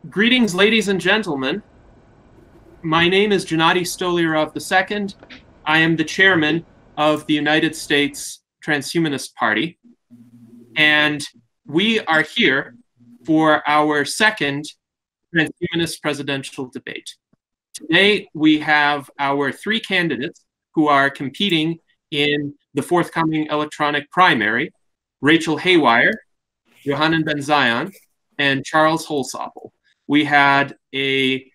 Greetings, ladies and gentlemen. My name is Johannon Stolyarov II. I am the chairman of the United States Transhumanist Party, and we are here for our second transhumanist presidential debate. Today, we have our three candidates who are competing in the forthcoming electronic primary: Rachel Haywire, Johannon Ben Zion, and Charles Holsopple. We had a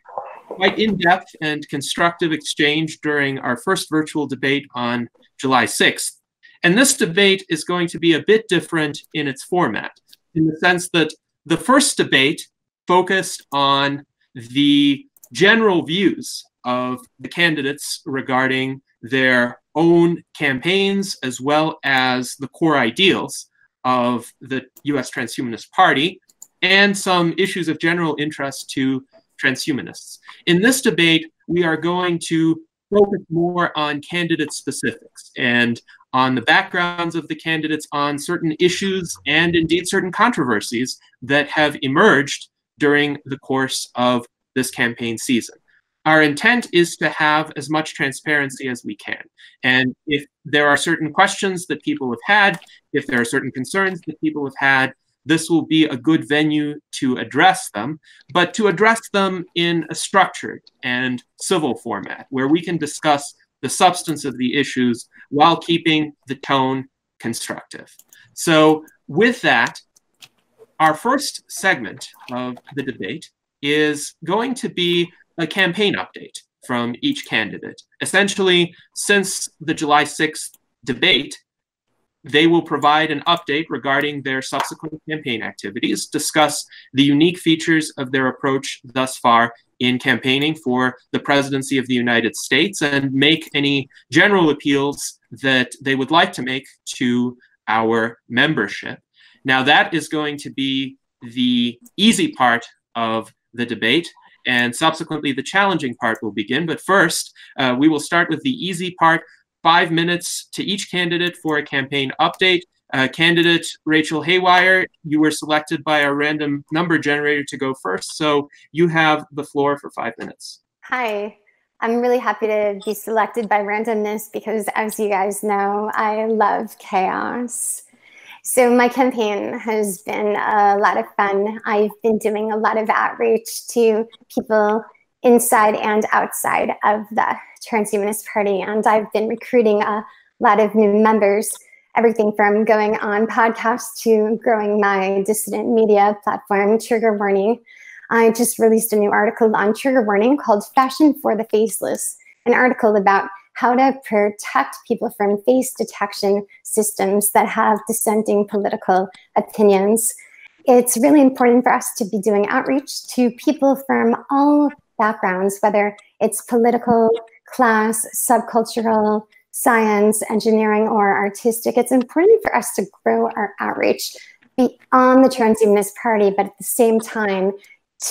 quite in-depth and constructive exchange during our first virtual debate on July 6th. And this debate is going to be a bit different in its format, in the sense that the first debate focused on the general views of the candidates regarding their own campaigns, as well as the core ideals of the US Transhumanist Party, and some issues of general interest to transhumanists. In this debate, we are going to focus more on candidate specifics and on the backgrounds of the candidates, on certain issues and indeed certain controversies that have emerged during the course of this campaign season. Our intent is to have as much transparency as we can. And if there are certain questions that people have had, if there are certain concerns that people have had, this will be a good venue to address them, but to address them in a structured and civil format where we can discuss the substance of the issues while keeping the tone constructive. So with that, our first segment of the debate is going to be a campaign update from each candidate. Essentially, since the July 6th debate, they will provide an update regarding their subsequent campaign activities, discuss the unique features of their approach thus far in campaigning for the presidency of the United States, and make any general appeals that they would like to make to our membership. Now, that is going to be the easy part of the debate, and subsequently the challenging part will begin. But first, we will start with the easy part. 5 minutes to each candidate for a campaign update. Candidate Rachel Haywire, you were selected by our random number generator to go first, so you have the floor for 5 minutes. Hi, I'm really happy to be selected by randomness because, as you guys know, I love chaos. So my campaign has been a lot of fun. I've been doing a lot of outreach to people inside and outside of the Transhumanist Party, and I've been recruiting a lot of new members, everything from going on podcasts to growing my dissident media platform, Trigger Warning. I just released a new article on Trigger Warning called Fashion for the Faceless, an article about how to protect people from face detection systems that have dissenting political opinions. It's really important for us to be doing outreach to people from all backgrounds, whether it's political, class, subcultural, science, engineering, or artistic. It's important for us to grow our outreach beyond the Transhumanist Party, but at the same time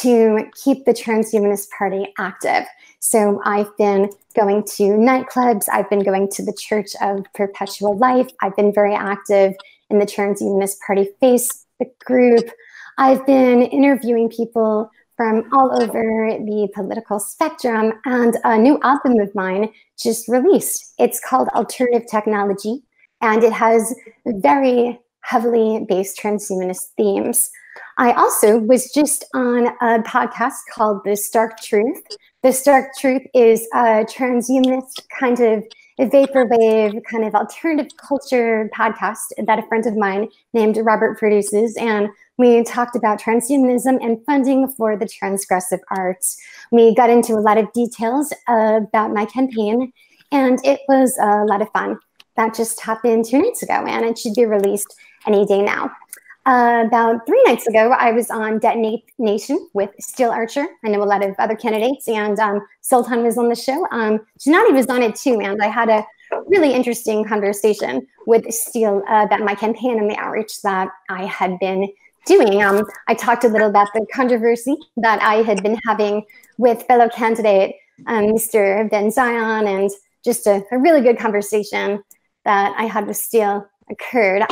to keep the Transhumanist Party active. So I've been going to nightclubs, I've been going to the Church of Perpetual Life, I've been very active in the Transhumanist Party Facebook group, I've been interviewing people from all over the political spectrum, and a new album of mine just released. It's called Alternative Technology, and it has very heavily based transhumanist themes. I also was just on a podcast called The Stark Truth. The Stark Truth is a transhumanist kind of vaporwave, kind of alternative culture podcast that a friend of mine named Robert produces, and we talked about transhumanism and funding for the transgressive arts. We got into a lot of details about my campaign, and it was a lot of fun. That just happened 2 nights ago, and it should be released any day now. About 3 nights ago, I was on Detonate Nation with Steel Archer. I know a lot of other candidates, and Sultan was on the show. Janati was on it too, and I had a really interesting conversation with Steel about my campaign and the outreach that I had been doing. I talked a little about the controversy that I had been having with fellow candidate Mr. Ben Zion, and just a really good conversation that I had with Steel occurred.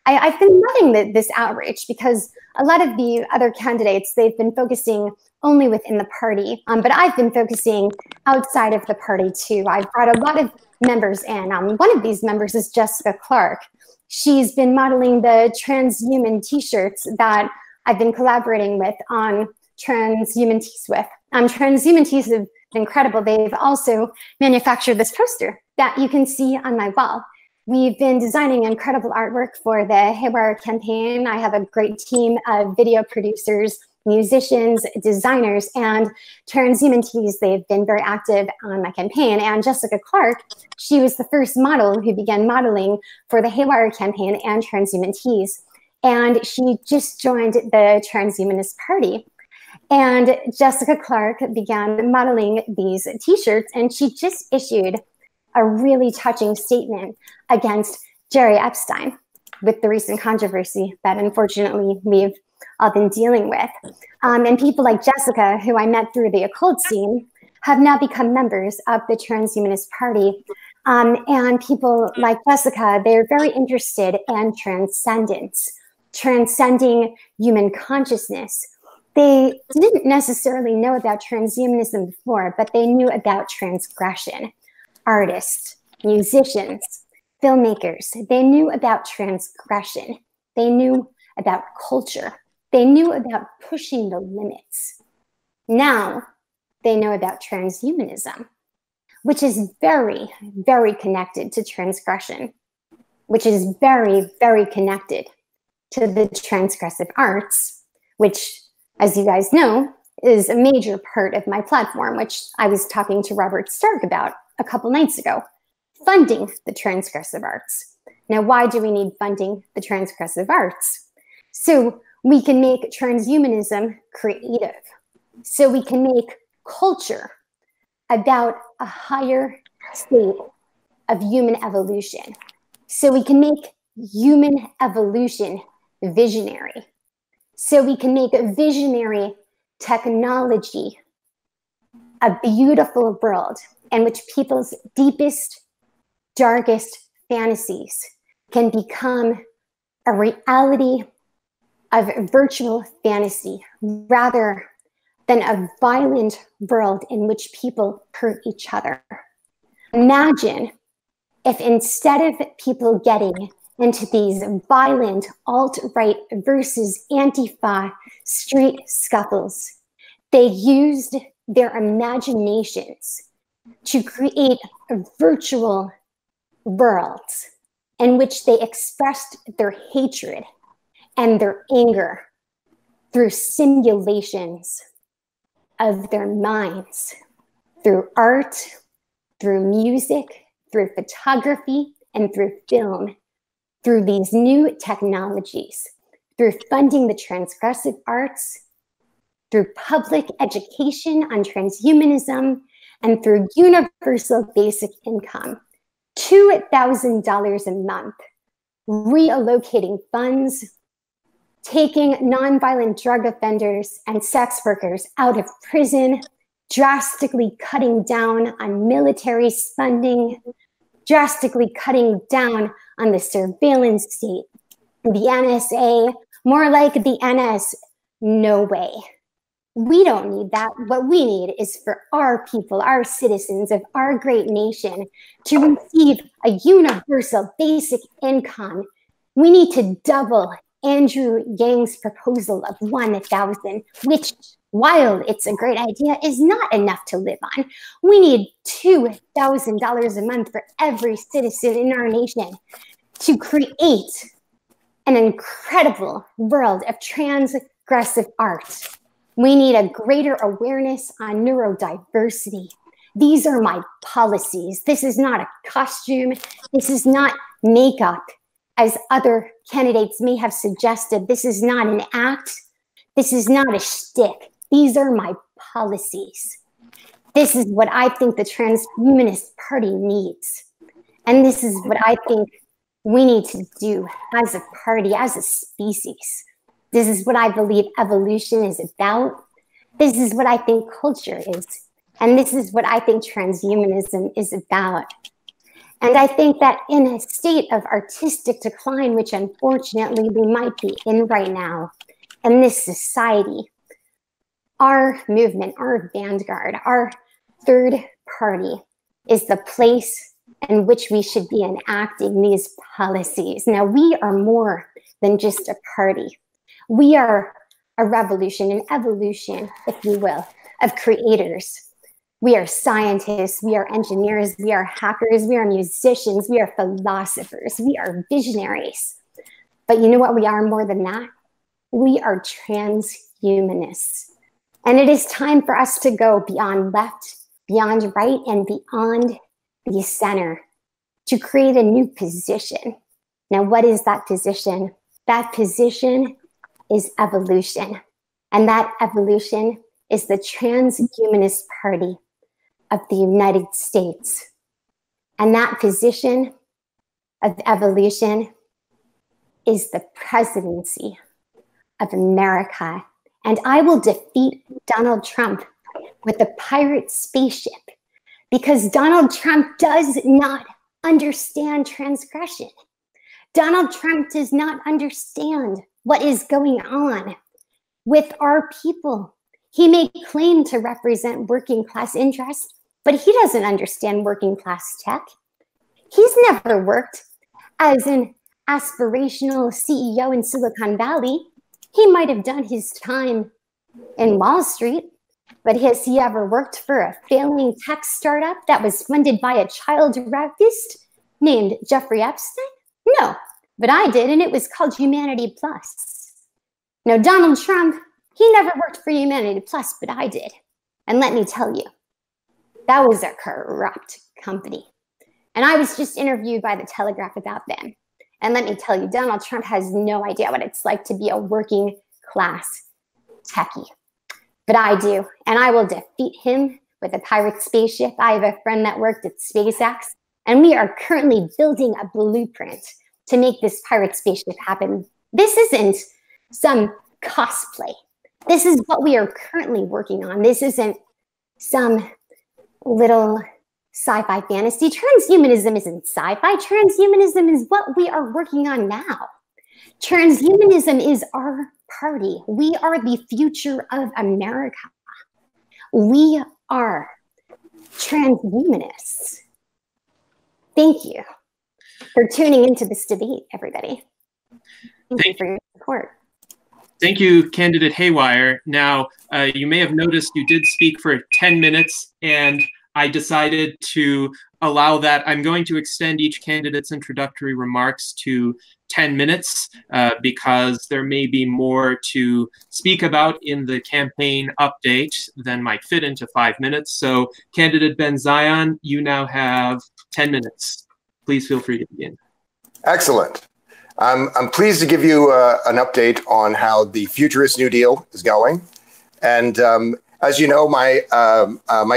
I've been loving this outreach because a lot of the other candidates, they've been focusing only within the party, but I've been focusing outside of the party too. I've brought a lot of members in. One of these members is Jessica Clark. She's been modeling the transhuman t-shirts that I've been collaborating with on Transhuman Tees with. Transhuman Tees have been incredible. They've also manufactured this poster that you can see on my wall. We've been designing incredible artwork for the Haywire campaign. I have a great team of video producers, musicians, designers, and Transhuman Tees. They've been very active on my campaign. And Jessica Clark, she was the first model who began modeling for the Haywire campaign and Transhuman Tees. And she just joined the Transhumanist Party. And Jessica Clark began modeling these t-shirts, and she just issued a really touching statement against Jerry Epstein with the recent controversy that unfortunately we've all been dealing with. And people like Jessica, who I met through the occult scene, have now become members of the Transhumanist Party. And people like Jessica, they're very interested in transcendence, transcending human consciousness. They didn't necessarily know about transhumanism before, but they knew about transgression. Artists, musicians, filmmakers, they knew about transgression. They knew about culture. They knew about pushing the limits. Now they know about transhumanism, which is very, very connected to transgression, which is very, very connected to the transgressive arts, which, as you guys know, is a major part of my platform, which I was talking to Robert Stark about a couple nights ago, funding the transgressive arts. Now, why do we need funding the transgressive arts? So we can make transhumanism creative. So we can make culture about a higher state of human evolution. So we can make human evolution visionary. So we can make a visionary technology a beautiful world in which people's deepest, darkest fantasies can become a reality of virtual fantasy rather than a violent world in which people hurt each other. Imagine if instead of people getting into these violent alt-right versus Antifa street scuffles, they used their imaginations to create virtual worlds in which they expressed their hatred and their anger through simulations of their minds, through art, through music, through photography, and through film, through these new technologies, through funding the transgressive arts, through public education on transhumanism, and through universal basic income, $2,000 a month, reallocating funds, taking nonviolent drug offenders and sex workers out of prison, drastically cutting down on military spending, drastically cutting down on the surveillance state, the NSA, more like the NS, no way. We don't need that. What we need is for our people, our citizens of our great nation to receive a universal basic income. We need to double Andrew Yang's proposal of 1,000, which, while it's a great idea, is not enough to live on. We need $2,000 a month for every citizen in our nation to create an incredible world of transgressive art. We need a greater awareness on neurodiversity. These are my policies. This is not a costume. This is not makeup, as other candidates may have suggested. This is not an act. This is not a shtick. These are my policies. This is what I think the Transhumanist Party needs. And this is what I think we need to do as a party, as a species. This is what I believe evolution is about. This is what I think culture is. And this is what I think transhumanism is about. And I think that in a state of artistic decline, which unfortunately we might be in right now in this society, our movement, our vanguard, our third party is the place in which we should be enacting these policies. Now, we are more than just a party. We are a revolution, an evolution, if you will, of creators. We are scientists, we are engineers, we are hackers, we are musicians, we are philosophers, we are visionaries. But you know what we are more than that? We are transhumanists. And it is time for us to go beyond left, beyond right, and beyond the center to create a new position. Now, what is that position? That position is evolution. And that evolution is the Transhumanist Party of the United States. And that position of evolution is the presidency of America. And I will defeat Donald Trump with a pirate spaceship because Donald Trump does not understand transgression. Donald Trump does not understand what is going on with our people. He may claim to represent working class interests, but he doesn't understand working class tech. He's never worked as an aspirational CEO in Silicon Valley. He might have done his time in Wall Street, but has he ever worked for a failing tech startup that was funded by a child rapist named Jeffrey Epstein? No, but I did, and it was called Humanity Plus. Now, Donald Trump, he never worked for Humanity Plus, but I did. And let me tell you, that was a corrupt company. And I was just interviewed by the Telegraph about them. And let me tell you, Donald Trump has no idea what it's like to be a working class techie. But I do, and I will defeat him with a pirate spaceship. I have a friend that worked at SpaceX, and we are currently building a blueprint to make this pirate spaceship happen. This isn't some cosplay. This is what we are currently working on. This isn't some little sci-fi fantasy. Transhumanism isn't sci-fi. Transhumanism is what we are working on now. Transhumanism is our party. We are the future of America. We are transhumanists. Thank you for tuning into this debate, everybody. Thank you for your support. Thank you, candidate Haywire. Now, you may have noticed you did speak for 10 minutes, and I decided to allow that. I'm going to extend each candidate's introductory remarks to 10 minutes because there may be more to speak about in the campaign update than might fit into 5 minutes. So, candidate Ben Zion, you now have 10 minutes. Please feel free to begin. Excellent. I'm pleased to give you an update on how the Futurist New Deal is going. And as you know, my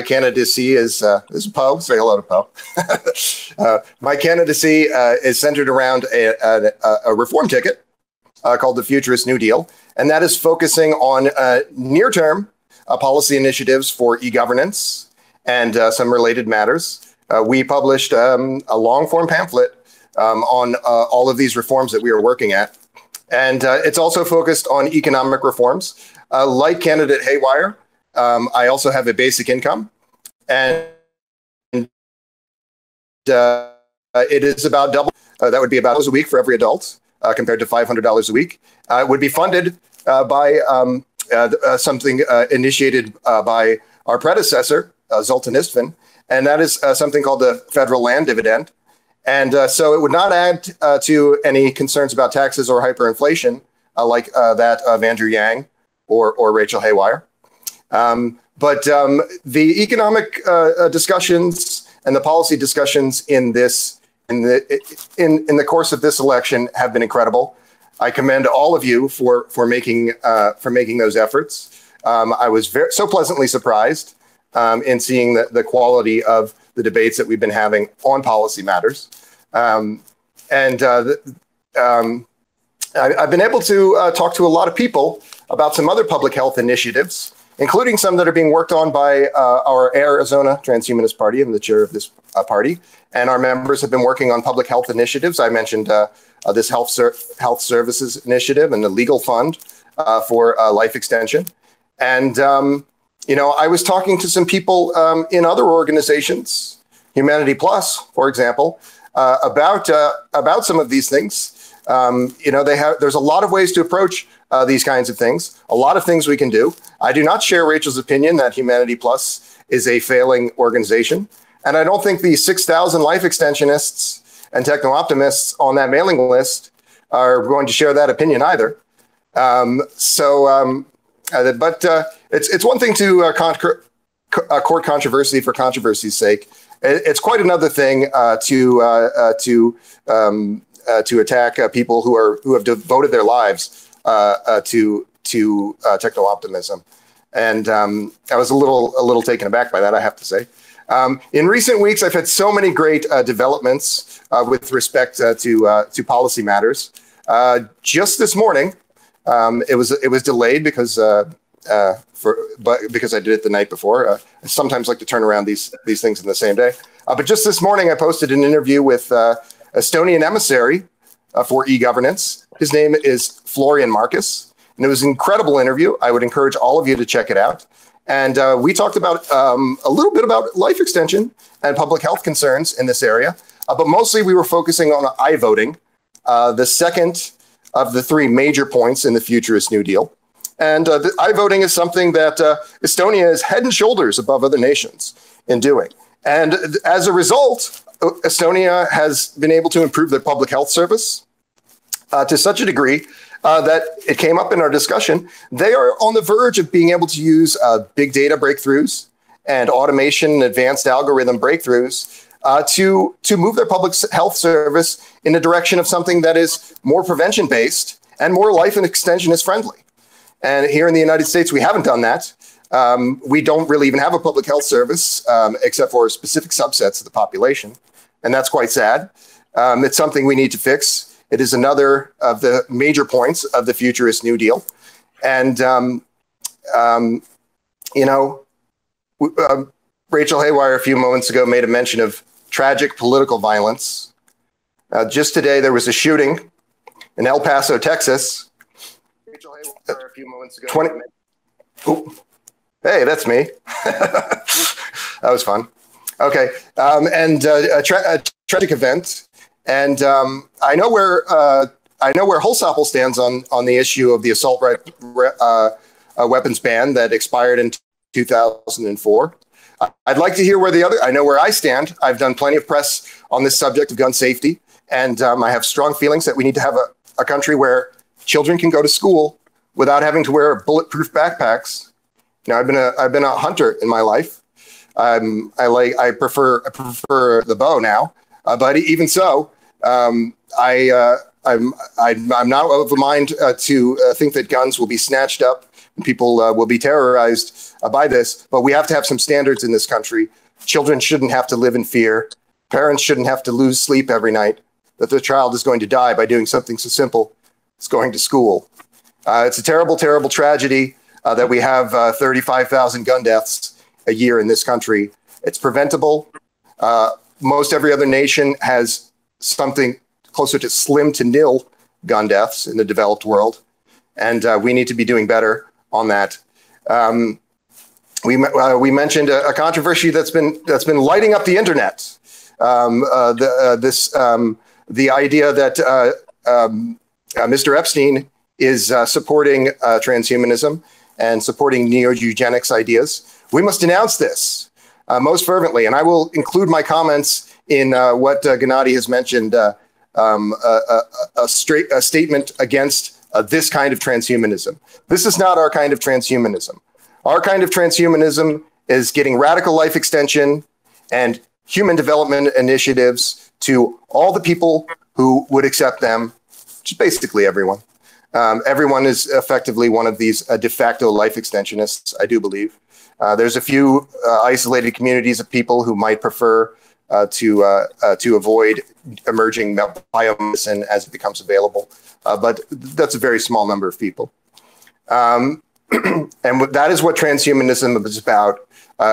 candidacy is Poe. Say hello to Poe. My candidacy is centered around a reform ticket called the Futurist New Deal. And that is focusing on near-term policy initiatives for e-governance and some related matters. We published a long-form pamphlet on all of these reforms that we are working at. And it's also focused on economic reforms. Like candidate Haywire, I also have a basic income. And it is about double. That would be about $1 a week for every adult compared to $500 a week. It would be funded by something initiated by our predecessor, Zoltan Istvan. And that is something called the federal land dividend. And so it would not add to any concerns about taxes or hyperinflation like that of Andrew Yang or Rachel Haywire. But the economic discussions and the policy discussions in the course of this election have been incredible. I commend all of you for making those efforts. I was so pleasantly surprised in seeing the quality of the debates that we've been having on policy matters. I've been able to talk to a lot of people about some other public health initiatives including some that are being worked on by our Arizona Transhumanist Party. I'm the chair of this party, and our members have been working on public health initiatives. I mentioned this health services initiative and the legal fund for life extension. And, you know, I was talking to some people in other organizations, Humanity Plus, for example, about some of these things. You know, there's a lot of ways to approach these kinds of things, a lot of things we can do. I do not share Rachel's opinion that Humanity Plus is a failing organization. And I don't think the 6,000 life extensionists and techno-optimists on that mailing list are going to share that opinion either. It's one thing to court controversy for controversy's sake. It's quite another thing to attack people who have devoted their lives to techno-optimism. And I was a little taken aback by that, I have to say. In recent weeks, I've had so many great developments with respect to policy matters. Just this morning, it was delayed because because I did it the night before. I sometimes like to turn around these things in the same day. But just this morning, I posted an interview with Estonian emissary for e-governance. His name is Florian Marcus, and it was an incredible interview. I would encourage all of you to check it out. And we talked about a little bit about life extension and public health concerns in this area, but mostly we were focusing on iVoting, the second of the three major points in the Futurist New Deal. And the iVoting is something that Estonia is head and shoulders above other nations in doing. And as a result, Estonia has been able to improve their public health service to such a degree that it came up in our discussion. They are on the verge of being able to use big data breakthroughs and automation and advanced algorithm breakthroughs to move their public health service in the direction of something that is more prevention-based and more life and extensionist friendly. And here in the United States, we haven't done that. We don't really even have a public health service except for specific subsets of the population. And that's quite sad. It's something we need to fix. It is another of the major points of the Futurist New Deal. And, you know, Rachel Haywire a few moments ago made a mention of tragic political violence. Just today, there was a shooting in El Paso, Texas. Rachel Haywire a few moments ago. Hey, that's me. That was fun. Okay. And a tragic event. And I know where Holsopple stands on the issue of the assault weapons ban that expired in 2004. I'd like to hear I know where I stand. I've done plenty of press on this subject of gun safety, and I have strong feelings that we need to have a country where children can go to school without having to wear bulletproof backpacks. Now, I've been a hunter in my life. I prefer the bow now, but even so. I'm not of a mind to think that guns will be snatched up and people will be terrorized by this, but we have to have some standards in this country. Children shouldn't have to live in fear. Parents shouldn't have to lose sleep every night that their child is going to die by doing something so simple as going to school. It's a terrible, terrible tragedy that we have 35,000 gun deaths a year in this country. It's preventable. Most every other nation has something closer to slim to nil gun deaths in the developed world. And we need to be doing better on that. We mentioned a controversy that's been lighting up the internet. The idea that Mr. Epstein is supporting transhumanism and supporting neo-eugenics ideas. We must denounce this most fervently. And I will include my comments in what Gennady has mentioned, a statement against this kind of transhumanism. This is not our kind of transhumanism. Our kind of transhumanism is getting radical life extension and human development initiatives to all the people who would accept them, just basically everyone. Everyone is effectively one of these de facto life extensionists, I do believe. There's a few isolated communities of people who might prefer to avoid emerging biomedicine as it becomes available. But that's a very small number of people. And that is what transhumanism is about.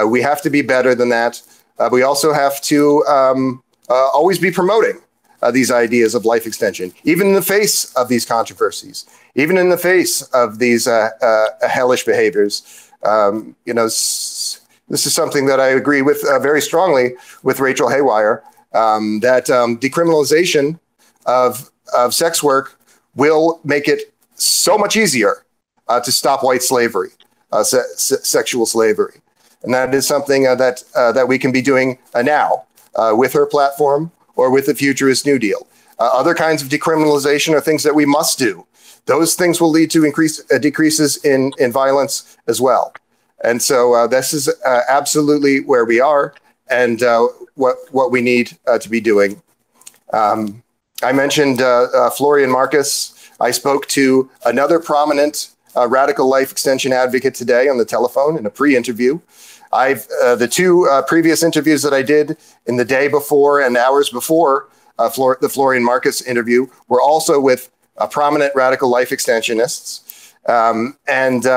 We have to be better than that. We also have to always be promoting these ideas of life extension, even in the face of these controversies, even in the face of these hellish behaviors. This is something that I agree with very strongly with Rachel Haywire, that decriminalization of sex work will make it so much easier to stop white slavery, sexual slavery. And that is something that we can be doing now with her platform or with the Futurist New Deal. Other kinds of decriminalization are things that we must do. Those things will lead to decreases in violence as well. And so this is absolutely where we are and what we need to be doing. I mentioned Florian Marcus. I spoke to another prominent radical life extension advocate today on the telephone in a pre-interview. The two previous interviews that I did in the day before and hours before the Florian Marcus interview were also with prominent radical life extensionists. That's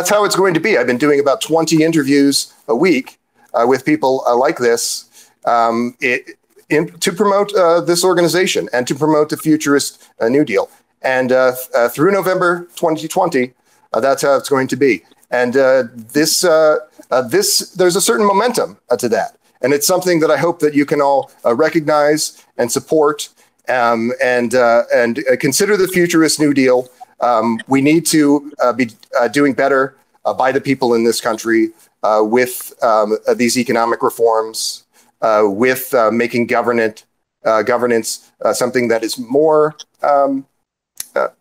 how it's going to be. I've been doing about 20 interviews a week with people like this to promote this organization and to promote the Futurist New Deal. And through November 2020, that's how it's going to be. And there's a certain momentum to that. And it's something that I hope that you can all recognize and support and consider the Futurist New Deal. We need to be doing better by the people in this country with these economic reforms, with making governance something that is more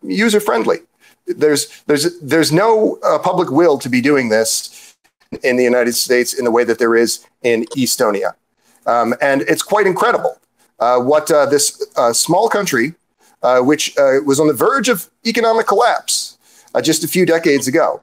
user-friendly. There's no public will to be doing this in the United States in the way that there is in Estonia. And it's quite incredible what this small country, which was on the verge of economic collapse just a few decades ago,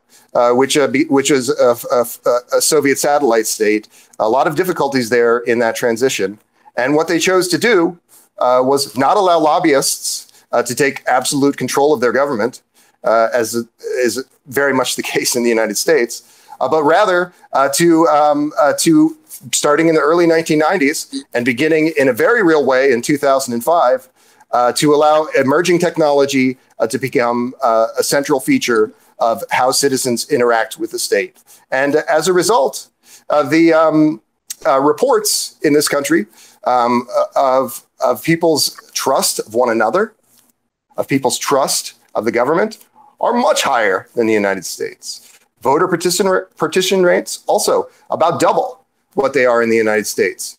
which was a Soviet satellite state, a lot of difficulties there in that transition. And what they chose to do was not allow lobbyists to take absolute control of their government, as is very much the case in the United States, but rather to starting in the early 1990s and beginning in a very real way in 2005, to allow emerging technology to become a central feature of how citizens interact with the state. And as a result, the reports in this country of people's trust of one another, of people's trust of the government, are much higher than the United States. Voter partition rates also about double what they are in the United States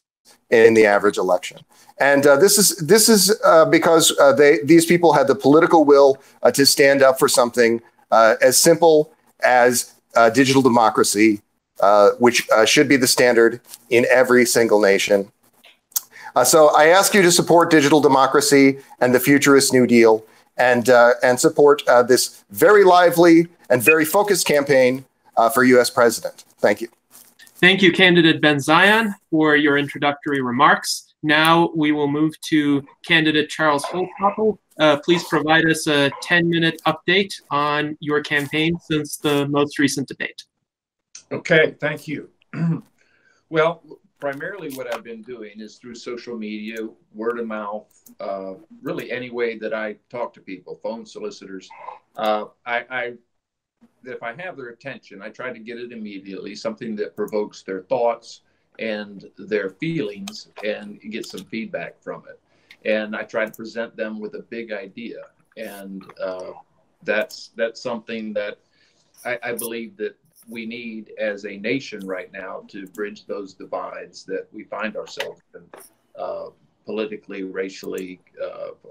in the average election. And this is because these people had the political will to stand up for something as simple as digital democracy, which should be the standard in every single nation. So I ask you to support digital democracy and the Futurist New Deal, and support this very lively and very focused campaign for U.S. president. Thank you. Thank you, candidate Ben Zion, for your introductory remarks. Now we will move to candidate Charles Holsopple. Please provide us a 10-minute update on your campaign since the most recent debate. Okay, thank you. Well, primarily what I've been doing is through social media, word of mouth, really any way that I talk to people, phone solicitors. If I have their attention, I try to get it immediately, something that provokes their thoughts and their feelings and get some feedback from it. And I try to present them with a big idea. And that's something that I believe that we need as a nation right now to bridge those divides that we find ourselves in, politically, racially,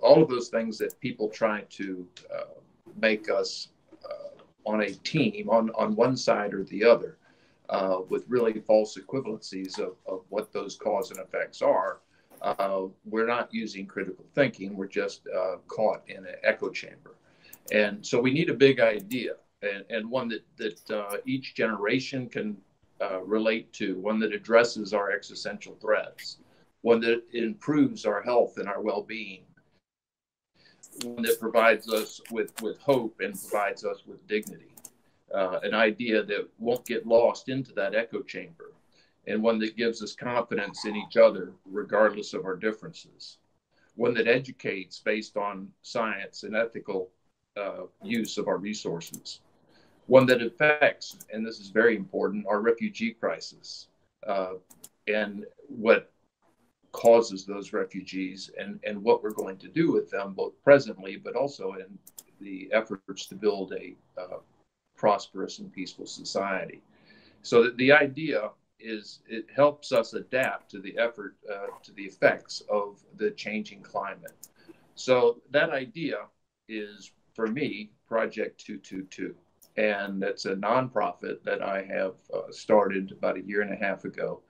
all of those things that people try to make us on a team, on one side or the other, with really false equivalencies of what those cause and effects are. We're not using critical thinking. We're just caught in an echo chamber. And so we need a big idea, and one that each generation can relate to, one that addresses our existential threats, one that improves our health and our well-being, one that provides us with hope and provides us with dignity, an idea that won't get lost into that echo chamber, and one that gives us confidence in each other regardless of our differences, one that educates based on science and ethical use of our resources, one that affects, and this is very important, our refugee crisis and what causes those refugees and what we're going to do with them, both presently, but also in the efforts to build a prosperous and peaceful society. So that the idea is it helps us adapt to the effort, to the effects of the changing climate. So that idea is, for me, Project 222. And that's a nonprofit that I have started about 1.5 years ago.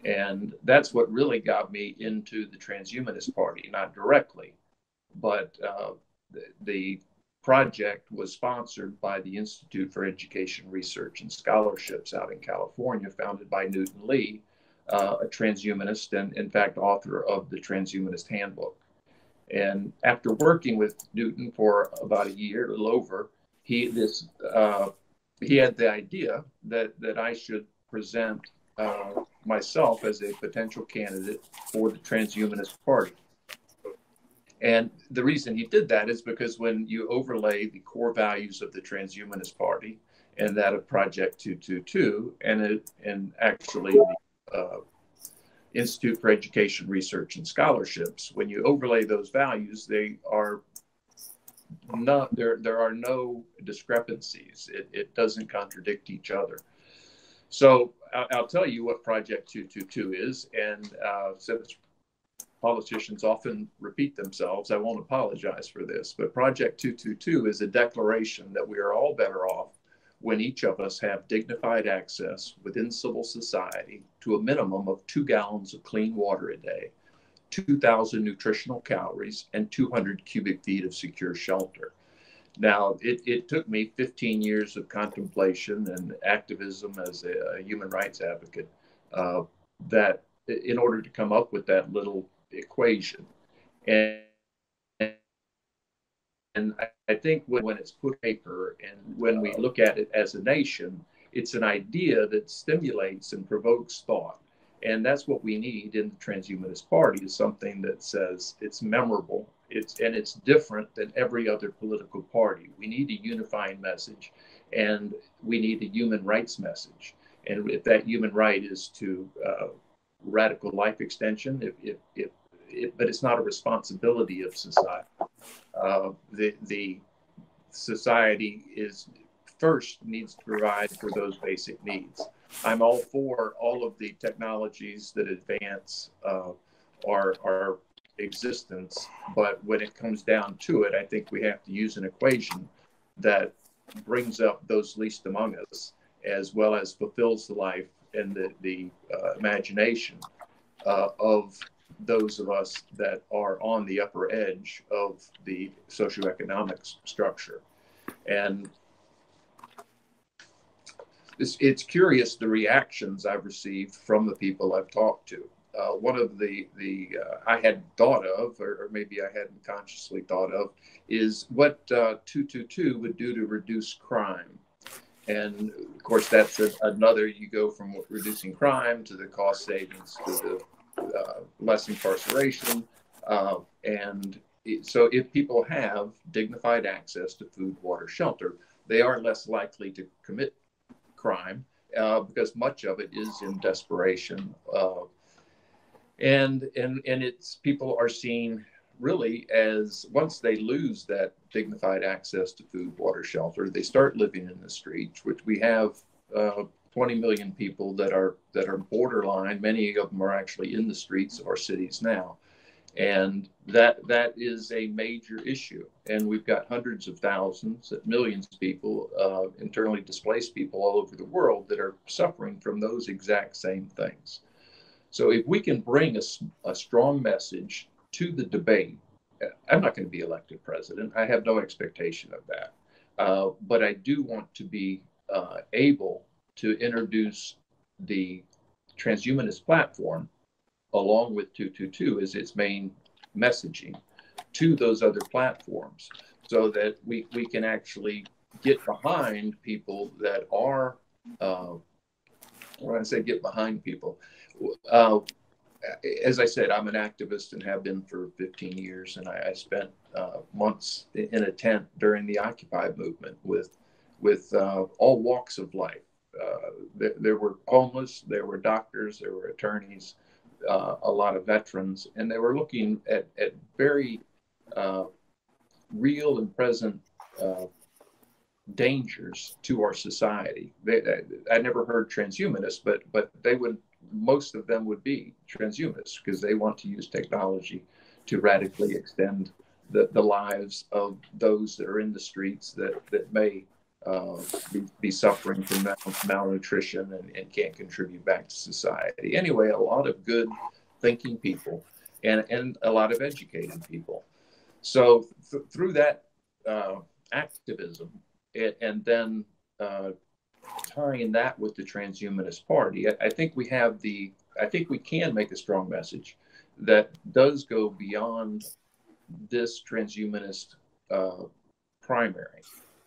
And that's what really got me into the Transhumanist Party, not directly, but the project was sponsored by the Institute for Education, Research, and Scholarships out in California, founded by Newton Lee, a transhumanist and, in fact, author of the Transhumanist Handbook. And after working with Newton for about 1 year, a little over, he had the idea that I should present myself as a potential candidate for the Transhumanist Party. And the reason he did that is because when you overlay the core values of the Transhumanist Party and that of Project 222 and actually the Institute for Education, Research, and Scholarships, when you overlay those values, they are not, there are no discrepancies. It doesn't contradict each other. So I'll tell you what Project 222 is, and since politicians often repeat themselves, I won't apologize for this, but Project 222 is a declaration that we are all better off when each of us have dignified access within civil society to a minimum of 2 gallons of clean water a day, 2,000 nutritional calories, and 200 cubic feet of secure shelter. Now, it took me 15 years of contemplation and activism as a human rights advocate that in order to come up with that little equation. And I think when it's put on paper and when we look at it as a nation, it's an idea that stimulates and provokes thought. And that's what we need in the Transhumanist Party, is something that says it's memorable, it's different than every other political party. We need a unifying message, and we need a human rights message. And if that human right is to radical life extension, but it's not a responsibility of society. The society needs to provide for those basic needs. I'm all for all of the technologies that advance our existence, but when it comes down to it, I think we have to use an equation that brings up those least among us, as well as fulfills the life and the imagination of those of us that are on the upper edge of the socioeconomic structure. And it's curious the reactions I've received from the people I've talked to. One of the I had thought of, or maybe I hadn't consciously thought of, is what 222 would do to reduce crime. And of course, that's another, you go from reducing crime to the cost savings to the less incarceration. So if people have dignified access to food, water, shelter, they are less likely to commit crime because much of it is in desperation. And it's, people are seen really as, once they lose that dignified access to food, water, shelter, they start living in the streets, which we have 20 million people that are borderline. Many of them are actually in the streets of our cities now. And that is a major issue. And we've got hundreds of thousands, millions of people, internally displaced people all over the world that are suffering from those exact same things. So if we can bring a strong message to the debate, I'm not going to be elected president. I have no expectation of that. But I do want to be able to introduce the transhumanist platform along with 222 as its main messaging to those other platforms, so that we can actually get behind people that are, when I say get behind people, as I said, I'm an activist and have been for 15 years, and I spent months in a tent during the Occupy movement with all walks of life. There were homeless, there were doctors, there were attorneys, a lot of veterans, and they were looking at very real and present dangers to our society. I never heard transhumanists, but they would, most of them would be transhumanists, because they want to use technology to radically extend the lives of those that are in the streets that may be suffering from malnutrition and can't contribute back to society. Anyway, a lot of good thinking people and a lot of educated people. So through that activism, and then tying that with the Transhumanist Party, I think we can make a strong message that does go beyond this transhumanist primary.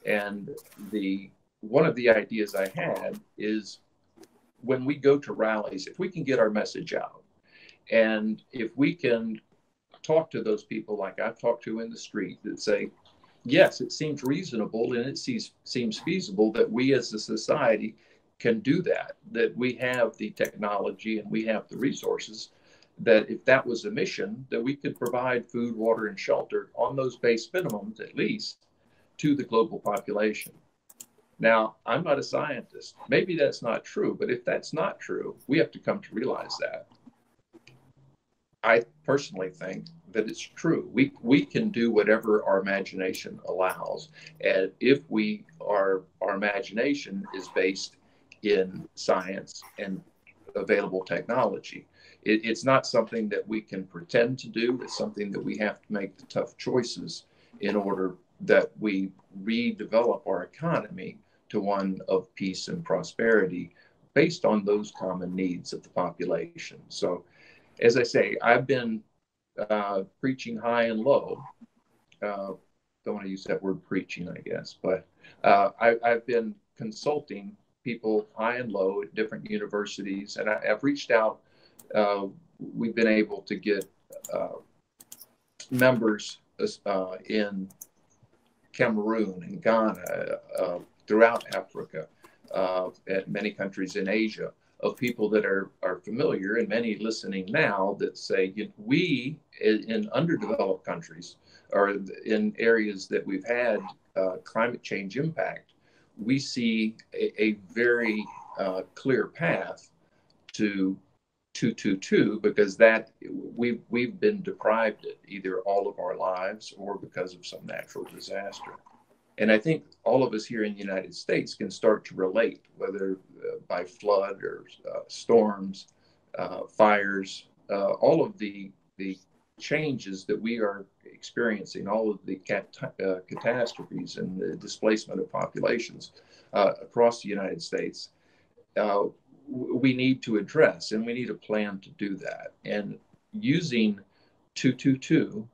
And one of the ideas I had is, when we go to rallies, if we can get our message out, and if we can talk to those people like I've talked to in the street that say, yes, it seems reasonable and it seems feasible that we as a society can do that we have the technology and we have the resources, that if that was a mission, that we could provide food, water, and shelter on those base minimums, at least, to the global population. Now, I'm not a scientist. Maybe that's not true, but if that's not true, we have to come to realize that. I personally think that it's true. We can do whatever our imagination allows, and if our imagination is based in science and available technology. It's not something that we can pretend to do. It's something that we have to make the tough choices in order that we redevelop our economy to one of peace and prosperity based on those common needs of the population. So, as I say, I've been preaching high and low. Don't want to use that word preaching, I guess, but I've been consulting people high and low at different universities, and I've reached out. We've been able to get members in Cameroon and Ghana, throughout Africa, at many countries in Asia, of people that are familiar, and many listening now, that say, we in underdeveloped countries, or in areas that we've had climate change impact, we see a very clear path to 222, because that we've been deprived it either all of our lives or because of some natural disaster. And I think all of us here in the United States can start to relate, whether by flood or storms, fires, all of the changes that we are experiencing, all of the catastrophes and the displacement of populations across the United States, we need to address, and we need a plan to do that. And using 222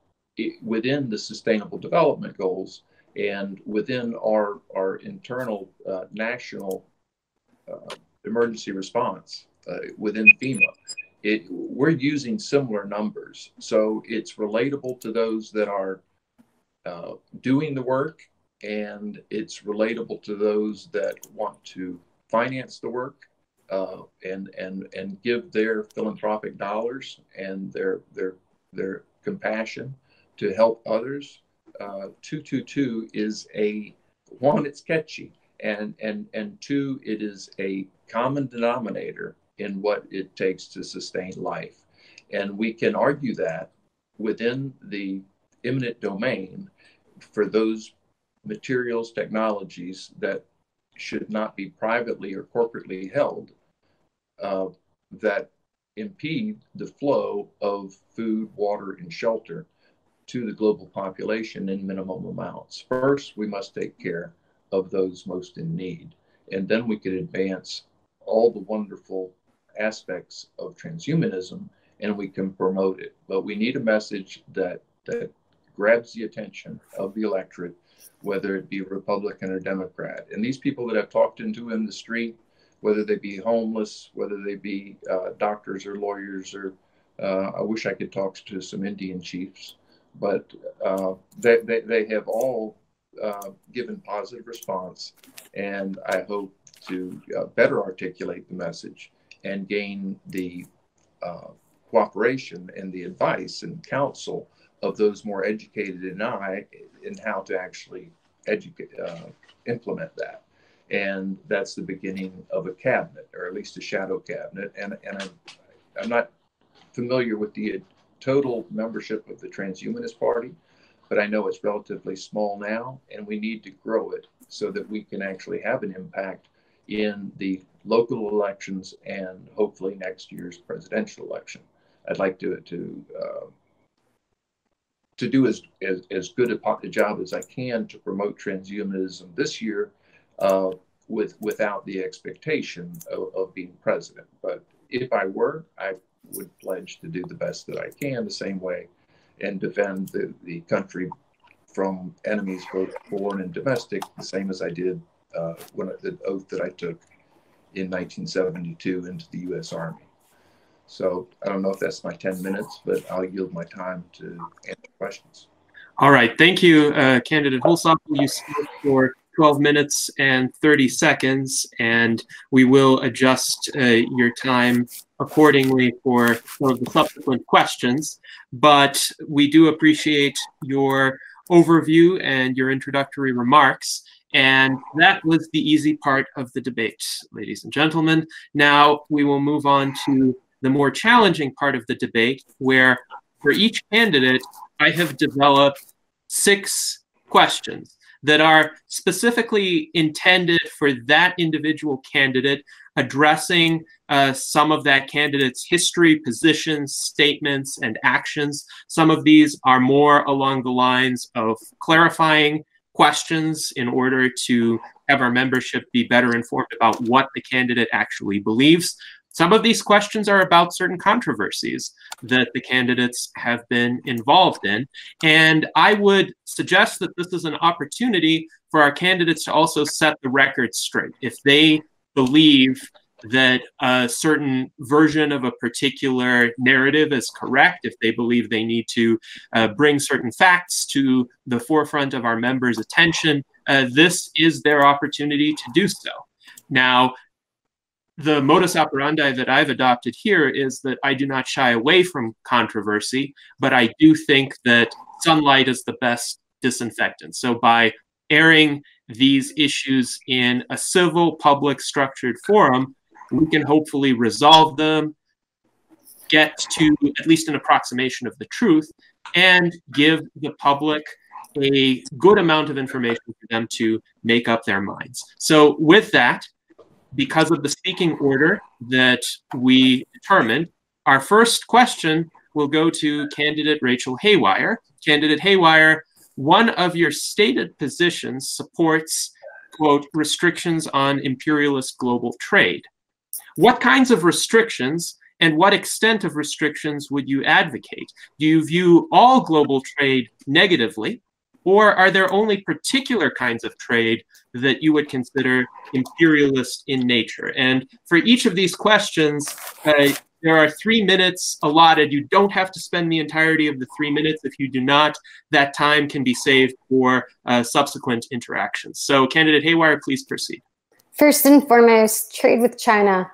within the Sustainable Development Goals and within our internal national emergency response within FEMA, we're using similar numbers. So it's relatable to those that are doing the work, and it's relatable to those that want to finance the work and give their philanthropic dollars and their compassion to help others. 222 is one, it's catchy, and two, it is a common denominator in what it takes to sustain life. And we can argue that within the eminent domain for those materials, technologies that should not be privately or corporately held, that impede the flow of food, water, and shelter to the global population in minimum amounts. First, we must take care of those most in need, and then we could advance all the wonderful aspects of transhumanism, and we can promote it. But we need a message that grabs the attention of the electorate, whether it be Republican or Democrat. And these people that I've talked into in the street, whether they be homeless, whether they be doctors or lawyers, or I wish I could talk to some Indian chiefs, but they have all given positive response. And I hope to better articulate the message and gain the cooperation and the advice and counsel of those more educated than I in how to actually implement that. And that's the beginning of a cabinet, or at least a shadow cabinet. And I'm not familiar with the total membership of the Transhumanist Party, but I know it's relatively small now, and we need to grow it so that we can actually have an impact in the local elections and hopefully next year's presidential election. I'd like to do as good a job as I can to promote transhumanism this year, without the expectation of being president. But if I were, I would pledge to do the best that I can the same way and defend the country from enemies, both foreign and domestic, the same as I did the oath that I took in 1972 into the U.S. Army. So I don't know if that's my 10 minutes, but I'll yield my time to answer questions. All right. Thank you, Candidate Holsopple. You spoke for 12 minutes and 30 seconds, and we will adjust your time accordingly for some of the subsequent questions. But we do appreciate your overview and your introductory remarks. And that was the easy part of the debate, ladies and gentlemen. Now we will move on to the more challenging part of the debate, where for each candidate, I have developed 6 questions that are specifically intended for that individual candidate, addressing some of that candidate's history, positions, statements, and actions. Some of these are more along the lines of clarifying questions in order to have our membership be better informed about what the candidate actually believes. Some of these questions are about certain controversies that the candidates have been involved in. And I would suggest that this is an opportunity for our candidates to also set the record straight. If they believe that a certain version of a particular narrative is correct, if they believe they need to bring certain facts to the forefront of our members' attention, this is their opportunity to do so. Now, the modus operandi that I've adopted here is that I do not shy away from controversy, but I do think that sunlight is the best disinfectant. So by airing these issues in a civil, public, structured forum, we can hopefully resolve them, get to at least an approximation of the truth, and give the public a good amount of information for them to make up their minds. So with that, because of the speaking order that we determined, our first question will go to candidate Rachel Haywire. Candidate Haywire, one of your stated positions supports, quote, restrictions on imperialist global trade. What kinds of restrictions and what extent of restrictions would you advocate? Do you view all global trade negatively, or are there only particular kinds of trade that you would consider imperialist in nature? And for each of these questions, there are 3 minutes allotted. You don't have to spend the entirety of the 3 minutes. If you do not, that time can be saved for subsequent interactions. So candidate Haywire, please proceed. First and foremost, trade with China.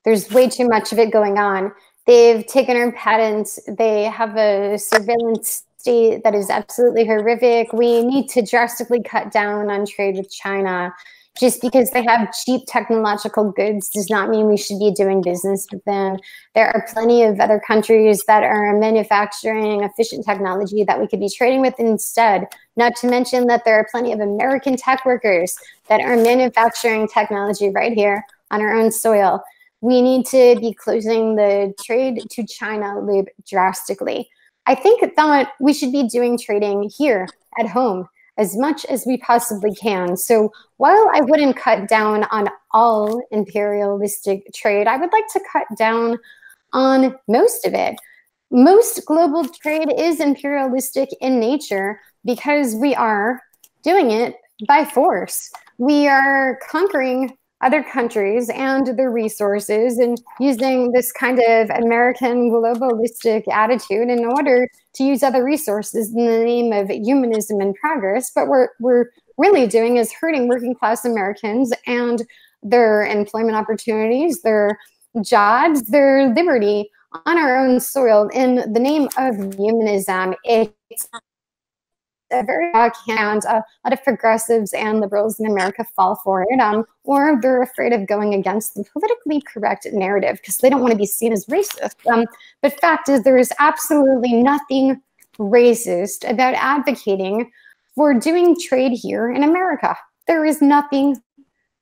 There's way too much of it going on. They've taken our patents. They have a surveillance state that is absolutely horrific. We need to drastically cut down on trade with China. Just because they have cheap technological goods does not mean we should be doing business with them. There are plenty of other countries that are manufacturing efficient technology that we could be trading with instead. Not to mention that there are plenty of American tech workers that are manufacturing technology right here on our own soil. We need to be closing the trade to China loop drastically. I think that we should be doing trading here at home as much as we possibly can. So while I wouldn't cut down on all imperialistic trade, I would like to cut down on most of it. most global trade is imperialistic in nature because we are doing it by force. We are conquering other countries and their resources and using this kind of American globalistic attitude in order to use other resources in the name of humanism and progress. But we're really doing is hurting working class Americans and their employment opportunities, their jobs, their liberty on our own soil in the name of humanism. It's a very and a lot of progressives and liberals in America fall for it, or they're afraid of going against the politically correct narrative because they don't want to be seen as racist. But fact is, there is absolutely nothing racist about advocating for doing trade here in America. There is nothing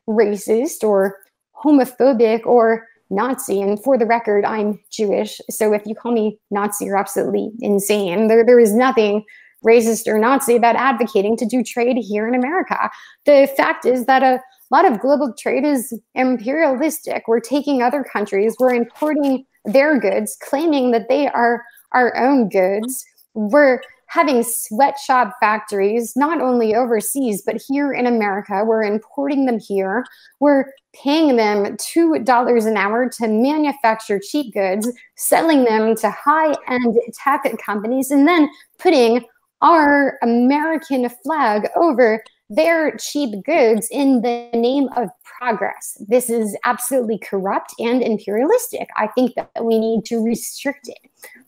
racist or homophobic or Nazi, and for the record, I'm Jewish, so if you call me Nazi, you're absolutely insane. There is nothing racist or Nazi about advocating to do trade here in America. The fact is that a lot of global trade is imperialistic. We're taking other countries, we're importing their goods, claiming that they are our own goods. We're having sweatshop factories, not only overseas, but here in America. We're importing them here. We're paying them $2 an hour to manufacture cheap goods, selling them to high-end tech companies, and then putting our American flag over their cheap goods in the name of progress. This is absolutely corrupt and imperialistic. I think that we need to restrict it.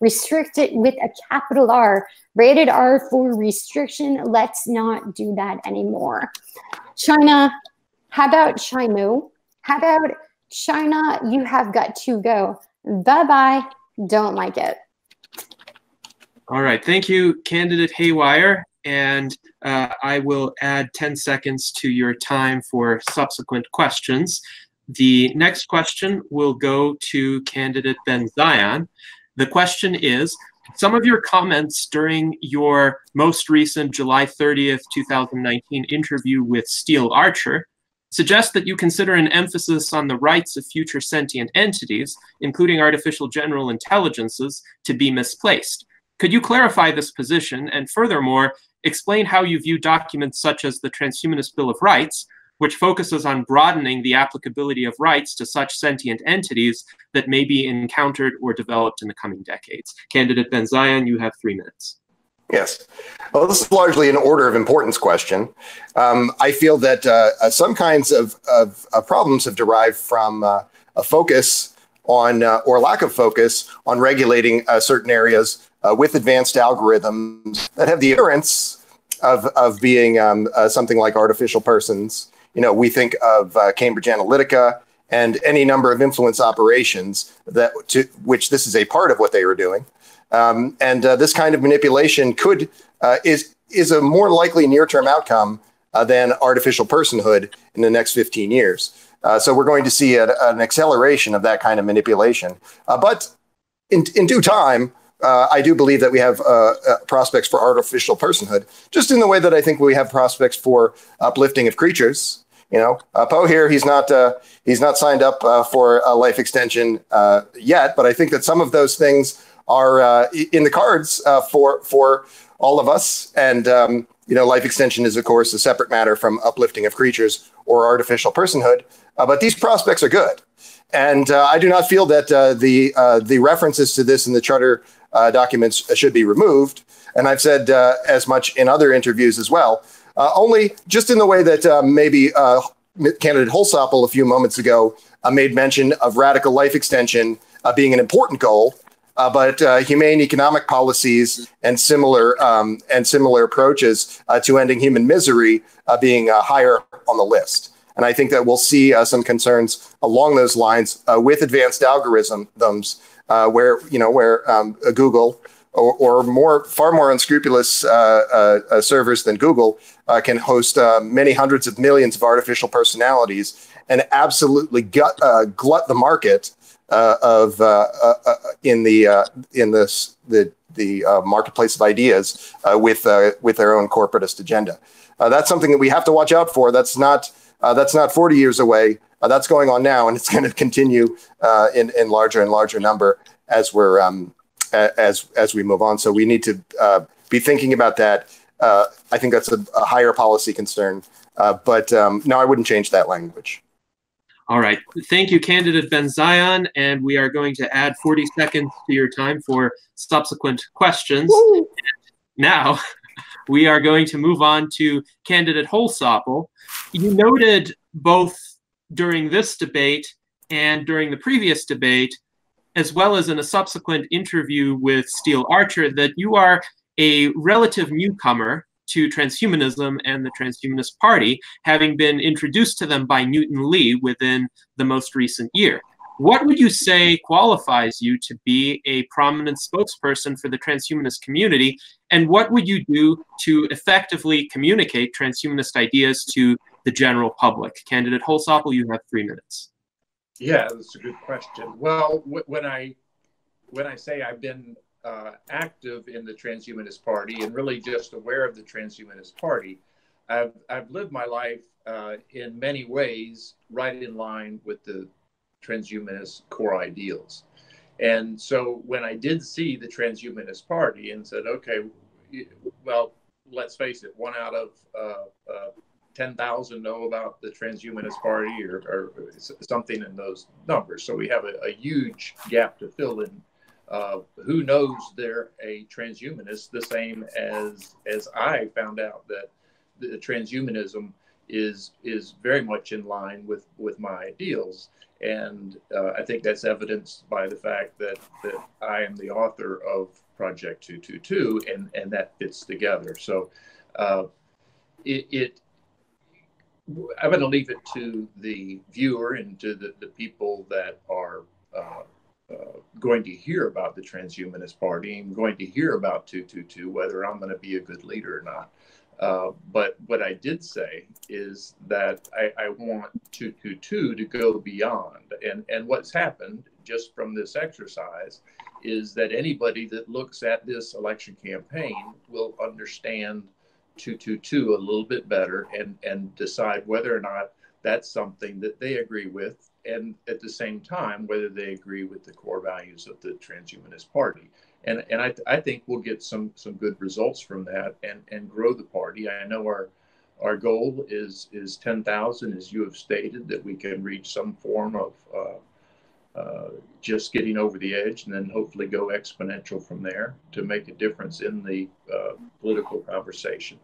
Restrict it with a capital R. Rated R for restriction. Let's not do that anymore. China, how about China? How about China? You have got to go. Bye-bye. Don't like it. All right, thank you, candidate Haywire, and I will add 10 seconds to your time for subsequent questions. The next question will go to candidate Ben Zion. The question is, some of your comments during your most recent July 30th, 2019 interview with Steele Archer suggest that you consider an emphasis on the rights of future sentient entities, including artificial general intelligences, to be misplaced. Could you clarify this position and furthermore, explain how you view documents such as the Transhumanist Bill of Rights, which focuses on broadening the applicability of rights to such sentient entities that may be encountered or developed in the coming decades? Candidate Ben Zion, you have 3 minutes. Yes. Well, this is largely an order of importance question. I feel that some kinds of problems have derived from a focus on, or lack of focus on regulating certain areas with advanced algorithms that have the appearance of being something like artificial persons. You know, we think of Cambridge Analytica and any number of influence operations that which this is a part of what they were doing. This kind of manipulation is a more likely near-term outcome than artificial personhood in the next 15 years. So we're going to see an acceleration of that kind of manipulation. But in due time, I do believe that we have prospects for artificial personhood, just in the way that I think we have prospects for uplifting of creatures. You know, Poe here, he's not signed up for a life extension yet, but I think that some of those things are in the cards for all of us. And, you know, life extension is, of course, a separate matter from uplifting of creatures or artificial personhood. But these prospects are good. And I do not feel that the references to this in the charter documents should be removed. And I've said as much in other interviews as well, only just in the way that maybe candidate Holsopple a few moments ago made mention of radical life extension being an important goal, but humane economic policies and similar approaches to ending human misery being higher on the list. And I think that we'll see some concerns along those lines with advanced algorithms, where Google or far more unscrupulous servers than Google can host many hundreds of millions of artificial personalities and absolutely glut the market in the marketplace of ideas with their own corporatist agenda. That's something that we have to watch out for. That's not 40 years away. That's going on now, and it's going to continue in larger and larger number as we're as we move on. So we need to be thinking about that. I think that's a higher policy concern. But no, I wouldn't change that language. All right. Thank you, candidate Ben Zion. And we are going to add 40 seconds to your time for subsequent questions. Now, we are going to move on to candidate Holsopple. You noted both during this debate and during the previous debate, as well as in a subsequent interview with Steele Archer, that you are a relative newcomer to transhumanism and the Transhumanist Party, having been introduced to them by Newton Lee within the most recent year. What would you say qualifies you to be a prominent spokesperson for the transhumanist community, and what would you do to effectively communicate transhumanist ideas to the general public? Candidate Holsopple, you have 3 minutes. Yeah, that's a good question. Well, when I say I've been active in the Transhumanist Party and really just aware of the Transhumanist Party, I've lived my life in many ways right in line with the transhumanist core ideals. And so when I did see the Transhumanist Party and said, okay, well, let's face it, 1 out of 10,000 know about the Transhumanist Party or something in those numbers. So we have a huge gap to fill in. Who knows they're a transhumanist, the same as I found out that the transhumanism is very much in line with my ideals. And I think that's evidenced by the fact that I am the author of Project 222, and that fits together. So I'm going to leave it to the viewer and to the people that are going to hear about the Transhumanist Party and going to hear about 222, whether I'm going to be a good leader or not. But what I did say is that I want 222 to go beyond. And what's happened just from this exercise is that anybody that looks at this election campaign will understand 222 a little bit better and decide whether or not that's something that they agree with, and at the same time, whether they agree with the core values of the Transhumanist Party. And I think we'll get some good results from that and grow the party. I know our goal is 10,000, as you have stated, that we can reach some form of just getting over the edge and then hopefully go exponential from there to make a difference in the political conversation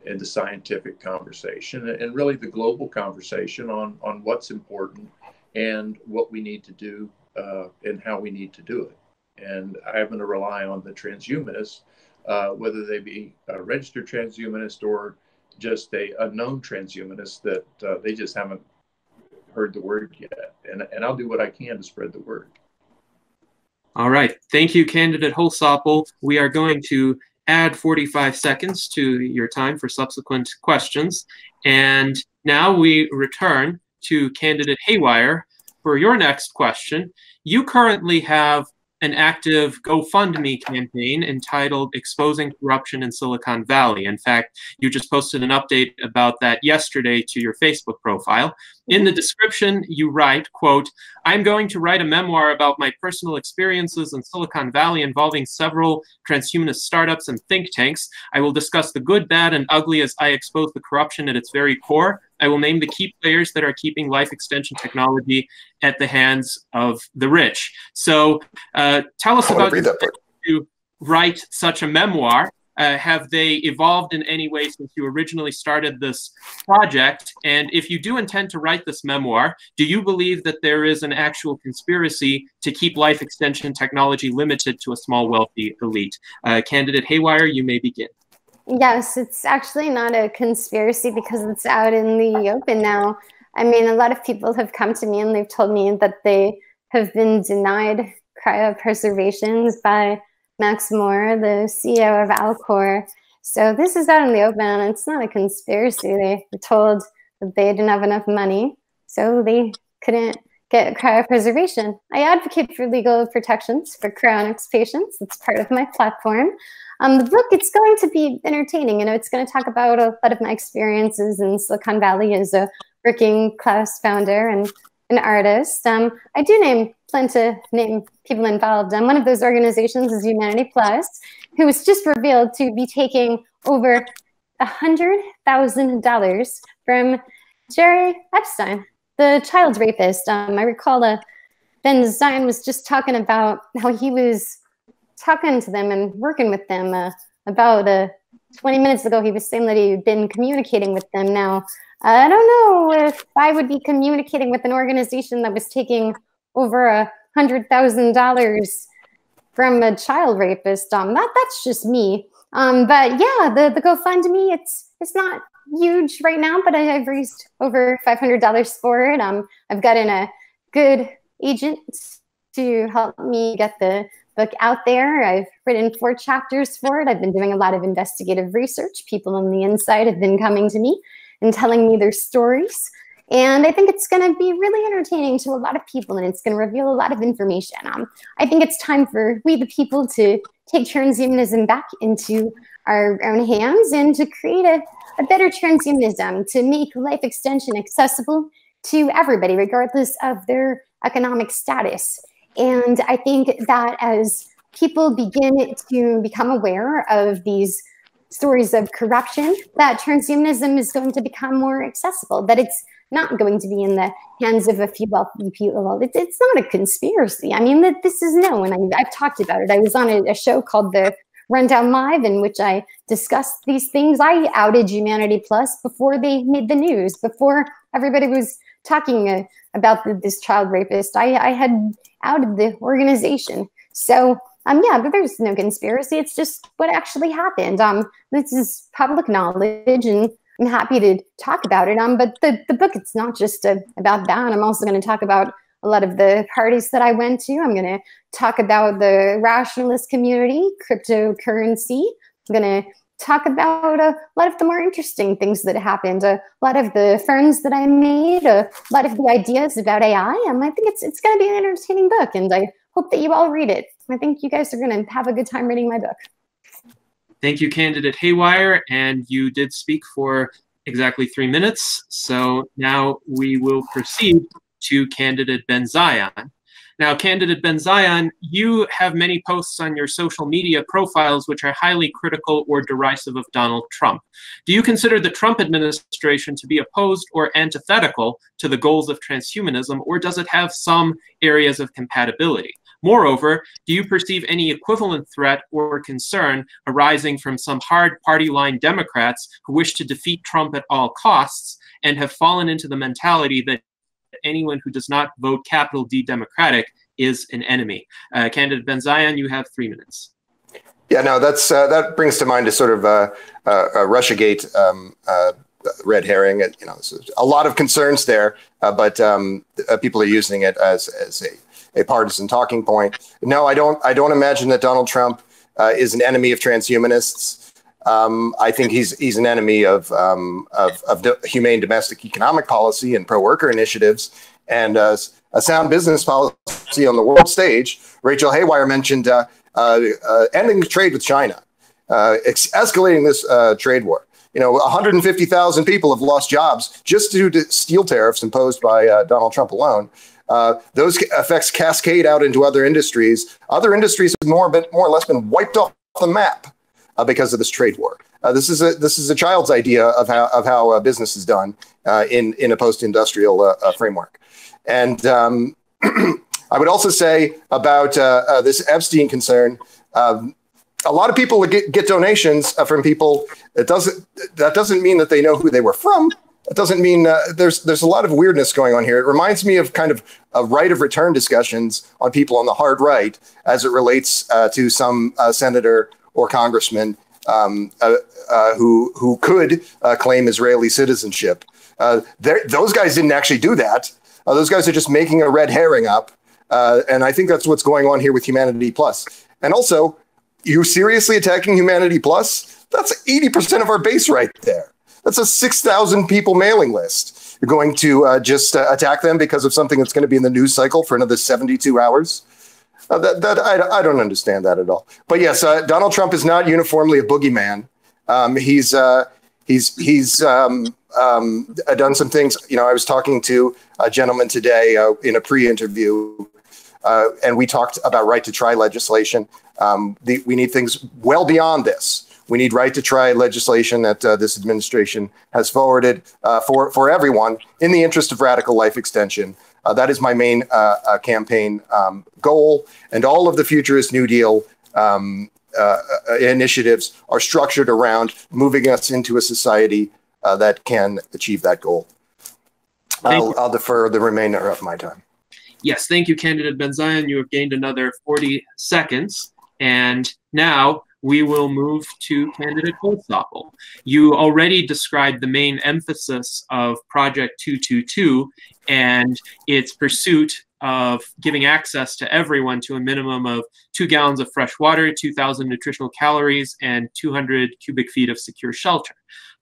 and the scientific conversation and really the global conversation on what's important and what we need to do and how we need to do it. And I'm going to rely on the transhumanists, whether they be a registered transhumanist or just a unknown transhumanist that they just haven't heard the word yet. And I'll do what I can to spread the word. All right. Thank you, candidate Holsopple. We are going to add 45 seconds to your time for subsequent questions. And now we return to candidate Haywire for your next question. You currently have an active GoFundMe campaign entitled Exposing Corruption in Silicon Valley. In fact, you just posted an update about that yesterday to your Facebook profile. In the description, you write, quote, "I'm going to write a memoir about my personal experiences in Silicon Valley involving several transhumanist startups and think tanks. I will discuss the good, bad, and ugly as I expose the corruption at its very core. I will name the key players that are keeping life extension technology at the hands of the rich." So tell us about to write such a memoir. Have they evolved in any way since you originally started this project? And if you do intend to write this memoir, do you believe that there is an actual conspiracy to keep life extension technology limited to a small, wealthy elite? Candidate Haywire, you may begin. Yes, it's actually not a conspiracy because it's out in the open now. I mean, a lot of people have come to me and they've told me that they have been denied cryopreservations by Max Moore, the CEO of Alcor. So this is out in the open. It's not a conspiracy. They were told that they didn't have enough money, so they couldn't get cryopreservation. I advocate for legal protections for cryonics patients. It's part of my platform. The book, it's going to be entertaining. You know, it's going to talk about a lot of my experiences in Silicon Valley as a working class founder and an artist. I do plan to name people involved. One of those organizations is Humanity Plus, who was just revealed to be taking over $100,000 from Jerry Epstein, the child rapist. I recall Ben Zion was just talking about how he was talking to them and working with them. About 20 minutes ago, he was saying that he'd been communicating with them. Now, I don't know if I would be communicating with an organization that was taking over $100,000 from a child rapist. That's just me. But yeah, the GoFundMe, it's not huge right now, but I've raised over $500 for it. I've gotten a good agent to help me get the book out there. I've written 4 chapters for it. I've been doing a lot of investigative research. People on the inside have been coming to me and telling me their stories. And I think it's going to be really entertaining to a lot of people, and it's going to reveal a lot of information. I think it's time for we the people to take transhumanism back into our own hands and to create a better transhumanism, to make life extension accessible to everybody, regardless of their economic status. And I think that as people begin to become aware of these stories of corruption, that transhumanism is going to become more accessible, that it's not going to be in the hands of a few wealthy people. It's not a conspiracy. I mean, this is known. I've talked about it. I was on a show called The Rundown Live, in which I discussed these things. I outed Humanity Plus before they made the news, before everybody was talking about this child rapist. I had outed the organization. So yeah, but there's no conspiracy. It's just what actually happened. This is public knowledge, and I'm happy to talk about it. But the book, it's not just about that. I'm also going to talk about a lot of the parties that I went to. I'm going to talk about the rationalist community, cryptocurrency. I'm going to talk about a lot of the more interesting things that happened, a lot of the friends that I made, a lot of the ideas about AI. I think it's going to be an entertaining book, and I hope that you all read it. I think you guys are going to have a good time reading my book. Thank you, candidate Haywire, and you did speak for exactly 3 minutes. So now we will proceed to candidate Ben Zion. Now, candidate Ben Zion, you have many posts on your social media profiles which are highly critical or derisive of Donald Trump. Do you consider the Trump administration to be opposed or antithetical to the goals of transhumanism, or does it have some areas of compatibility? Moreover, do you perceive any equivalent threat or concern arising from some hard party line Democrats who wish to defeat Trump at all costs and have fallen into the mentality that anyone who does not vote capital D Democratic is an enemy? Candidate Ben Zion, you have 3 minutes. Yeah, no, that brings to mind a sort of Russiagate red herring. A lot of concerns there, but people are using it as a partisan talking point. No, I don't imagine that Donald Trump is an enemy of transhumanists. I think he's an enemy of humane domestic economic policy and pro-worker initiatives and a sound business policy on the world stage. Rachel Haywire mentioned ending trade with China, escalating this trade war. 150,000 people have lost jobs just due to steel tariffs imposed by Donald Trump alone. Those effects cascade out into other industries. Other industries have more or less been wiped off the map because of this trade war. This is a child's idea of how business is done in a post-industrial framework. And I would also say about this Epstein concern. A lot of people get donations from people. That doesn't mean that they know who they were from. It doesn't mean there's a lot of weirdness going on here. It reminds me of kind of a right of return discussions on people on the hard right as it relates to some senator or congressman who could claim Israeli citizenship. Those guys didn't actually do that. Those guys are just making a red herring up. And I think that's what's going on here with Humanity Plus. And also, you seriously attacking Humanity Plus? That's 80% of our base right there. That's a 6,000 people mailing list. You're going to just attack them because of something that's going to be in the news cycle for another 72 hours? I don't understand that at all. But yes, Donald Trump is not uniformly a boogeyman. He's done some things. You know, I was talking to a gentleman today in a pre-interview, and we talked about right to try legislation. We need things well beyond this. We need right to try legislation that this administration has forwarded for everyone in the interest of radical life extension. That is my main campaign goal, and all of the Futurist New Deal initiatives are structured around moving us into a society that can achieve that goal. I'll defer the remainder of my time. Yes, thank you, candidate Ben Zion. You have gained another 40 seconds, and now we will move to candidate Holsopple. You already described the main emphasis of Project 222 and its pursuit of giving access to everyone to a minimum of 2 gallons of fresh water, 2,000 nutritional calories, and 200 cubic feet of secure shelter.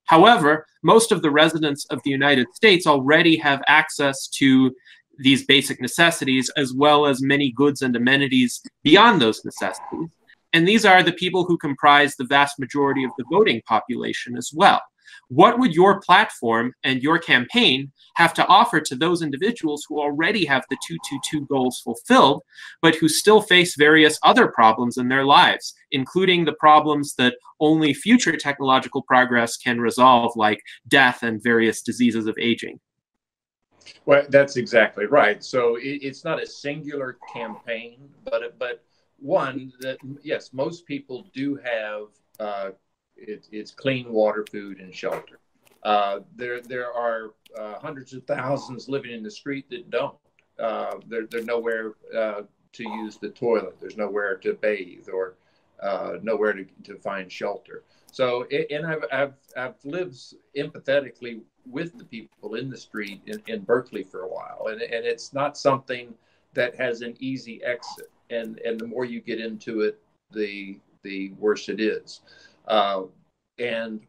However, most of the residents of the United States already have access to these basic necessities, as well as many goods and amenities beyond those necessities. And these are the people who comprise the vast majority of the voting population as well. What would your platform and your campaign have to offer to those individuals who already have the 222 goals fulfilled, but who still face various other problems in their lives, including the problems that only future technological progress can resolve, like death and various diseases of aging? Well, that's exactly right. So it's not a singular campaign, but one that, yes, most people do have it's clean water, food, and shelter. There are hundreds of thousands living in the street that don't. There's nowhere to use the toilet. There's nowhere to bathe, or nowhere to find shelter. So, and I've lived empathetically with the people in the street in Berkeley for a while, and it's not something that has an easy exit. And the more you get into it, the worse it is. And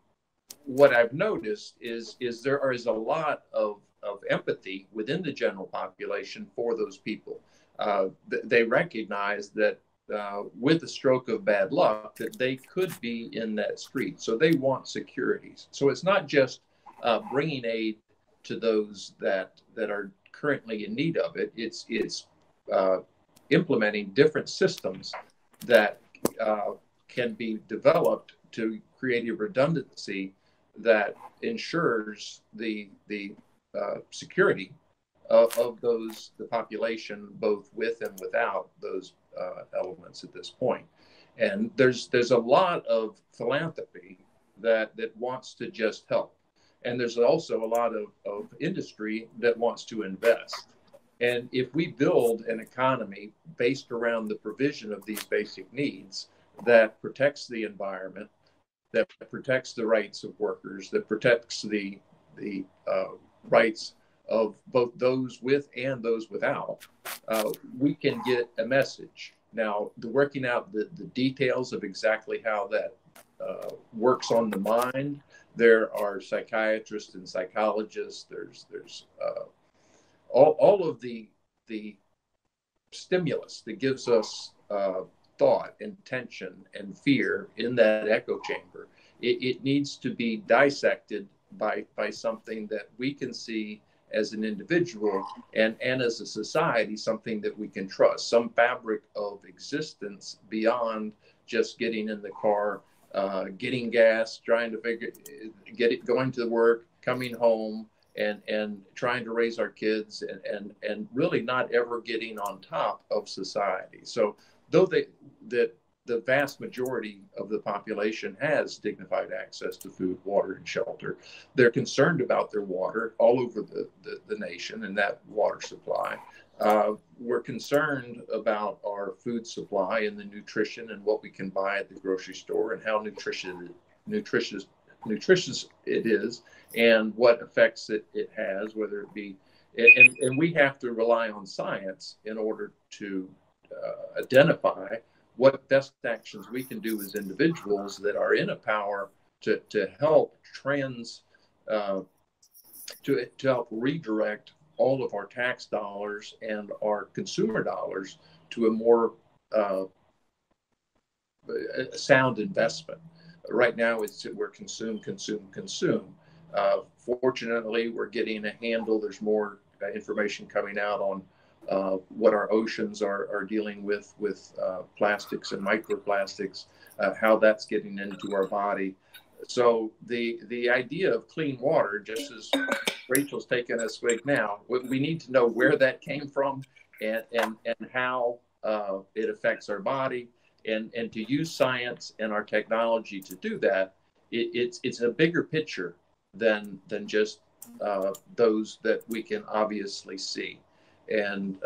what I've noticed is there is a lot of empathy within the general population for those people. They recognize that with the stroke of bad luck, that they could be in that street. So they want securities. So it's not just bringing aid to those that are currently in need of it. It's implementing different systems that can be developed to create a redundancy that ensures the security of the population, both with and without those elements at this point. And there's a lot of philanthropy that wants to just help. And there's also a lot of industry that wants to invest. And if we build an economy based around the provision of these basic needs that protects the environment, that protects the rights of workers, that protects the rights of both those with and those without, we can get a message. Now, working out the details of exactly how that works on the mind, there are psychiatrists and psychologists. There's all of the stimulus that gives us thought and tension and fear in that echo chamber. It needs to be dissected by something that we can see as an individual and as a society, something that we can trust, some fabric of existence beyond just getting in the car, getting gas, trying to going to work, coming home, and trying to raise our kids, and really not ever getting on top of society. So though the vast majority of the population has dignified access to food, water, and shelter, they're concerned about their water all over the nation and that water supply. We're concerned about our food supply and the nutrition and what we can buy at the grocery store and how nutritious it is and what effects it has, whether it be, and we have to rely on science in order to identify what best actions we can do as individuals that are in a power to help to help redirect all of our tax dollars and our consumer dollars to a more sound investment. Right now, we're consume, consume, consume. Fortunately, we're getting a handle. There's more information coming out on what our oceans are dealing with plastics and microplastics, how that's getting into our body. So the idea of clean water, just as Rachel's taking us right now, we need to know where that came from and how it affects our body, and to use science and our technology to do that. It's a bigger picture than just those that we can obviously see. And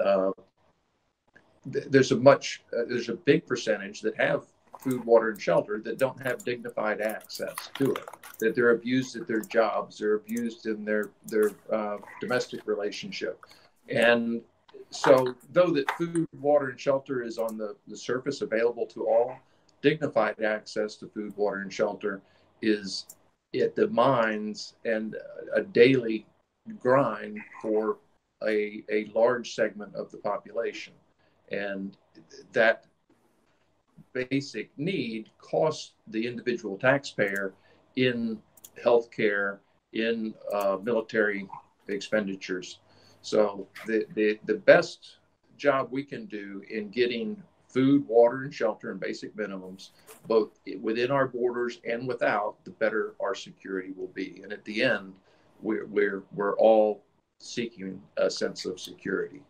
there's a big percentage that have food, water, and shelter that don't have dignified access to it, that they're abused at their jobs, they're abused in their domestic relationship. And so though that food, water, and shelter is on the surface available to all, dignified access to food, water, and shelter it demands and a daily grind for a large segment of the population. And that basic need costs the individual taxpayer in healthcare, in military expenditures. So the best job we can do in getting food, water, and shelter and basic minimums, both within our borders and without, the better our security will be. And at the end, we're all seeking a sense of security,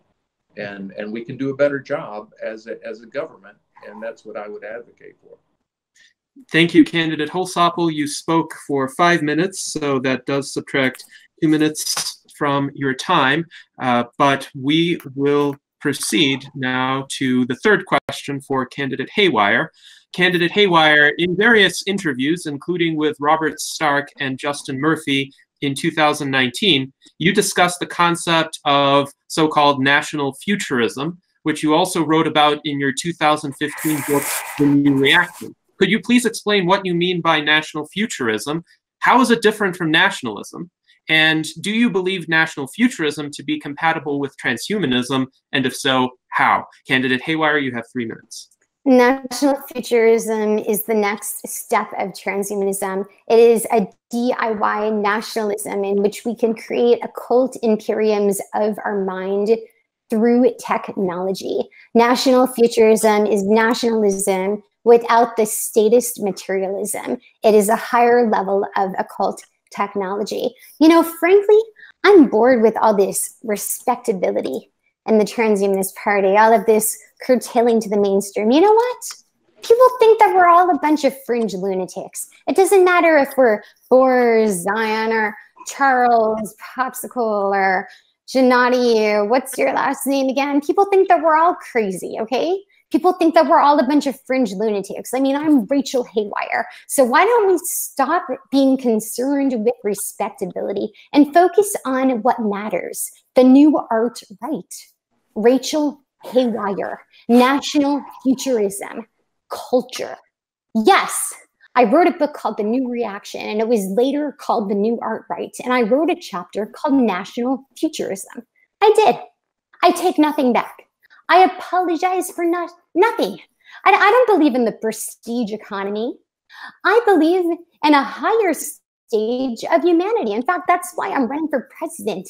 and we can do a better job as a government, and that's what I would advocate for. Thank you, Candidate Holsopple. You spoke for 5 minutes, so that does subtract 2 minutes from your time, but we will proceed now to the third question for Candidate Haywire. Candidate Haywire, in various interviews, including with Robert Stark and Justin Murphy in 2019, you discussed the concept of so-called national futurism, which you also wrote about in your 2015 book, The New Reaction. Could you please explain what you mean by national futurism? How is it different from nationalism? And do you believe national futurism to be compatible with transhumanism? And if so, how? Candidate Haywire, you have 3 minutes. National futurism is the next step of transhumanism. It is a DIY nationalism in which we can create occult imperiums of our mind through technology. National futurism is nationalism without the statist materialism. It is a higher level of occult technology. You know, frankly, I'm bored with all this respectability in the Transhumanist Party, all of this curtailing to the mainstream. You know what? People think that we're all a bunch of fringe lunatics. It doesn't matter if we're Boris Zion or Charles Popsicle or Gennady, what's your last name again? People think that we're all crazy, okay? People think that we're all a bunch of fringe lunatics. I mean, I'm Rachel Haywire. So why don't we stop being concerned with respectability and focus on what matters? The new art right. Rachel Haywire, national futurism, culture. Yes, I wrote a book called The New Reaction, and it was later called The New Art Right. And I wrote a chapter called National Futurism. I did. I take nothing back. I apologize for nothing. I don't believe in the prestige economy. I believe in a higher stage of humanity. In fact, that's why I'm running for president,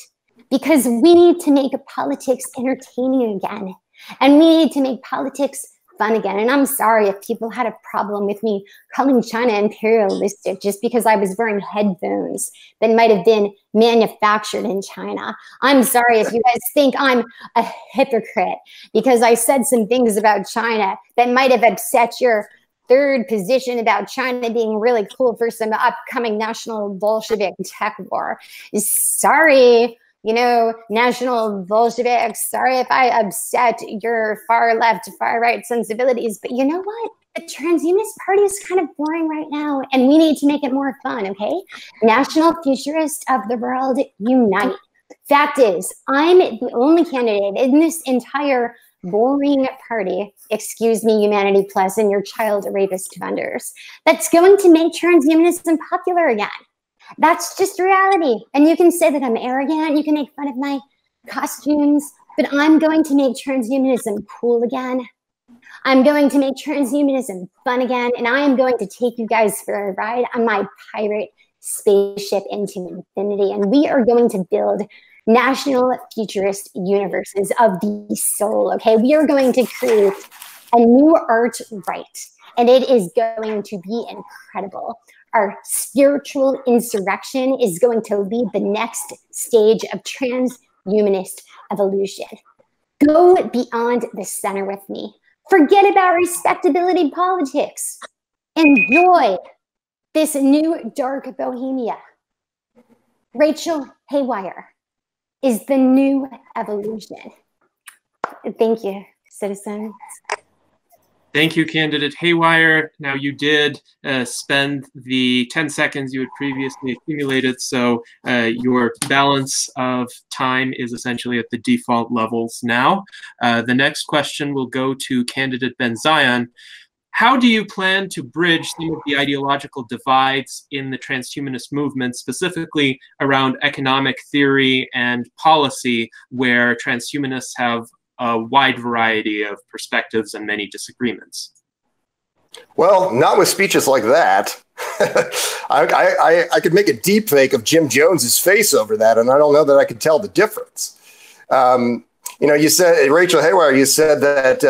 because we need to make politics entertaining again. And we need to make politics fun again. And I'm sorry if people had a problem with me calling China imperialistic just because I was wearing headphones that might have been manufactured in China. I'm sorry if you guys think I'm a hypocrite because I said some things about China that might have upset your third position about China being really cool for some upcoming national Bolshevik tech war. Sorry. You know, national Bolsheviks, sorry if I upset your far left, far right sensibilities, but you know what? The Transhumanist Party is kind of boring right now, and we need to make it more fun, okay? National futurists of the world, unite. Fact is, I'm the only candidate in this entire boring party, excuse me, Humanity Plus and your child rapist defenders, that's going to make transhumanism popular again. That's just reality. And you can say that I'm arrogant, you can make fun of my costumes, but I'm going to make transhumanism cool again. I'm going to make transhumanism fun again, and I am going to take you guys for a ride on my pirate spaceship into infinity, and we are going to build national futurist universes of the soul, okay? We are going to create a new art right, and it is going to be incredible. Our spiritual insurrection is going to lead the next stage of transhumanist evolution. Go beyond the center with me. Forget about respectability politics. Enjoy this new dark bohemia. Rachel Haywire is the new evolution. Thank you, citizens. Thank you, candidate Haywire. Now, you did spend the 10 seconds you had previously accumulated, so your balance of time is essentially at the default levels now. The next question will go to candidate Ben Zion. How do you plan to bridge some of the ideological divides in the transhumanist movement, specifically around economic theory and policy, where transhumanists have a wide variety of perspectives and many disagreements? Well, not with speeches like that. I could make a deep fake of Jim Jones's face over that, and I don't know that I could tell the difference. You know, you said, Rachel Haywire, you said that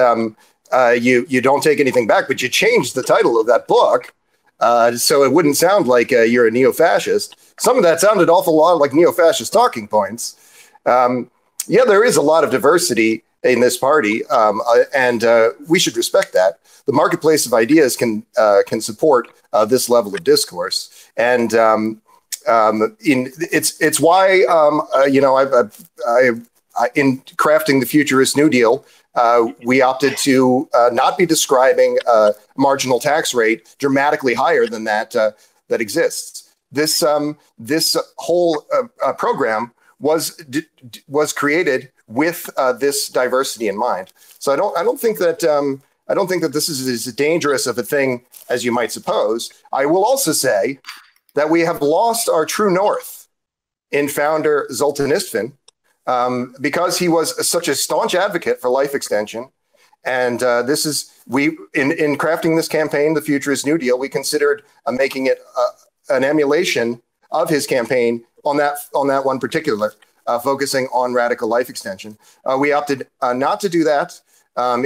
you don't take anything back, but you changed the title of that book so it wouldn't sound like you're a neo-fascist. Some of that sounded awful lot like neo-fascist talking points. Yeah, there is a lot of diversity in this party, and we should respect that. The marketplace of ideas can support this level of discourse, and it's why you know, in crafting the Futurist New Deal, we opted to not be describing a marginal tax rate dramatically higher than that that exists. This whole program was created with this diversity in mind. So I don't think that this is as dangerous of a thing as you might suppose. I will also say that we have lost our true north in founder Zoltan Istvan, because he was such a staunch advocate for life extension. And in crafting this campaign, the Futurist New Deal, we considered making it an emulation of his campaign on that one particular, focusing on radical life extension. We opted not to do that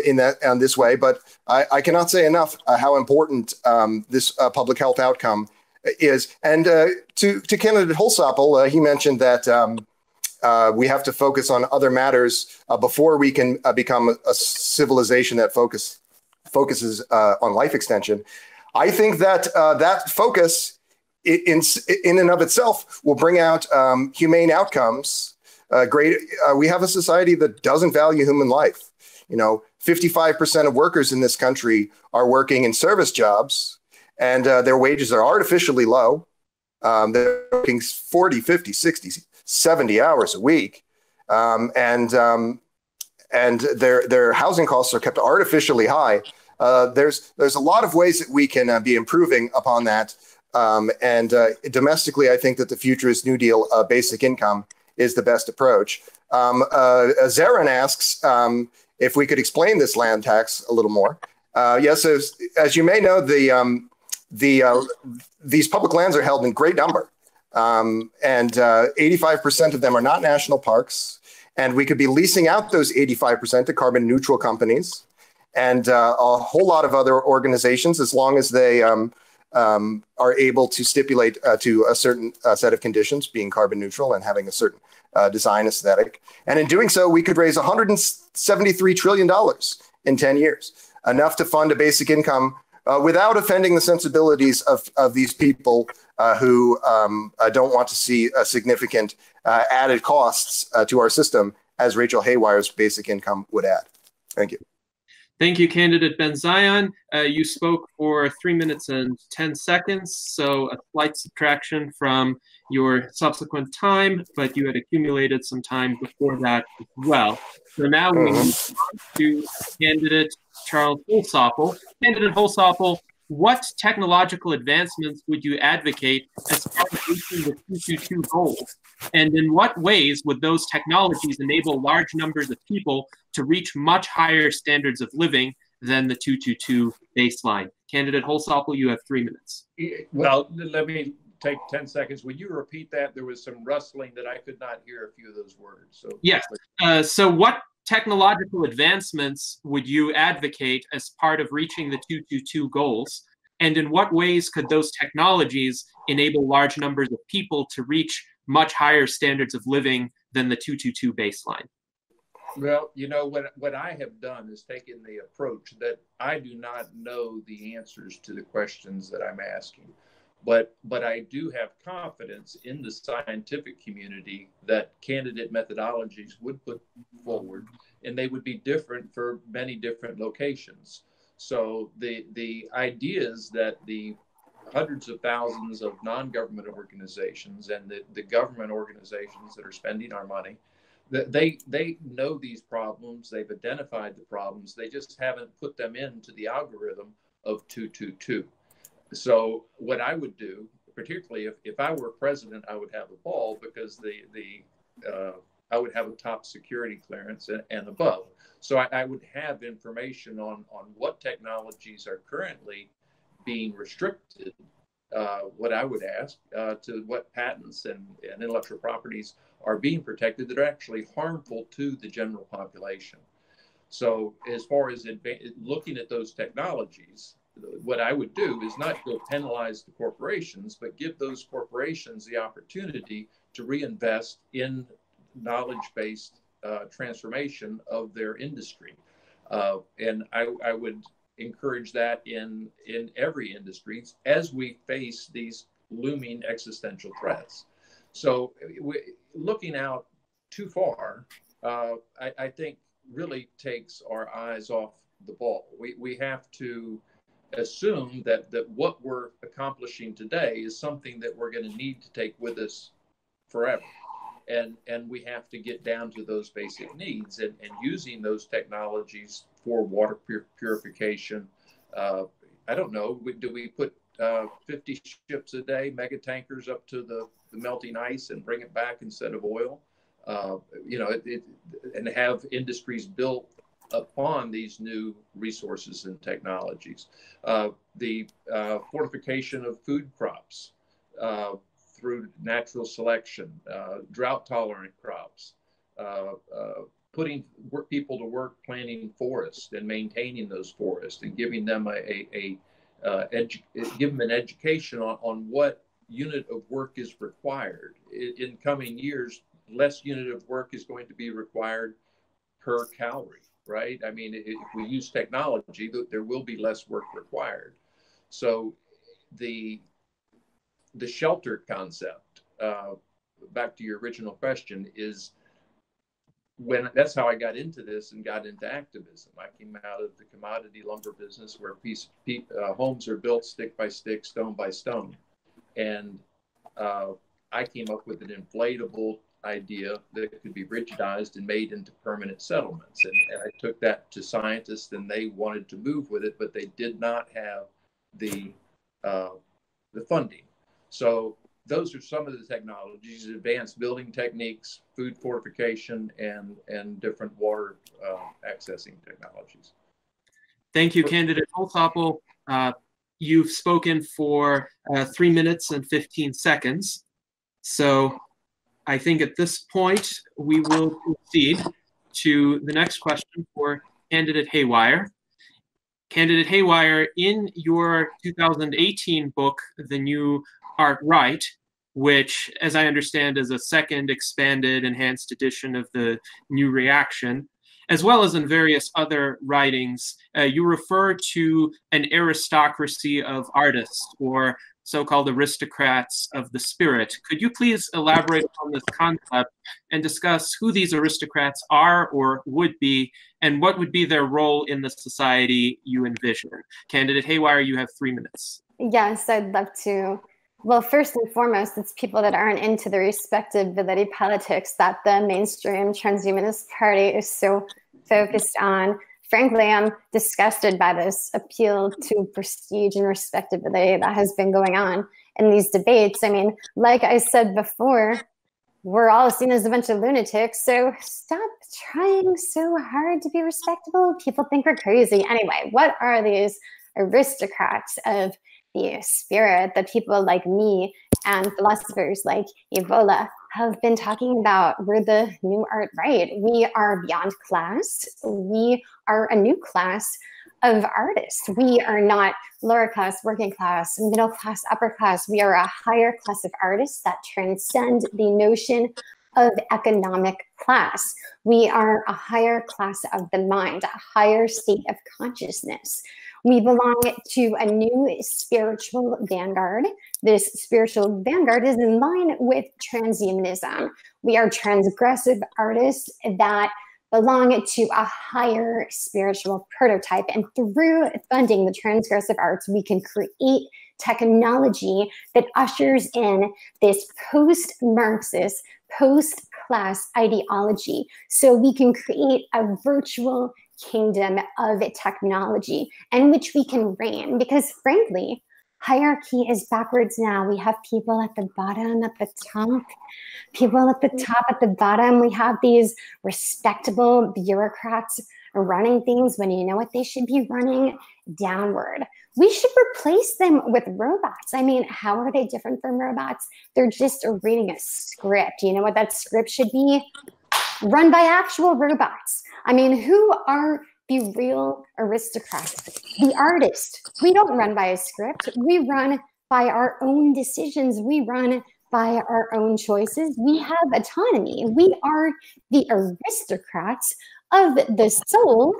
in this way, but I cannot say enough how important this public health outcome is. And to candidate Holsopple, he mentioned that we have to focus on other matters before we can become a civilization that focuses on life extension. I think that that focus in and of itself will bring out humane outcomes. We have a society that doesn't value human life. You know, 55% of workers in this country are working in service jobs, and their wages are artificially low. They're working 40, 50, 60, 70 hours a week, and their housing costs are kept artificially high. There's a lot of ways that we can be improving upon that. And domestically, I think that the Futurist New Deal basic income is the best approach. Zarin asks if we could explain this land tax a little more. Yes, as you may know, these public lands are held in great number. And 85% of them are not national parks. And we could be leasing out those 85% to carbon neutral companies and a whole lot of other organizations, as long as they are able to stipulate to a certain set of conditions, being carbon neutral and having a certain design aesthetic. And in doing so, we could raise $173 trillion in 10 years, enough to fund a basic income without offending the sensibilities of these people who don't want to see significant added costs to our system, as Rachel Haywire's basic income would add. Thank you. Thank you, candidate Ben Zion. You spoke for 3 minutes and 10 seconds, so a slight subtraction from your subsequent time, but you had accumulated some time before that as well. So now we move on to candidate Charles Holsopple. Candidate Holsopple, what technological advancements would you advocate as part of reaching the 222 goals? And in what ways would those technologies enable large numbers of people to reach much higher standards of living than the 222 baseline. Candidate Holsopple, you have 3 minutes. Well, let me take 10 seconds. Will you repeat that? There was some rustling that I could not hear a few of those words. So yes. So what technological advancements would you advocate as part of reaching the 222 goals? And in what ways could those technologies enable large numbers of people to reach much higher standards of living than the 222 baseline? Well, you know, what I have done is taken the approach that I do not know the answers to the questions that I'm asking. But I do have confidence in the scientific community that candidate methodologies would put forward, and they would be different for many different locations. So the ideas that the hundreds of thousands of non-government organizations and the government organizations that are spending our money, they know these problems, they've identified the problems, they just haven't put them into the algorithm of 222. So what I would do, particularly if I were president, I would have a ball, because I would have a top security clearance and above. So I would have information on what technologies are currently being restricted. What I would ask to what patents and intellectual properties are being protected that are actually harmful to the general population. So as far as looking at those technologies, what I would do is not go penalize the corporations, but give those corporations the opportunity to reinvest in knowledge-based transformation of their industry. And I would encourage that in every industry as we face these looming existential threats. So looking out too far, I think really takes our eyes off the ball. We have to assume that what we're accomplishing today is something that we're going to need to take with us forever. And we have to get down to those basic needs, and using those technologies for water purification. I don't know, do we put 50 ships a day, mega tankers, up to the melting ice and bring it back instead of oil? You know, and have industries built upon these new resources and technologies. The fortification of food crops through natural selection, drought-tolerant crops, putting people to work planting forests and maintaining those forests, and giving them give them an education on what unit of work is required. In coming years, less unit of work is going to be required per calorie, right? I mean, if we use technology, there will be less work required. So the shelter concept, back to your original question, is that's how I got into this and got into activism. I came out of the commodity lumber business, where homes are built stick by stick, stone by stone. And I came up with an inflatable idea that could be rigidized and made into permanent settlements. And I took that to scientists, and they wanted to move with it, but they did not have the funding. So those are some of the technologies: advanced building techniques, food fortification, and different water accessing technologies. Thank you, Candidate Holsopple. You've spoken for 3 minutes and 15 seconds. So I think at this point, we will proceed to the next question for Candidate Haywire. Candidate Haywire, in your 2018 book, The New Art Right, which, as I understand, is a second expanded, enhanced edition of the New Reaction, as well as in various other writings, you refer to an aristocracy of artists, or so-called aristocrats of the spirit. Could you please elaborate on this concept and discuss who these aristocrats are or would be, and what would be their role in the society you envision? Candidate Haywire, you have 3 minutes. Yes, I'd love to. Well, first and foremost, it's people that aren't into the respectability politics that the mainstream Transhumanist Party is so focused on. Frankly, I'm disgusted by this appeal to prestige and respectability that has been going on in these debates. I mean, like I said before, we're all seen as a bunch of lunatics, so stop trying so hard to be respectable. People think we're crazy. Anyway, what are these aristocrats of the spirit that people like me and philosophers like Evola have been talking about? We're the new art right. We are beyond class. We are a new class of artists. We are not lower class, working class, middle class, upper class. We are a higher class of artists that transcend the notion of economic class. We are a higher class of the mind, a higher state of consciousness. We belong to a new spiritual vanguard. This spiritual vanguard is in line with transhumanism. We are transgressive artists that belong to a higher spiritual prototype. And through funding the transgressive arts, we can create technology that ushers in this post-Marxist, post-class ideology. So we can create a virtual kingdom of technology in which we can reign. Because frankly, hierarchy is backwards now. We have people at the bottom, at the top, people at the top, at the bottom. We have these respectable bureaucrats running things when you know what they should be running? Downward. We should replace them with robots. I mean, how are they different from robots? They're just reading a script. You know what that script should be? Run by actual robots. I mean, who are the real aristocrats? The artist. We don't run by a script. We run by our own decisions. We run by our own choices. We have autonomy. We are the aristocrats of the soul.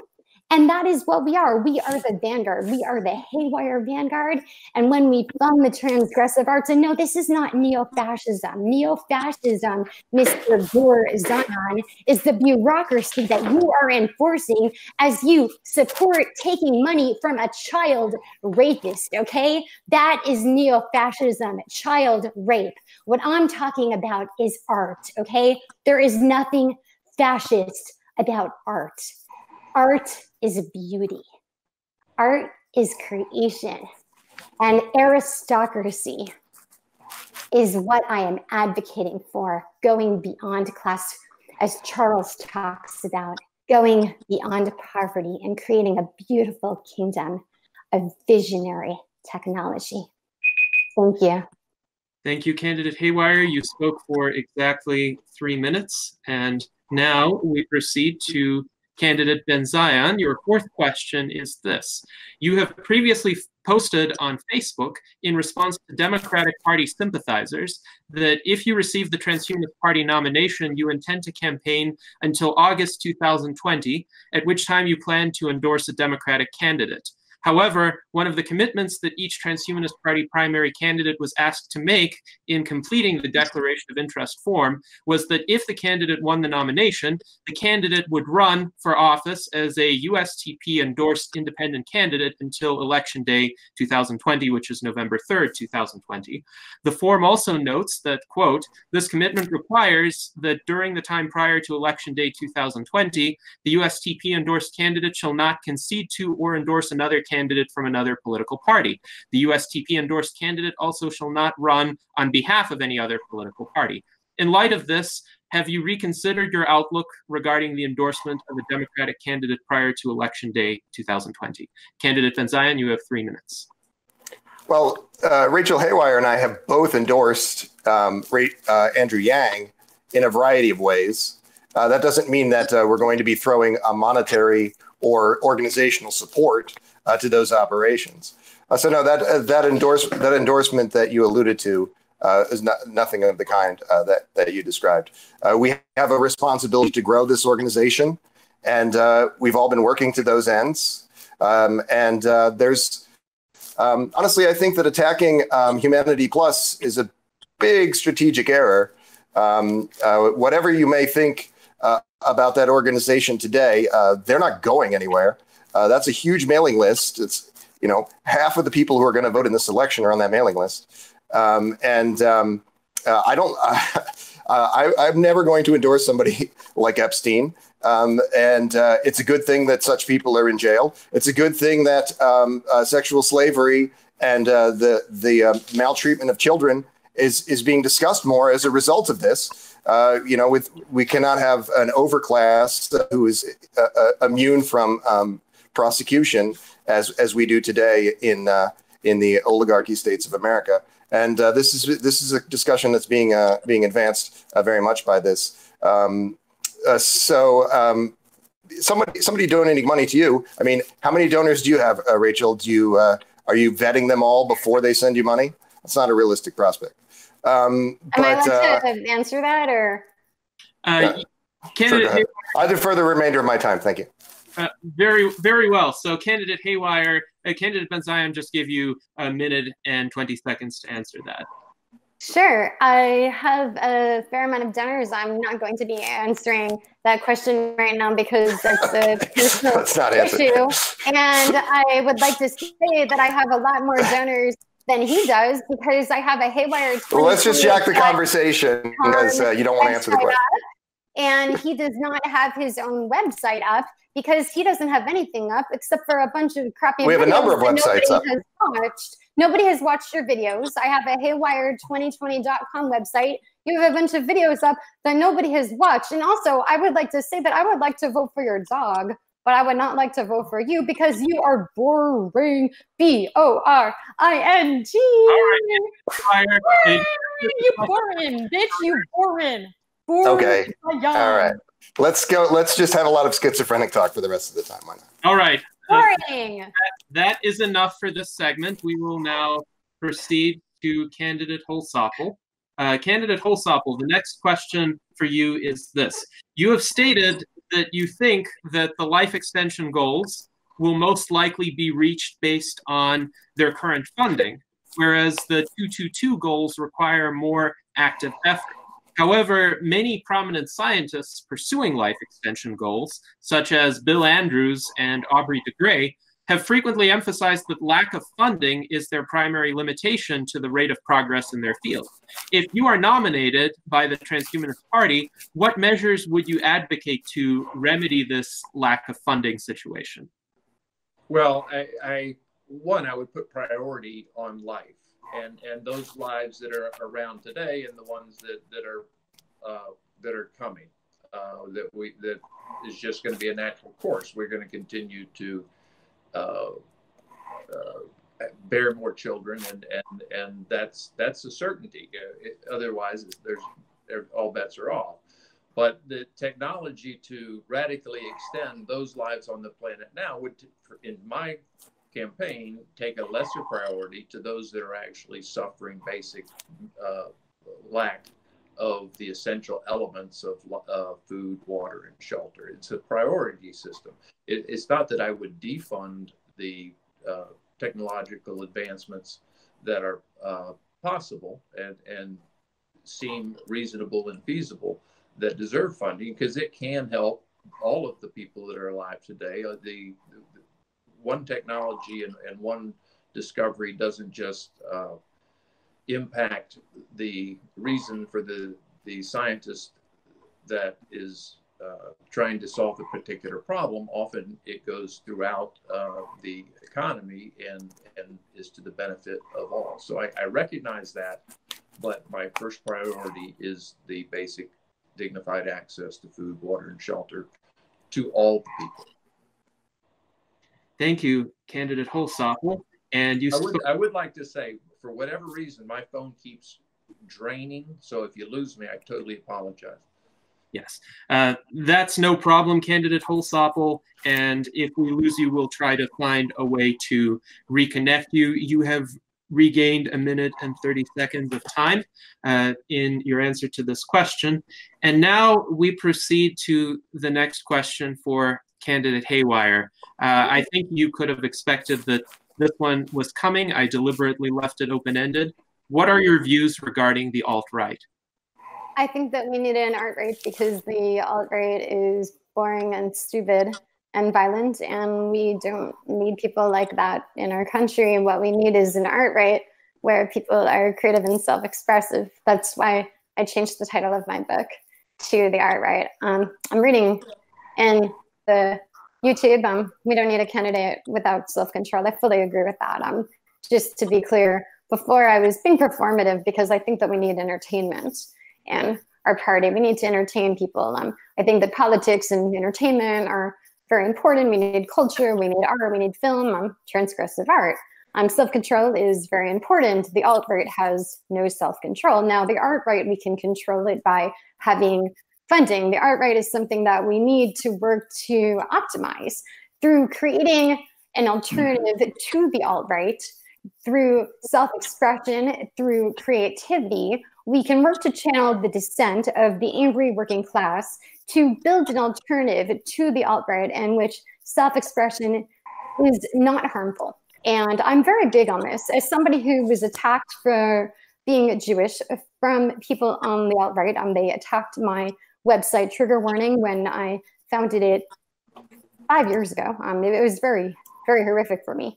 And that is what we are. We are the vanguard. We are the Haywire vanguard. And when we fund the transgressive arts, and no, this is not neo-fascism. Neo-fascism, Mr. Zion, is the bureaucracy that you are enforcing as you support taking money from a child rapist, okay? That is neo-fascism, child rape. What I'm talking about is art, okay? There is nothing fascist about art. Art is beauty. Art is creation. And aristocracy is what I am advocating for, going beyond class, as Charles talks about, going beyond poverty and creating a beautiful kingdom of visionary technology. Thank you. Thank you, Candidate Haywire. You spoke for exactly 3 minutes. And now we proceed to Candidate Ben Zion. Your fourth question is this. You have previously posted on Facebook in response to Democratic Party sympathizers that if you receive the Transhumanist Party nomination, you intend to campaign until August 2020, at which time you plan to endorse a Democratic candidate. However, one of the commitments that each Transhumanist Party primary candidate was asked to make in completing the Declaration of Interest form was that if the candidate won the nomination, the candidate would run for office as a USTP-endorsed independent candidate until Election Day 2020, which is November 3rd, 2020. The form also notes that, quote, this commitment requires that during the time prior to Election Day 2020, the USTP-endorsed candidate shall not concede to or endorse another candidate from another political party. The USTP-endorsed candidate also shall not run on behalf of any other political party. In light of this, have you reconsidered your outlook regarding the endorsement of a Democratic candidate prior to Election Day 2020? Candidate Ben Zion, you have 3 minutes. Well, Rachel Haywire and I have both endorsed Andrew Yang in a variety of ways. That doesn't mean that we're going to be throwing a monetary or organizational support to those operations. So no, that endorsement that you alluded to is nothing of the kind that you described. We have a responsibility to grow this organization, and we've all been working to those ends. There's honestly, I think that attacking Humanity Plus is a big strategic error. Whatever you may think about that organization today, they're not going anywhere. That's a huge mailing list. It's, you know, half of the people who are going to vote in this election are on that mailing list. I'm never going to endorse somebody like Epstein. It's a good thing that such people are in jail. It's a good thing that sexual slavery and the maltreatment of children is being discussed more as a result of this. we cannot have an overclass who is immune from prosecution as we do today in the oligarchy states of America. And this is a discussion that's being advanced very much by this. Somebody donating money to you. I mean, how many donors do you have, Rachel? Are you vetting them all before they send you money? That's not a realistic prospect. Am I allowed to answer that, or? Candidate I defer the remainder of my time. Thank you. Very, very well. So candidate Haywire, candidate Ben Zion just gave you 1 minute and 20 seconds to answer that. Sure. I have a fair amount of donors. I'm not going to be answering that question right now because that's a personal issue. And I would like to say that I have a lot more donors than he does because I have a Haywire. Well, let's just jack the conversation because you don't want to answer the question. And he does not have his own website up because he doesn't have anything up except for a bunch of crappy videos. We have a number of websites up. Nobody has watched your videos. I have a haywire2020.com website. You have a bunch of videos up that nobody has watched. And also, I would like to say that I would like to vote for your dog, but I would not like to vote for you because you are boring. B-O-R-I-N-G. All right. You boring, bitch. You boring. Okay. All right. Let's go. Let's just have a lot of schizophrenic talk for the rest of the time. Why not? All right. Boring. That is enough for this segment. We will now proceed to candidate Holsopple. Candidate Holsopple, the next question for you is this. You have stated that you think that the life extension goals will most likely be reached based on their current funding, whereas the 222 goals require more active effort. However, many prominent scientists pursuing life extension goals, such as Bill Andrews and Aubrey de Grey, have frequently emphasized that lack of funding is their primary limitation to the rate of progress in their field. If you are nominated by the Transhumanist Party, what measures would you advocate to remedy this lack of funding situation? Well, I would put priority on life. And those lives that are around today, and the ones that are coming, that is just going to be a natural course. We're going to continue to bear more children, and that's a certainty. Otherwise, all bets are off. But the technology to radically extend those lives on the planet now would, in my campaign, take a lesser priority to those that are actually suffering basic lack of the essential elements of food, water, and shelter. It's a priority system. It's not that I would defund the technological advancements that are possible and seem reasonable and feasible that deserve funding, because it can help all of the people that are alive today. The one technology and one discovery doesn't just impact the reason for the scientist that is trying to solve a particular problem. Often it goes throughout the economy and is to the benefit of all. So I recognize that, but my first priority is the basic dignified access to food, water, and shelter to all the people. Thank you, candidate Holsopple. And I would like to say, for whatever reason, my phone keeps draining. So if you lose me, I totally apologize. Yes, that's no problem, candidate Holsopple. And if we lose you, we'll try to find a way to reconnect you. You have regained 1 minute and 30 seconds of time in your answer to this question. And now we proceed to the next question for candidate Haywire. I think you could have expected that this one was coming. I deliberately left it open-ended. What are your views regarding the alt-right? I think that we need an alt-right because the alt-right is boring and stupid and violent, and we don't need people like that in our country. What we need is an alt-right where people are creative and self-expressive. That's why I changed the title of my book to the alt-right. I'm reading in the YouTube, we don't need a candidate without self-control. I fully agree with that. Just to be clear, before I was being performative because I think that we need entertainment. And our party. We need to entertain people. I think that politics and entertainment are very important. We need culture, we need art, we need film, transgressive art. Self-control is very important. The alt-right has no self-control. Now, the art-right, we can control it by having funding. The art-right is something that we need to work to optimize through creating an alternative to the alt-right, through self-expression, through creativity. We can work to channel the dissent of the angry working class to build an alternative to the alt-right in which self-expression is not harmful. And I'm very big on this. As somebody who was attacked for being Jewish from people on the alt-right, they attacked my website, trigger warning, when I founded it 5 years ago. It was very, very horrific for me.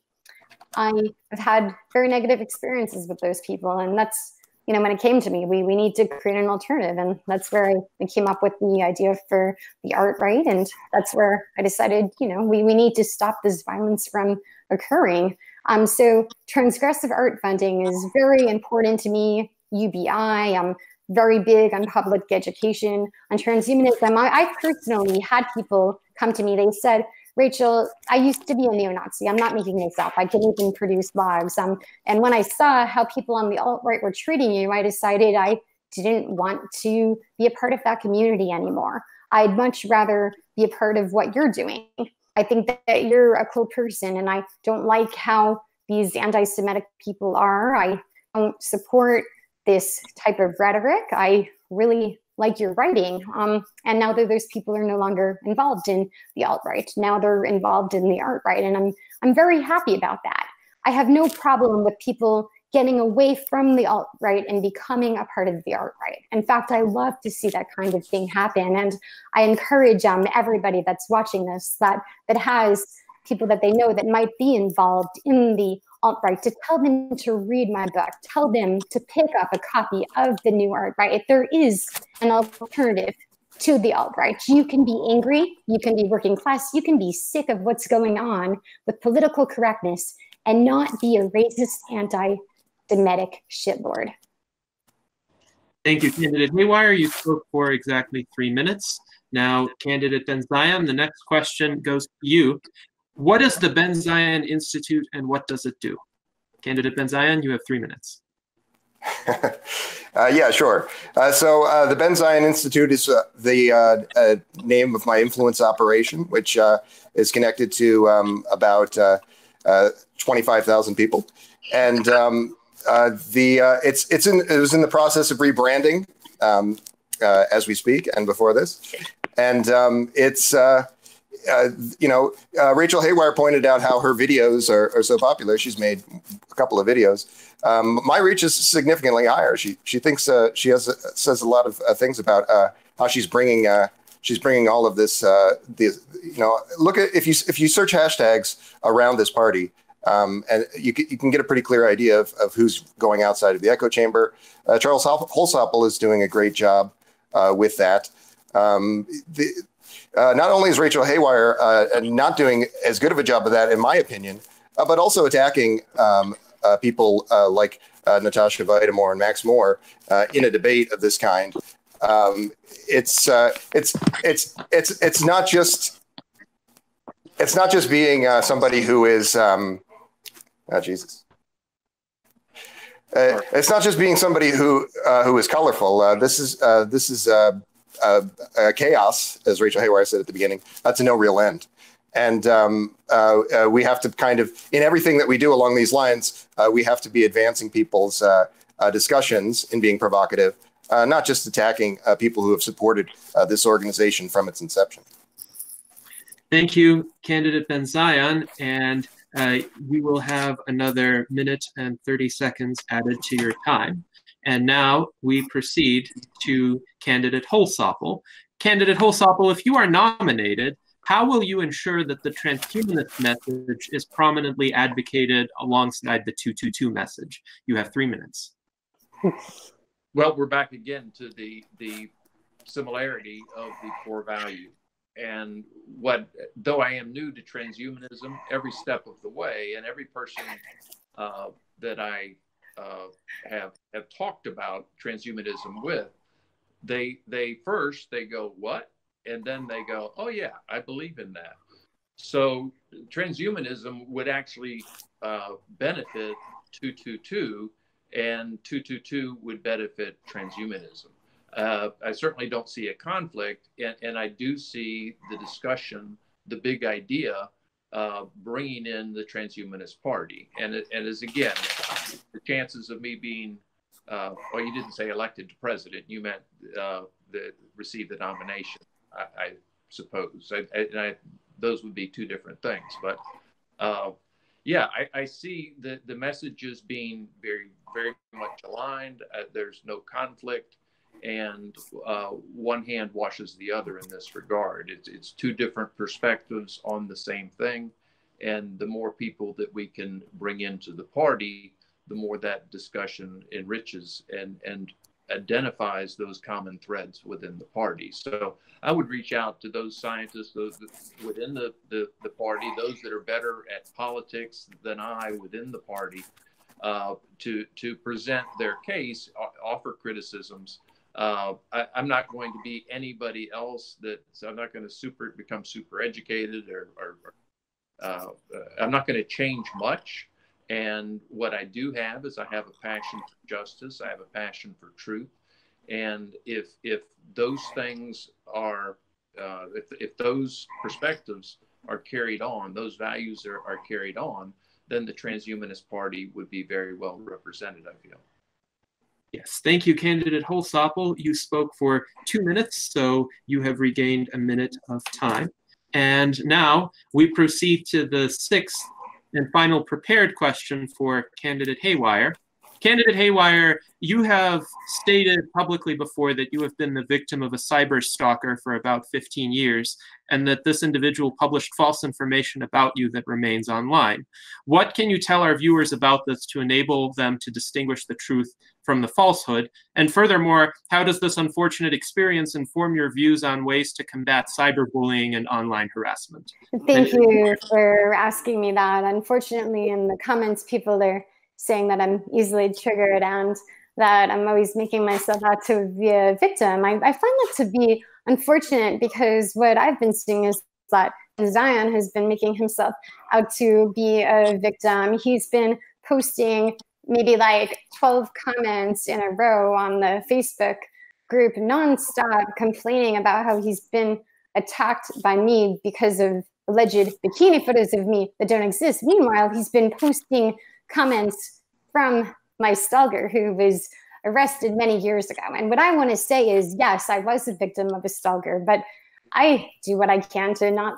I have had very negative experiences with those people, and that's, when it came to me, we need to create an alternative, and that's where I came up with the idea for the art-right, and that's where I decided, we need to stop this violence from occurring. So transgressive art funding is very important to me. UBI, I'm very big on public education, on transhumanism. I personally had people come to me, they said, Rachel, I used to be a neo-Nazi. I'm not making this up. I can even produce blogs. And when I saw how people on the alt-right were treating you, I decided I didn't want to be a part of that community anymore. I'd much rather be a part of what you're doing. I think that you're a cool person, and I don't like how these anti-Semitic people are. I don't support this type of rhetoric. I really like your writing. And now that those people are no longer involved in the alt-right, now they're involved in the art-right, and I'm very happy about that. I have no problem with people getting away from the alt-right and becoming a part of the art-right. In fact, I love to see that kind of thing happen, and I encourage everybody that's watching this that has people that they know that might be involved in the alt-right to tell them to read my book, tell them to pick up a copy of the new art-right. If there is an alternative to the alt-right, you can be angry, you can be working class, you can be sick of what's going on with political correctness and not be a racist, anti-Semitic shitlord. Thank you, Candidate Haywire. You spoke for exactly 3 minutes. Now, Candidate Ben Zion, the next question goes to you. What is the Ben Zion Institute and what does it do? Candidate Ben Zion, you have 3 minutes. Yeah, sure. So the Ben Zion Institute is the name of my influence operation, which is connected to about 25,000 people. And it was in the process of rebranding as we speak and before this. And Rachel Haywire pointed out how her videos are so popular. She's made a couple of videos. My reach is significantly higher. She thinks says a lot of things about how she's bringing all of this. Look at if you search hashtags around this party, and you can get a pretty clear idea of who's going outside of the echo chamber. Charles Holsopple is doing a great job with that. Not only is Rachel Haywire not doing as good of a job of that, in my opinion, but also attacking people like Natasha Vitamour and Max Moore in a debate of this kind. It's not just being somebody who is Jesus. It's not just being somebody who is colorful. This is chaos, as Rachel Haywire said at the beginning. That's no real end. And we have to kind of, in everything that we do along these lines, we have to be advancing people's discussions and being provocative, not just attacking people who have supported this organization from its inception. Thank you, Candidate Ben Zion. And we will have another minute and 30 seconds added to your time. And now we proceed to Candidate Holsopple. Candidate Holsopple, if you are nominated, how will you ensure that the transhumanist message is prominently advocated alongside the 222 message? You have 3 minutes. Well, we're back again to the similarity of the core value. And though I am new to transhumanism, every step of the way, and every person that I have talked about transhumanism with they first go, what? And then they go, oh yeah, I believe in that. So transhumanism would actually benefit 222, and 222 would benefit transhumanism. I certainly don't see a conflict, and I do see the discussion, the big idea, bringing in the Transhumanist Party. And as again, the chances of me being, well, you didn't say elected to president, you meant receive the nomination, I suppose. Those would be two different things. But yeah, I see the messages being very, very much aligned. There's no conflict, and one hand washes the other in this regard. It's two different perspectives on the same thing, and the more people that we can bring into the party, the more that discussion enriches and identifies those common threads within the party. So I would reach out to those scientists, those within the party, those that are better at politics than I within the party, to present their case, offer criticisms. I'm not going to be anybody else. I'm not going to become super educated, or I'm not going to change much. And what I do have is I have a passion for justice. I have a passion for truth. And if those things are, if those perspectives are carried on, those values are carried on, then the Transhumanist Party would be very well represented, I feel. Yes, thank you, Candidate Holsopple. You spoke for 2 minutes, so you have regained a minute of time. And now we proceed to the sixth and final prepared question for Candidate Haywire. Candidate Haywire, you have stated publicly before that you have been the victim of a cyber stalker for about 15 years, and that this individual published false information about you that remains online. What can you tell our viewers about this to enable them to distinguish the truth from the falsehood? And furthermore, how does this unfortunate experience inform your views on ways to combat cyberbullying and online harassment? Thank you for asking me that. Unfortunately, in the comments, people are saying that I'm easily triggered and that I'm always making myself out to be a victim. I find that to be unfortunate, because what I've been seeing is that Zion has been making himself out to be a victim. He's been posting maybe like 12 comments in a row on the Facebook group nonstop, complaining about how he's been attacked by me because of alleged bikini photos of me that don't exist. Meanwhile, he's been posting comments from my stalker, who was arrested many years ago. And what I want to say is, yes, I was a victim of a stalker, but I do what I can to not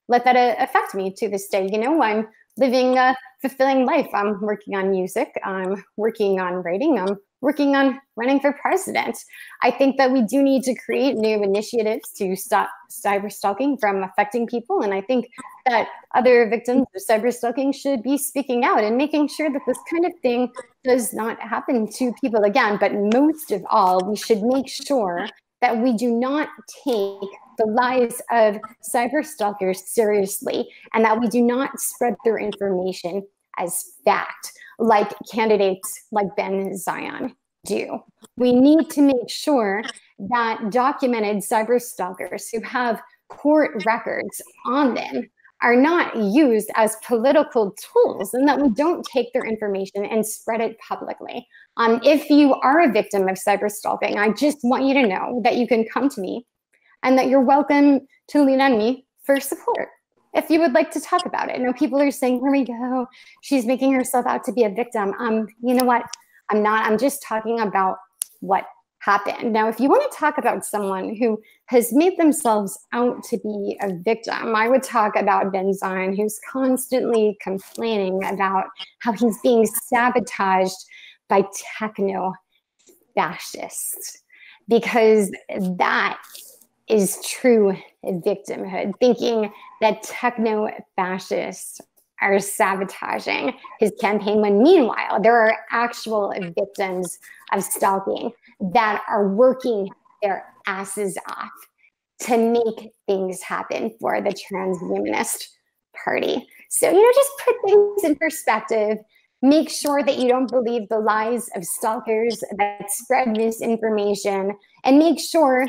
let that affect me to this day. You know, I'm living a fulfilling life. I'm working on music. I'm working on writing. I'm working on running for president. I think that we do need to create new initiatives to stop cyber stalking from affecting people. And I think that other victims of cyber stalking should be speaking out and making sure that this kind of thing does not happen to people again. But most of all, we should make sure that we do not take the lies of cyber stalkers seriously, and that we do not spread their information as fact, like candidates like Ben Zion do. We need to make sure that documented cyber stalkers who have court records on them are not used as political tools, and that we don't take their information and spread it publicly. If you are a victim of cyber stalking, I just want you to know that you can come to me and that you're welcome to lean on me for support if you would like to talk about it. You know, people are saying, here we go, she's making herself out to be a victim. You know what? I'm not. I'm just talking about what happened. Now, if you want to talk about someone who has made themselves out to be a victim, I would talk about Ben Zion, who's constantly complaining about how he's being sabotaged by techno-fascists, because that is true victimhood, thinking that techno-fascists are sabotaging his campaign, when meanwhile there are actual victims of stalking that are working their asses off to make things happen for the Transhumanist Party. So, you know, just put things in perspective. Make sure that you don't believe the lies of stalkers that spread misinformation, and make sure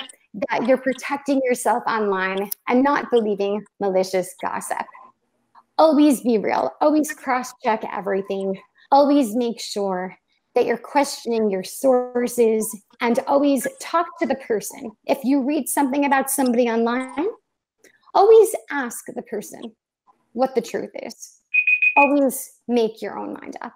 that you're protecting yourself online and not believing malicious gossip. Always be real. Always cross-check everything. Always make sure that you're questioning your sources, and always talk to the person. If you read something about somebody online, always ask the person what the truth is. Always make your own mind up.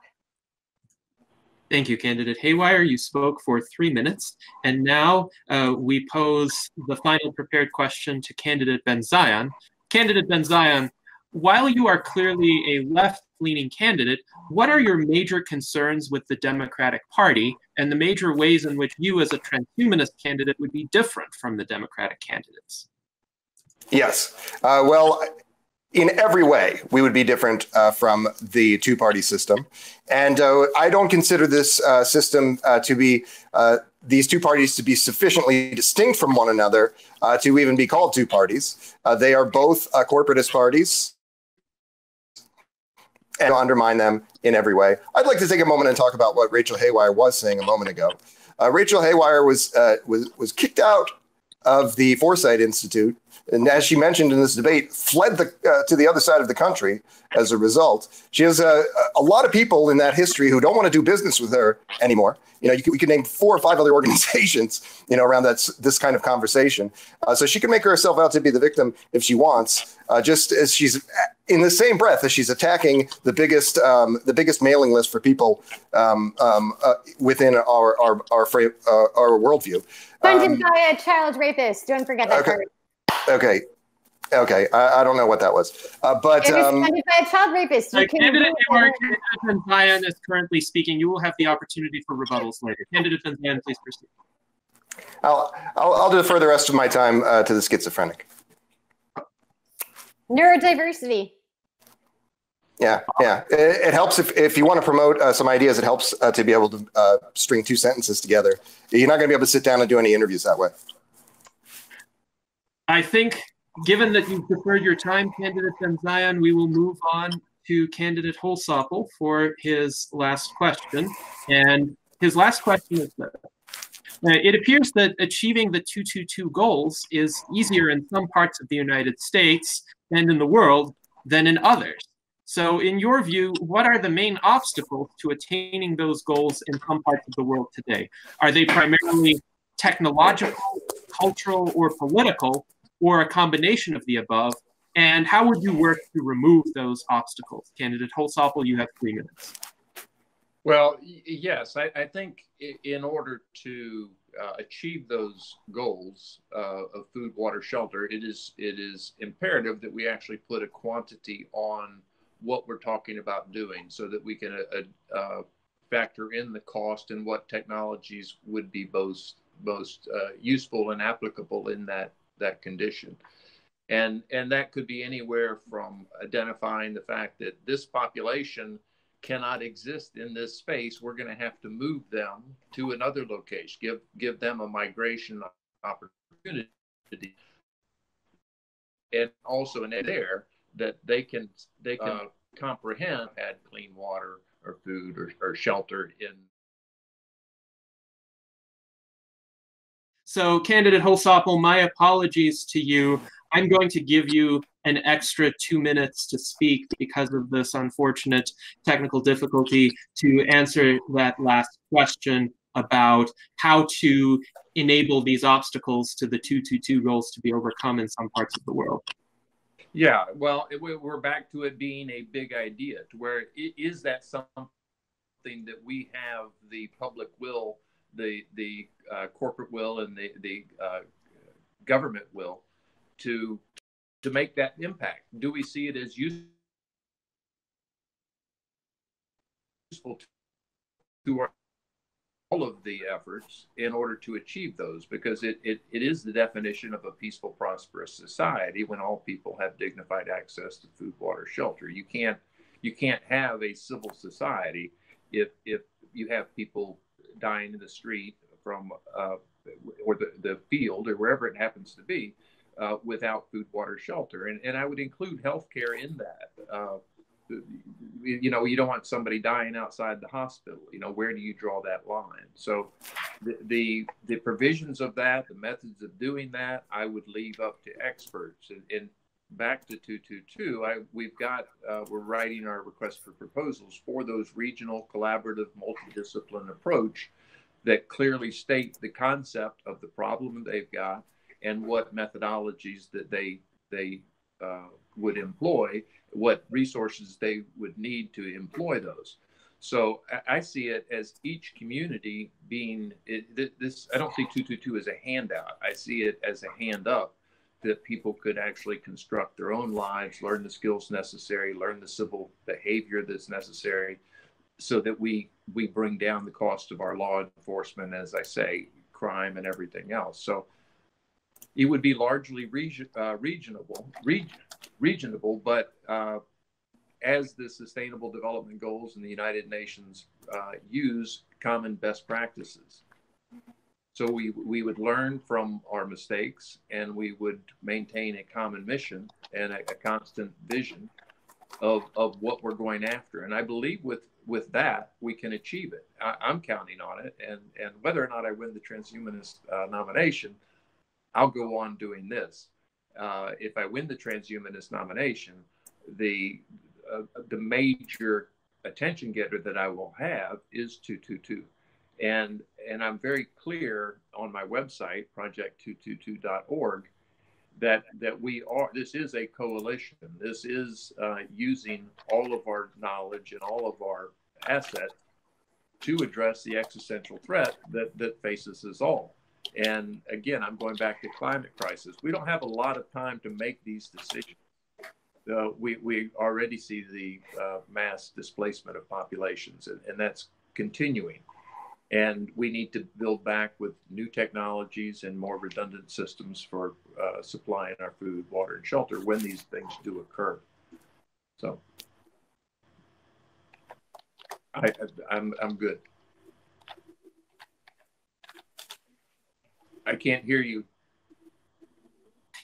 Thank you, candidate Haywire. You spoke for 3 minutes. And now we pose the final prepared question to candidate Ben Zion. Candidate Ben Zion, while you are clearly a left-leaning candidate, what are your major concerns with the Democratic Party and the major ways in which you as a transhumanist candidate would be different from the Democratic candidates? Yes. Well, in every way, we would be different from the two-party system. And I don't consider this system to be, these two parties to be sufficiently distinct from one another to even be called two parties. They are both corporatist parties, and undermine them in every way. I'd like to take a moment and talk about what Rachel Haywire was saying a moment ago. Rachel Haywire was kicked out of the Foresight Institute, and as she mentioned in this debate, fled to the other side of the country as a result. She has a lot of people in that history who don't want to do business with her anymore. You know, we could name 4 or 5 other organizations, you know, around this kind of conversation. So she can make herself out to be the victim if she wants, just as she's in the same breath as she's attacking the biggest mailing list for people within our worldview. Funded by a child rapist. Don't forget that part. Okay. I don't know what that was, but it was funded by a child rapist. Candidate Ben Zion is currently speaking. You will have the opportunity for rebuttals later. Candidate Ben Zion, please proceed. I'll defer the rest of my time to the schizophrenic. Neurodiversity. Yeah. It helps if you want to promote some ideas. It helps to be able to string 2 sentences together. You're not going to be able to sit down and do any interviews that way. I think, given that you've deferred your time, candidate Ben Zion, we will move on to candidate Holsopple for his last question. And his last question is this. It appears that achieving the 222 goals is easier in some parts of the United States and in the world than in others. So in your view, what are the main obstacles to attaining those goals in some parts of the world today? Are they primarily technological, cultural, or political, or a combination of the above? And how would you work to remove those obstacles? Candidate Holsopple, you have 3 minutes. Well, yes, I think in order to achieve those goals of food, water, shelter, it is imperative that we actually put a quantity on what we're talking about doing, so that we can factor in the cost and what technologies would be most useful and applicable in that condition. And that could be anywhere from identifying the fact that this population cannot exist in this space. We're going to have to move them to another location, give them a migration opportunity, and also in there that they can comprehend had clean water or food or shelter in. So, candidate Holsopple, my apologies to you. I'm going to give you an extra 2 minutes to speak because of this unfortunate technical difficulty to answer that last question about how to enable these obstacles to the 222 goals to be overcome in some parts of the world. Yeah, well, we're back to it being a big idea, to where is that something that we have the public will, the corporate will, and the government will to make that impact? Do we see it as useful to all of the efforts in order to achieve those? Because it is the definition of a peaceful, prosperous society when all people have dignified access to food, water, shelter. You can't have a civil society if you have people dying in the street from or the field or wherever it happens to be without food, water, shelter. And I would include healthcare in that. you know, you don't want somebody dying outside the hospital. You know, where do you draw that line? So the provisions of that, the methods of doing that, I would leave up to experts. And back to 222, we're writing our request for proposals for those regional collaborative multidiscipline approach that clearly state the concept of the problem they've got and what methodologies that they would employ, what resources they would need to employ those. So I see it as each community being this. I don't see 222 as a handout. I see it as a hand up that people could actually construct their own lives, learn the skills necessary, learn the civil behavior that's necessary, so that we bring down the cost of our law enforcement, as I say, crime and everything else. So it would be largely regionable, but as the Sustainable Development Goals and the United Nations use common best practices. So we would learn from our mistakes, and we would maintain a common mission and a constant vision of what we're going after. And I believe with that, we can achieve it. I'm counting on it. And whether or not I win the transhumanist nomination, I'll go on doing this. If I win the transhumanist nomination, the major attention getter that I will have is 222. And I'm very clear on my website, project222.org, that this is a coalition. This is using all of our knowledge and all of our assets to address the existential threat that faces us all. And again, I'm going back to climate crisis. We don't have a lot of time to make these decisions. We already see the mass displacement of populations, and that's continuing. And we need to build back with new technologies and more redundant systems for supplying our food, water, and shelter when these things do occur. So I'm good. I can't hear you.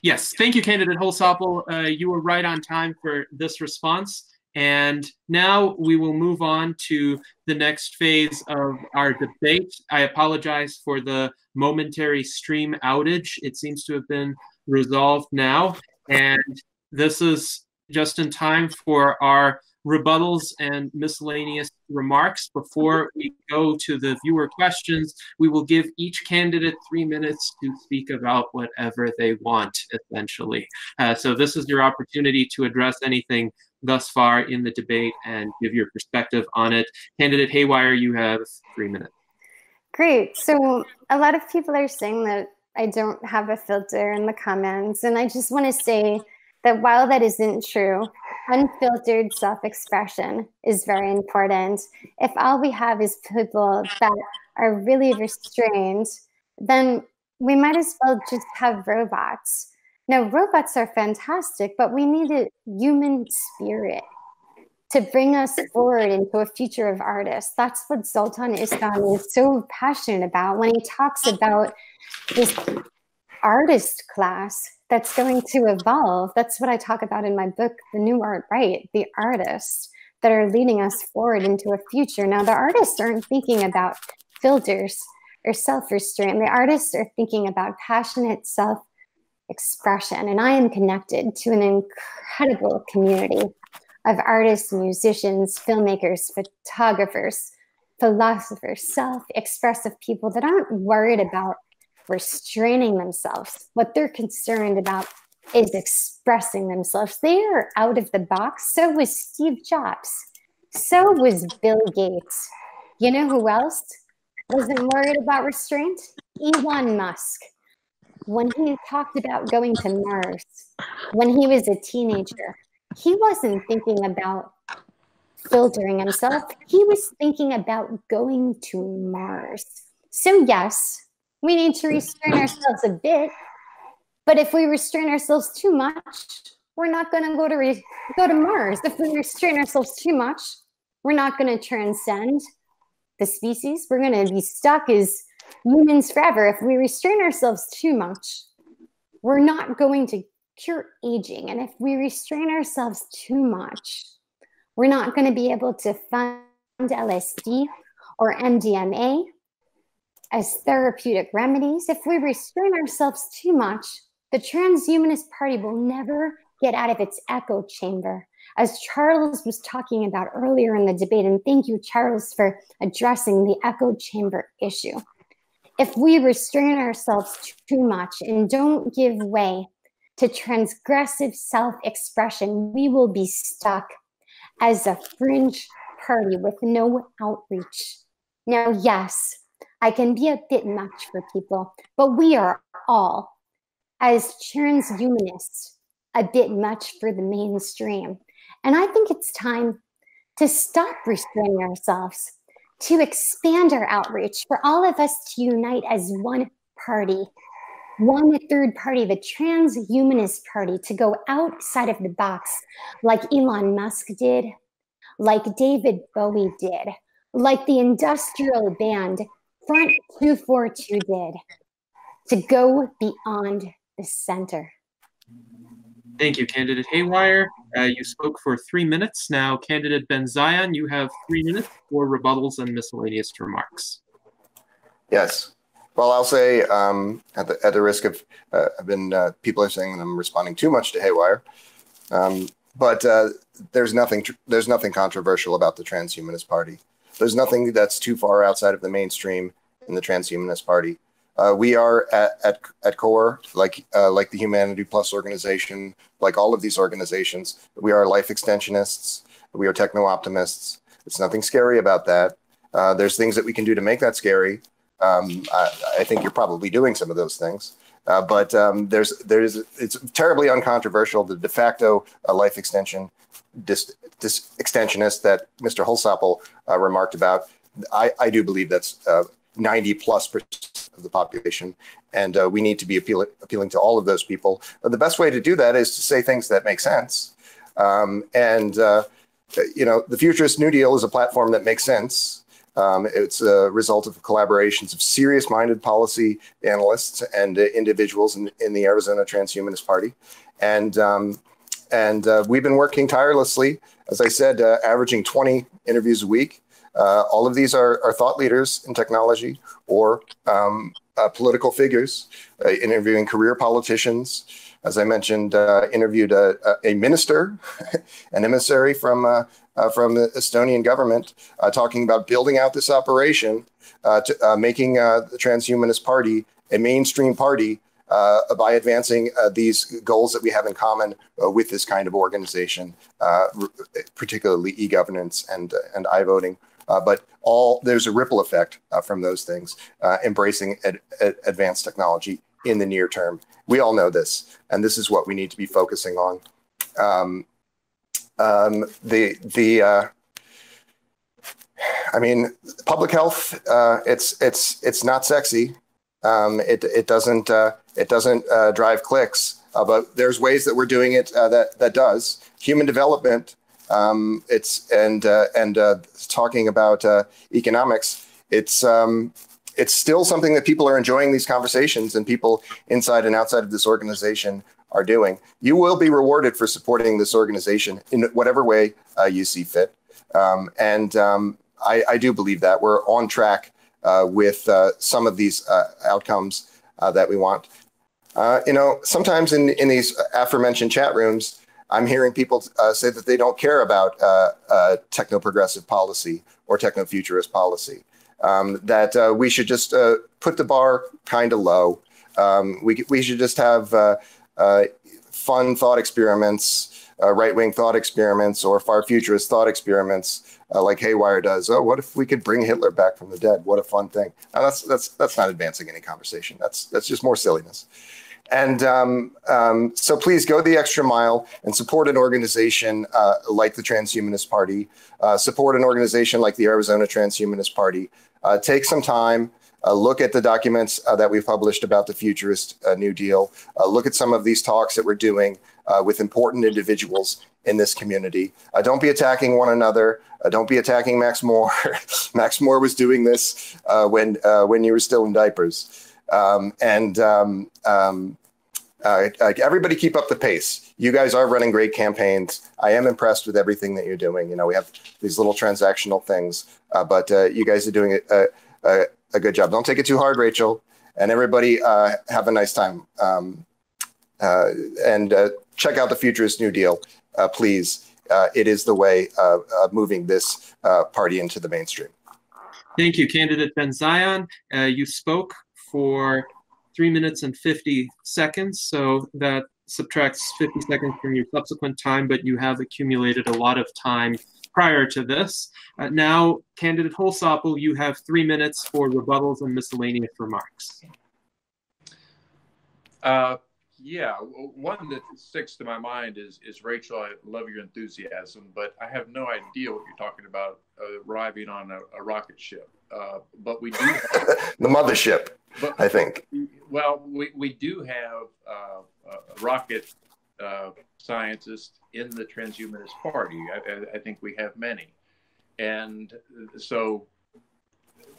Yes, thank you, Candidate Holsopple. You were right on time for this response. And now we will move on to the next phase of our debate. I apologize for the momentary stream outage. It seems to have been resolved now. And this is just in time for our rebuttals and miscellaneous remarks. Before we go to the viewer questions, we will give each candidate 3 minutes to speak about whatever they want, essentially. So this is your opportunity to address anything thus far in the debate and give your perspective on it. Candidate Haywire, you have 3 minutes. Great. So a lot of people are saying that I don't have a filter in the comments, and I just want to say that while that isn't true, unfiltered self-expression is very important. If all we have is people that are really restrained, then we might as well just have robots. Now, robots are fantastic, but we need a human spirit to bring us forward into a future of artists. That's what Zoltan Islam is so passionate about when he talks about this artist class that's going to evolve. That's what I talk about in my book, The New Art Right, the artists that are leading us forward into a future. Now, the artists aren't thinking about filters or self-restraint. The artists are thinking about passionate self-expression. And I am connected to an incredible community of artists, musicians, filmmakers, photographers, philosophers, self-expressive people that aren't worried about restraining themselves. What they're concerned about is expressing themselves. They are out of the box. So was Steve Jobs. So was Bill Gates. You know who else wasn't worried about restraint? Elon Musk. When he talked about going to Mars, when he was a teenager, he wasn't thinking about filtering himself. He was thinking about going to Mars. So yes, we need to restrain ourselves a bit, but if we restrain ourselves too much, we're not going to go to Mars. If we restrain ourselves too much, we're not going to transcend the species. We're going to be stuck as humans forever. If we restrain ourselves too much, we're not going to cure aging. And if we restrain ourselves too much, We're not going to be able to fund LSD or MDMA as therapeutic remedies. If we restrain ourselves too much, the Transhumanist Party will never get out of its echo chamber, as Charles was talking about earlier in the debate. And thank you, Charles, for addressing the echo chamber issue. If we restrain ourselves too much and don't give way to transgressive self-expression, we will be stuck as a fringe party with no outreach. Now, yes, I can be a bit much for people, but we are all, as transhumanists, a bit much for the mainstream. And I think it's time to stop restraining ourselves, to expand our outreach, for all of us to unite as one party, one third party, the Transhumanist Party, to go outside of the box like Elon Musk did, like David Bowie did, like the industrial band Front 242 did, to go beyond the center. Thank you, Candidate Haywire. You spoke for 3 minutes. Now, Candidate Ben Zion, you have 3 minutes for rebuttals and miscellaneous remarks. Yes. Well, I'll say at the risk of, people are saying that I'm responding too much to Haywire, but there's nothing controversial about the Transhumanist Party. There's nothing that's too far outside of the mainstream in the Transhumanist Party. We are at core, like the Humanity Plus organization, like all of these organizations, we are life extensionists. We are techno-optimists. There's nothing scary about that. There's things that we can do to make that scary. I think you're probably doing some of those things, but it's terribly uncontroversial. The de facto life extension extensionist that Mr. Holsopple remarked about, I do believe that's 90+% of the population, and we need to be appealing to all of those people. The best way to do that is to say things that make sense. You know, the Futurist New Deal is a platform that makes sense. It's a result of collaborations of serious-minded policy analysts and individuals in the Arizona Transhumanist Party. And we've been working tirelessly, as I said, averaging 20 interviews a week. All of these are thought leaders in technology or political figures, interviewing career politicians. As I mentioned, interviewed a minister, an emissary from the Estonian government, talking about building out this operation, making the Transhumanist Party a mainstream party by advancing these goals that we have in common with this kind of organization, particularly e-governance and I-voting. But there's a ripple effect from those things, embracing advanced technology in the near term. We all know this, and this is what we need to be focusing on. I mean, public health, it's not sexy. It doesn't drive clicks, but there's ways that we're doing it that does. Human development, talking about economics, it's still something that people are enjoying these conversations, and people inside and outside of this organization are doing. You will be rewarded for supporting this organization in whatever way you see fit. I do believe that we're on track with some of these outcomes that we want. You know, sometimes in these aforementioned chat rooms, I'm hearing people say that they don't care about techno-progressive policy or techno-futurist policy, that we should just put the bar kind of low. We should just have fun thought experiments, right-wing thought experiments, or far futurist thought experiments, like Haywire does. Oh, what if we could bring Hitler back from the dead? What a fun thing! Now, that's not advancing any conversation. That's just more silliness. And so please go the extra mile and support an organization like the Transhumanist Party, support an organization like the Arizona Transhumanist Party. Take some time, look at the documents that we've published about the Futurist New Deal, look at some of these talks that we're doing with important individuals in this community. Don't be attacking one another. Don't be attacking Max Moore. Max Moore was doing this when you were still in diapers. Everybody keep up the pace. you guys are running great campaigns. I am impressed with everything that you're doing. You know, we have these little transactional things, but you guys are doing a good job. Don't take it too hard, Rachel. And everybody have a nice time. And check out the Futurist New Deal, please. It is the way of moving this party into the mainstream. Thank you, candidate Ben Zion. You spoke for 3 minutes and 50 seconds, so that subtracts 50 seconds from your subsequent time, but you have accumulated a lot of time prior to this. Now, candidate Holsopple, you have 3 minutes for rebuttals and miscellaneous remarks. Yeah, one that sticks to my mind is Rachel, I love your enthusiasm, but I have no idea what you're talking about arriving on a rocket ship. But we do have, the mothership, I think. Well, we do have a rocket scientist in the Transhumanist Party. I think we have many. And so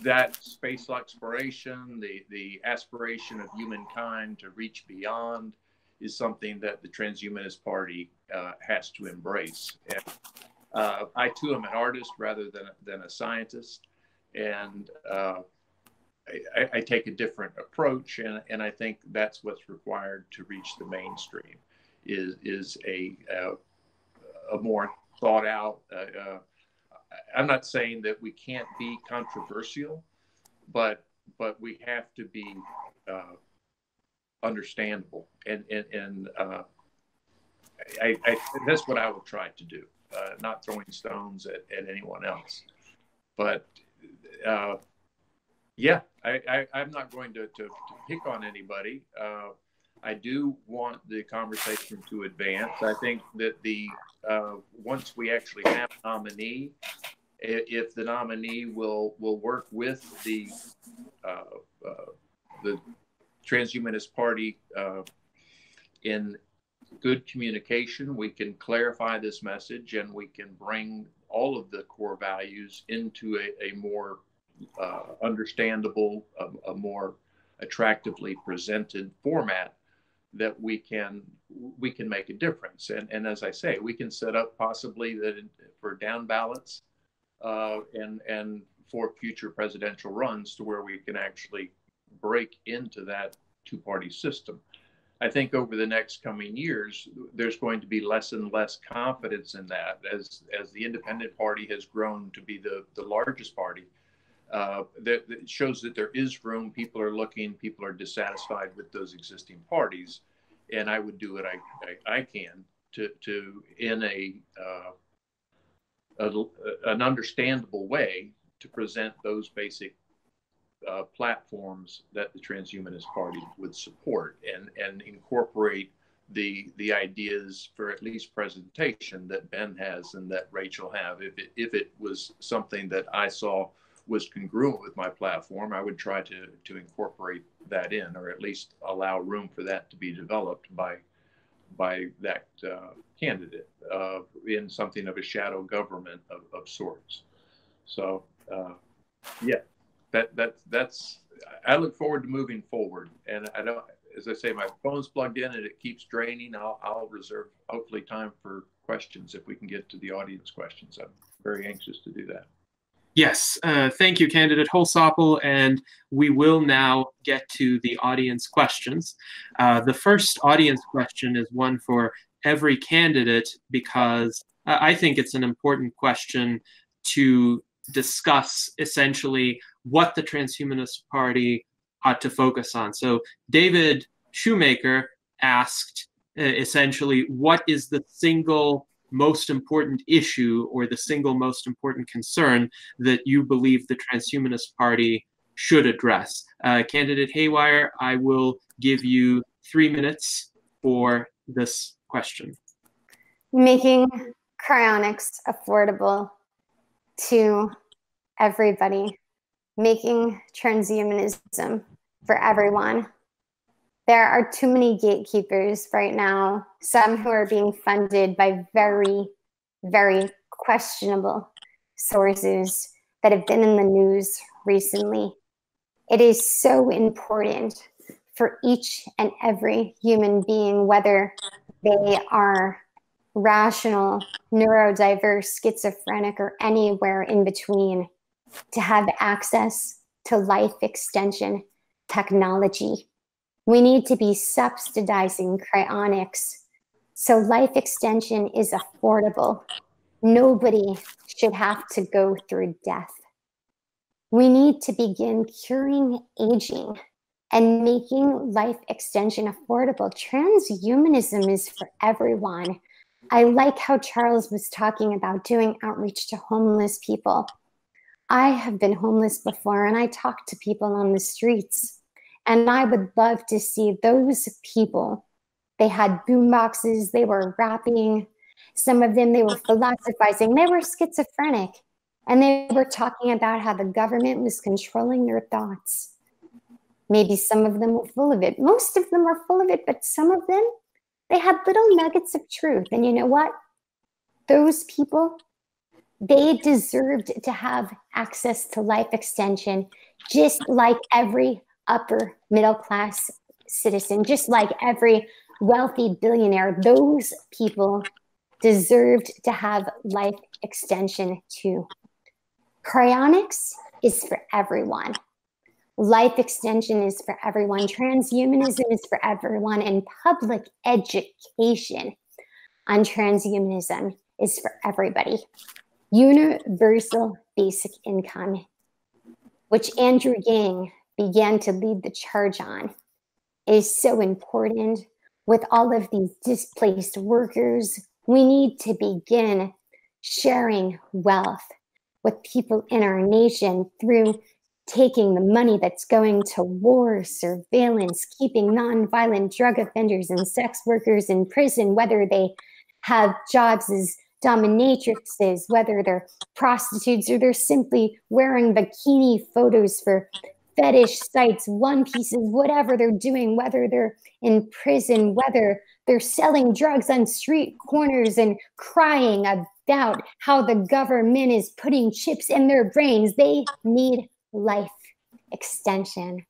that space exploration, the aspiration of humankind to reach beyond is something that the Transhumanist Party has to embrace. And I too am an artist rather than a scientist. And I take a different approach, and I think that's what's required to reach the mainstream is a more thought out. I'm not saying that we can't be controversial, but we have to be understandable, and that's what I will try to do. Not throwing stones at anyone else, but. Yeah, I'm not going to pick on anybody. I do want the conversation to advance. I think that once we actually have a nominee, if the nominee will work with the Transhumanist Party in good communication, we can clarify this message and we can bring all of the core values into a more understandable, a more attractively presented format that we can make a difference. And as I say, we can set up possibly that for down ballots and for future presidential runs to where we can actually break into that two-party system. I think over the next coming years, there's going to be less and less confidence in that as the independent party has grown to be the largest party. That shows that there is room. People are looking, people are dissatisfied with those existing parties. And I would do what I can to in an understandable way to present those basic platforms that the Transhumanist Party would support and incorporate the ideas for at least presentation that Ben has and that Rachel have. If it was something that I saw was congruent with my platform, I would try to incorporate that in, or at least allow room for that to be developed by that candidate in something of a shadow government of sorts. So yeah. That's I look forward to moving forward, and I don't, as I say, my phone's plugged in and it keeps draining. I'll reserve hopefully time for questions if we can get to the audience questions. I'm very anxious to do that. Yes, thank you, candidate Holsopple, and we will now get to the audience questions. The first audience question is one for every candidate because I think it's an important question to discuss essentially what the Transhumanist Party ought to focus on. So David Shoemaker asked essentially, what is the single most important issue or the single most important concern that you believe the Transhumanist Party should address? Candidate Haywire, I will give you 3 minutes for this question. Making cryonics affordable to everybody, making transhumanism for everyone. There are too many gatekeepers right now, some who are being funded by very, very questionable sources that have been in the news recently. It is so important for each and every human being, whether they are rational, neurodiverse, schizophrenic, or anywhere in between, to have access to life extension technology. We need to be subsidizing cryonics so life extension is affordable. Nobody should have to go through death. We need to begin curing aging and making life extension affordable. Transhumanism is for everyone. I like how Charles was talking about doing outreach to homeless people. I have been homeless before, and I talk to people on the streets, and I would love to see those people. They had boom boxes, they were rapping, some of them, they were philosophizing, they were schizophrenic, and they were talking about how the government was controlling their thoughts. Maybe some of them were full of it. Most of them were full of it, but some of them, they had little nuggets of truth. And you know what? Those people, they deserved to have access to life extension, just like every upper middle class citizen, just like every wealthy billionaire. Those people deserved to have life extension too. Cryonics is for everyone. Life extension is for everyone. Transhumanism is for everyone. And public education on transhumanism is for everybody. Universal basic income, which Andrew Yang began to lead the charge on, is so important. With all of these displaced workers, we need to begin sharing wealth with people in our nation through taking the money that's going to war, surveillance, keeping nonviolent drug offenders and sex workers in prison, whether they have jobs as dominatrixes, whether they're prostitutes or they're simply wearing bikini photos for fetish sites, one pieces, whatever they're doing, whether they're in prison, whether they're selling drugs on street corners and crying about how the government is putting chips in their brains. They need life extension.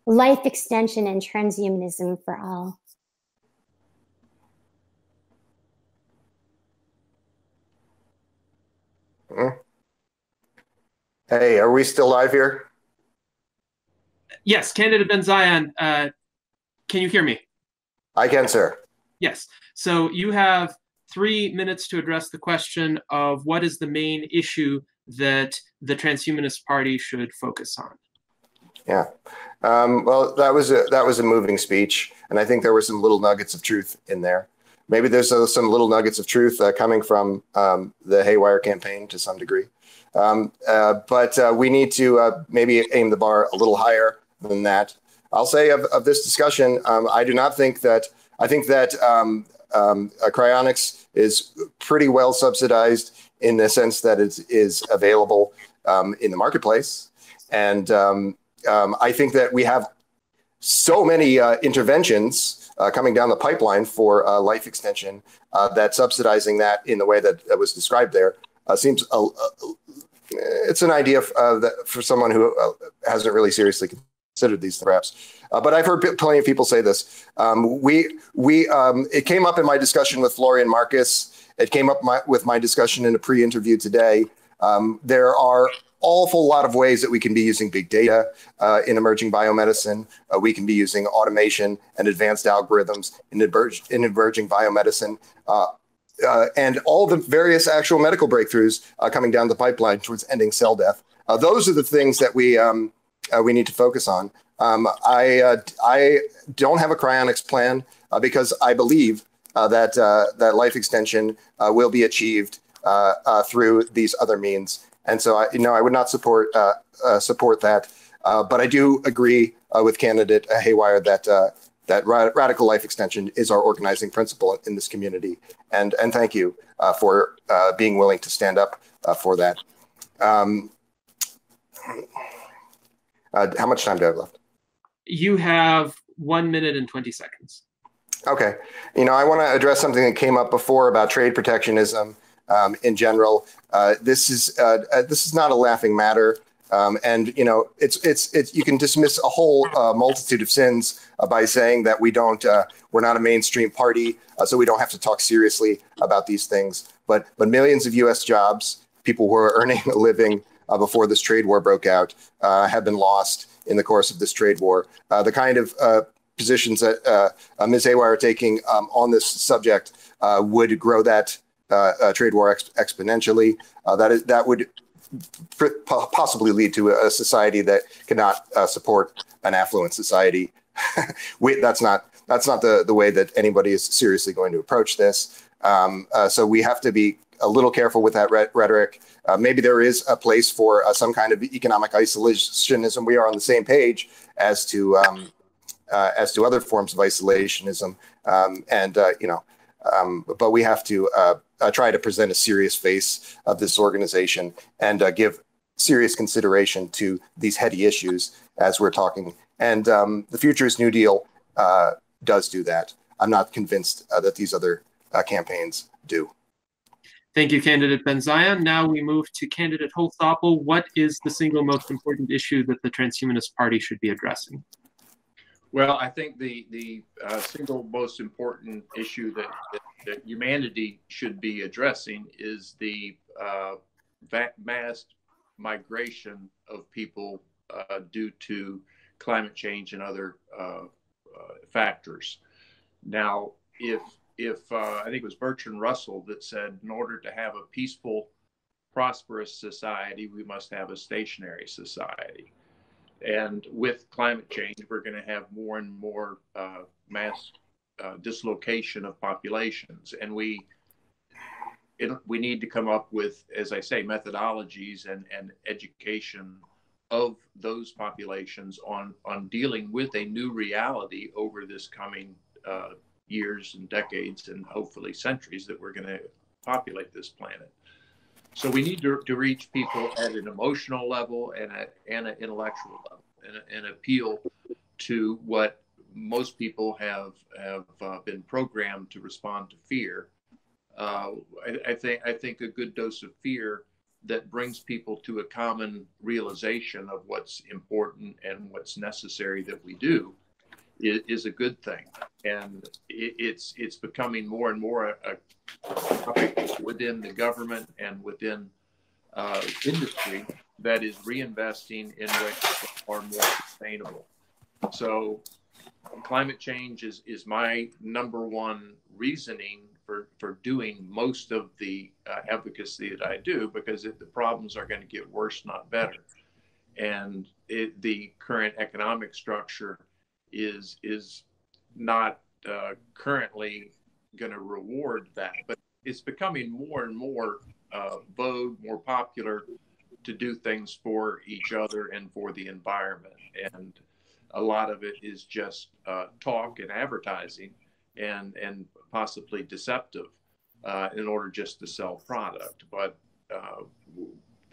Life extension and transhumanism for all. Hey, are we still live here? Yes, candidate Ben Zion, can you hear me? I can, sir. Yes. So you have 3 minutes to address the question of what is the main issue that the Transhumanist Party should focus on. Yeah. Well, that was a moving speech, and I think there were some little nuggets of truth in there. Maybe there's some little nuggets of truth coming from the Haywire campaign to some degree. But we need to maybe aim the bar a little higher than that. I'll say of this discussion, I do not think that, I think that cryonics is pretty well subsidized in the sense that it is available in the marketplace. And I think that we have so many interventions coming down the pipeline for life extension that subsidizing that in the way that was described there seems it's an idea for someone who hasn't really seriously considered these perhaps. But I've heard plenty of people say this. It came up in my discussion with Florian Marcus. It came up with my discussion in a pre-interview today. There are awful lot of ways that we can be using big data in emerging biomedicine. We can be using automation and advanced algorithms in emerging biomedicine. And all the various actual medical breakthroughs coming down the pipeline towards ending cell death. Those are the things that we need to focus on. I don't have a cryonics plan because I believe that life extension will be achieved through these other means. And so, I would not support that. But I do agree with candidate Haywire that radical life extension is our organizing principle in this community. And thank you for being willing to stand up for that. How much time do I have left? You have 1 minute and 20 seconds. Okay. I want to address something that came up before about trade protectionism in general. This is not a laughing matter. And you know, it's you can dismiss a whole multitude of sins by saying that we're not a mainstream party, so we don't have to talk seriously about these things. But millions of U.S. jobs, people who were earning a living before this trade war broke out, have been lost in the course of this trade war. The kind of positions that Ms. Haywire are taking on this subject would grow that trade war exponentially. That would possibly lead to a society that cannot support an affluent society. That's not the way that anybody is seriously going to approach this. So we have to be a little careful with that rhetoric. Maybe there is a place for some kind of economic isolationism. We are on the same page as to other forms of isolationism, but we have to try to present a serious face of this organization and give serious consideration to these heady issues as we're talking. And the Futures New Deal does do that. I'm not convinced that these other campaigns do. Thank you, Candidate Ben Zion. Now we move to Candidate Holsopple. What is the single most important issue that the Transhumanist Party should be addressing? Well, I think the single most important issue that humanity should be addressing is the mass migration of people due to climate change and other factors. Now, if I think it was Bertrand Russell that said, in order to have a peaceful, prosperous society, we must have a stationary society. And with climate change, we're going to have more and more mass dislocation of populations. And we need to come up with, as I say, methodologies and education of those populations on dealing with a new reality over this coming years and decades and hopefully centuries that we're going to populate this planet. So we need to reach people at an emotional level and an intellectual level and appeal to what most people have been programmed to respond to fear. I think a good dose of fear that brings people to a common realization of what's important and what's necessary that we do is a good thing. And it's becoming more and more a topic within the government and within industry that is reinvesting in ways that are more sustainable. So climate change is my number one reasoning for doing most of the advocacy that I do, because the problems are going to get worse, not better. And the current economic structure is not currently going to reward that, but it's becoming more and more vogue, more popular to do things for each other and for the environment. And a lot of it is just talk and advertising and possibly deceptive in order just to sell product. But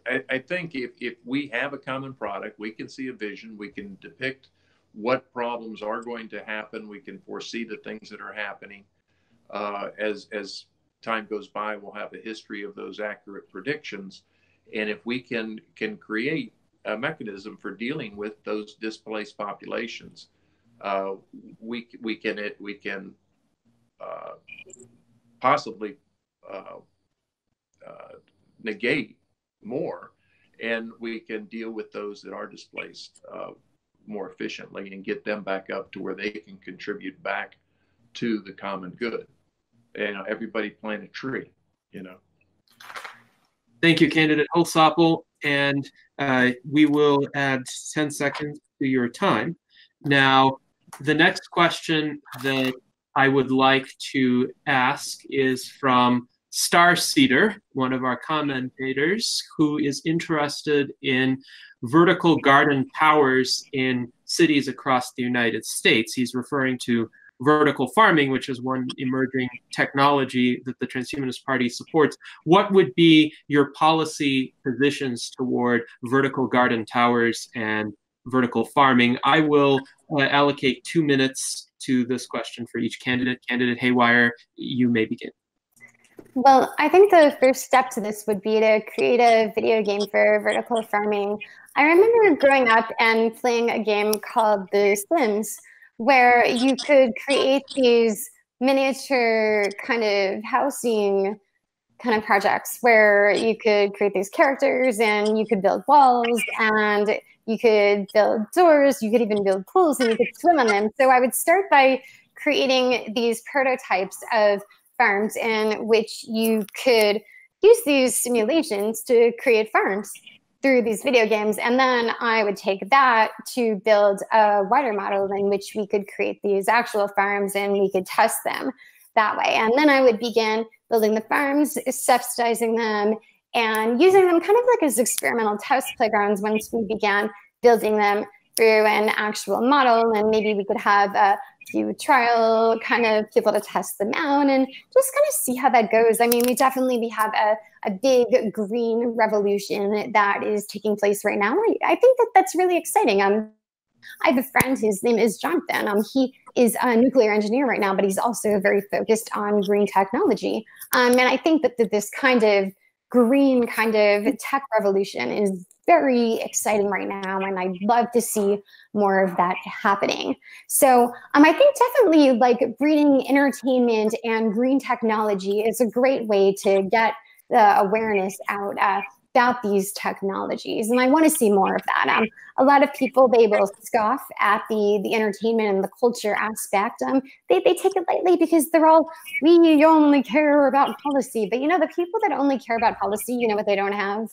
I think if we have a common product, we can see a vision, we can depict what problems are going to happen, we can foresee the things that are happening. As time goes by, we'll have a history of those accurate predictions. And if we can create a mechanism for dealing with those displaced populations, we can possibly negate more, and we can deal with those that are displaced more efficiently and get them back up to where they can contribute back to the common good. Everybody plant a tree, Thank you, Candidate Holsopple. And we will add 10 seconds to your time. Now, the next question that I would like to ask is from Starseeder, one of our commentators, who is interested in vertical garden towers in cities across the United States. He's referring to vertical farming, which is one emerging technology that the Transhumanist Party supports. What would be your policy positions toward vertical garden towers and vertical farming? I will allocate 2 minutes to this question for each candidate. Candidate Haywire, you may begin. Well, I think the first step to this would be to create a video game for vertical farming. I remember growing up and playing a game called The Sims, where you could create these miniature kind of housing kind of projects where you could create these characters and you could build walls and you could build doors, you could even build pools and you could swim on them. So I would start by creating these prototypes of farms in which you could use these simulations to create farms through these video games. And then I would take that to build a wider model in which we could create these actual farms and we could test them that way. And then I would begin building the farms, subsidizing them, and using them kind of like as experimental test playgrounds once we began building them through an actual model. And maybe we could have a few trial kind of people to test them out and just kind of see how that goes. I mean, we have a big green revolution that is taking place right now. I think that that's really exciting. I have a friend, his name is Jonathan. He is a nuclear engineer right now, but he's also very focused on green technology. And I think that this kind of green kind of tech revolution is very exciting right now, and I'd love to see more of that happening. So I think definitely like breeding entertainment and green technology is a great way to get the awareness out about these technologies, and I want to see more of that. A lot of people, they will scoff at the entertainment and the culture aspect. They take it lightly because they're all, we only care about policy. But you know, the people that only care about policy, you know what they don't have?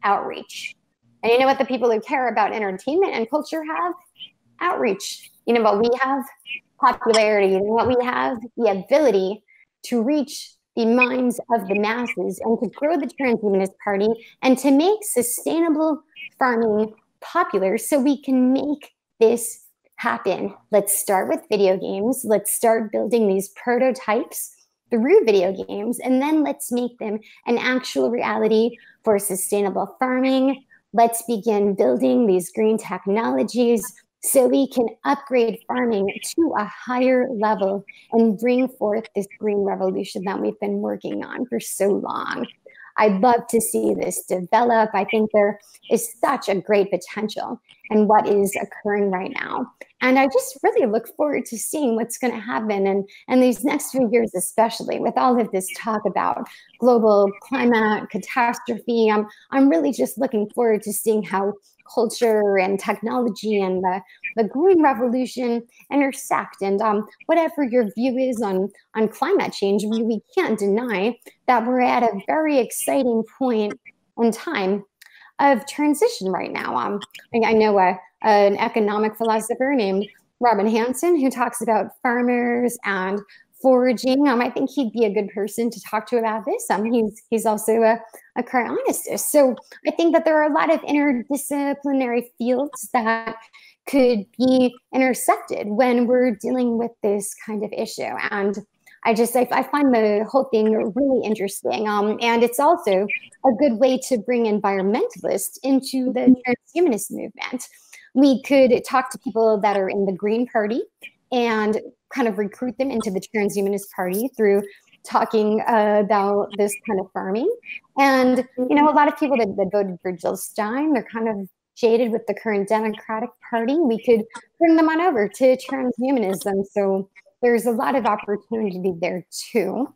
Outreach. And you know what the people who care about entertainment and culture have? Outreach. You know what we have? Popularity. You know what we have? The ability to reach the minds of the masses and to grow the Transhumanist Party and to make sustainable farming popular so we can make this happen. Let's start with video games. Let's start building these prototypes through video games, and then let's make them an actual reality for sustainable farming. Let's begin building these green technologies so we can upgrade farming to a higher level and bring forth this green revolution that we've been working on for so long. I'd love to see this develop. I think there is such a great potential in what is occurring right now. And I just really look forward to seeing what's going to happen and these next few years, especially with all of this talk about global climate catastrophe. I'm really just looking forward to seeing how culture and technology and the green revolution intersect. And whatever your view is on climate change, we can't deny that we're at a very exciting point in time of transition right now. I know an economic philosopher named Robin Hanson who talks about farmers and foraging. I think he'd be a good person to talk to about this. He's also a cryonicist. So I think that there are a lot of interdisciplinary fields that could be intersected when we're dealing with this kind of issue. And I find the whole thing really interesting. And it's also a good way to bring environmentalists into the transhumanist movement. We could talk to people that are in the Green Party and kind of recruit them into the Transhumanist Party through talking about this kind of farming. And, you know, a lot of people that voted for Jill Stein, they're kind of jaded with the current Democratic Party. We could bring them on over to transhumanism. So there's a lot of opportunity there too.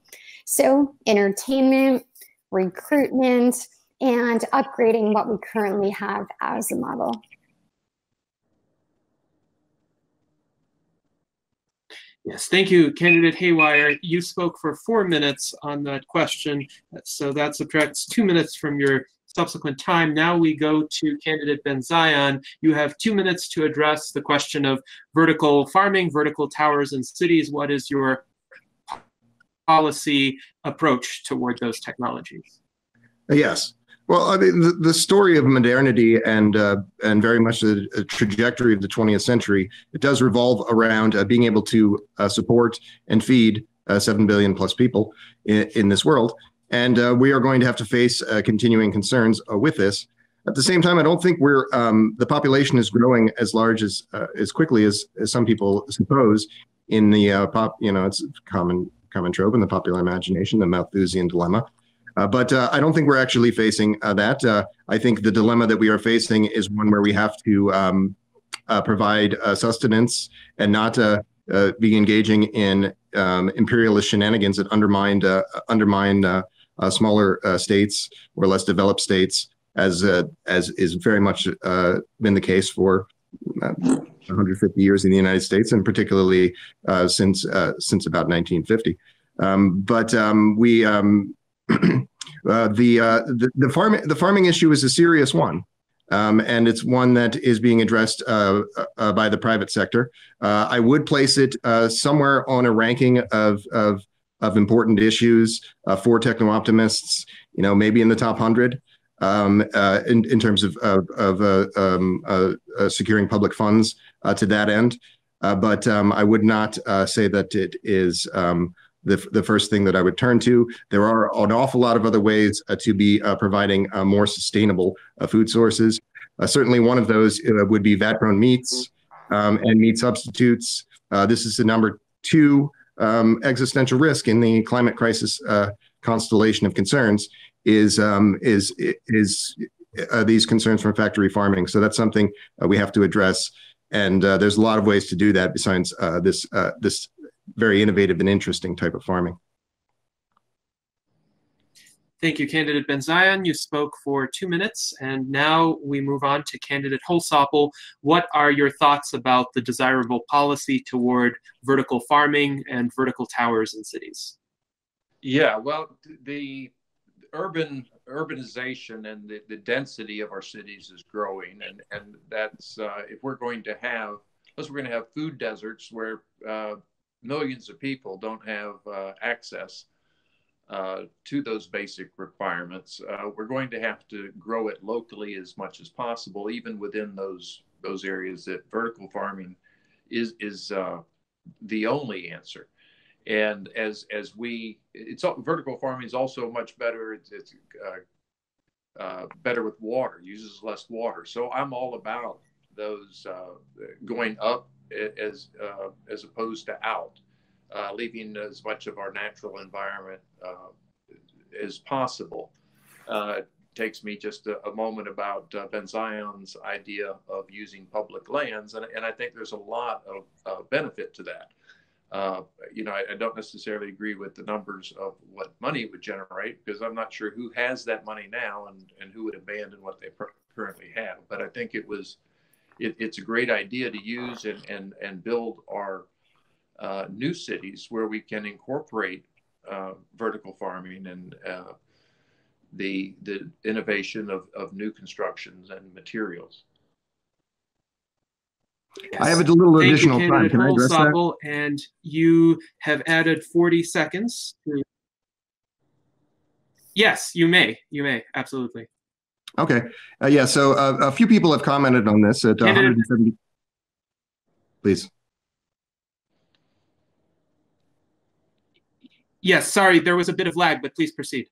So entertainment, recruitment, and upgrading what we currently have as a model. Yes, thank you, candidate Haywire. You spoke for 4 minutes on that question, so that subtracts 2 minutes from your subsequent time. Now we go to candidate Ben Zion. You have 2 minutes to address the question of vertical farming, vertical towers in cities. What is your policy approach toward those technologies? Yes. Well, I mean, the story of modernity and very much the trajectory of the 20th century, it does revolve around being able to support and feed 7 billion plus people in this world. And we are going to have to face continuing concerns with this. At the same time, I don't think the population is growing as large as quickly as some people suppose in the it's common come in trope in the popular imagination, the Malthusian dilemma. But I don't think we're actually facing that. I think the dilemma that we are facing is one where we have to provide sustenance and not be engaging in imperialist shenanigans that undermine smaller states or less developed states, as is very much been the case for 150 years in the United States, and particularly since about 1950. The farming issue is a serious one. And it's one that is being addressed by the private sector. I would place it somewhere on a ranking of important issues for techno-optimists, maybe in the top 100 in terms of securing public funds to that end. But I would not say that it is the first thing that I would turn to. There are an awful lot of other ways to be providing more sustainable food sources. Certainly one of those would be vat-grown meats and meat substitutes. This is the number 2 existential risk in the climate crisis constellation of concerns is these concerns from factory farming. So that's something we have to address. And there's a lot of ways to do that besides this very innovative and interesting type of farming. Thank you, Candidate Ben Zion. You spoke for 2 minutes, and now we move on to Candidate Holsopple. What are your thoughts about the desirable policy toward vertical farming and vertical towers in cities? Yeah, well, the urbanization and the density of our cities is growing, and that's if we're going to have, unless we're going to have food deserts where millions of people don't have access to those basic requirements, we're going to have to grow it locally as much as possible, even within those areas that vertical farming is the only answer. And vertical farming is also much better. It's better with water, uses less water. So I'm all about those going up as opposed to out, leaving as much of our natural environment as possible. Takes me just a moment about Ben Zion's idea of using public lands, and I think there's a lot of benefit to that. I don't necessarily agree with the numbers of what money it would generate, because I'm not sure who has that money now and who would abandon what they currently have. But I think it's a great idea to use and build our new cities where we can incorporate vertical farming and the innovation of new constructions and materials. Yes. I have a little Thank additional you, time. Can I address that? And you have added 40 seconds. Yes, you may. You may, absolutely. Okay. Yeah, so a few people have commented on this at 170. Please. Yes, sorry, there was a bit of lag, but please proceed.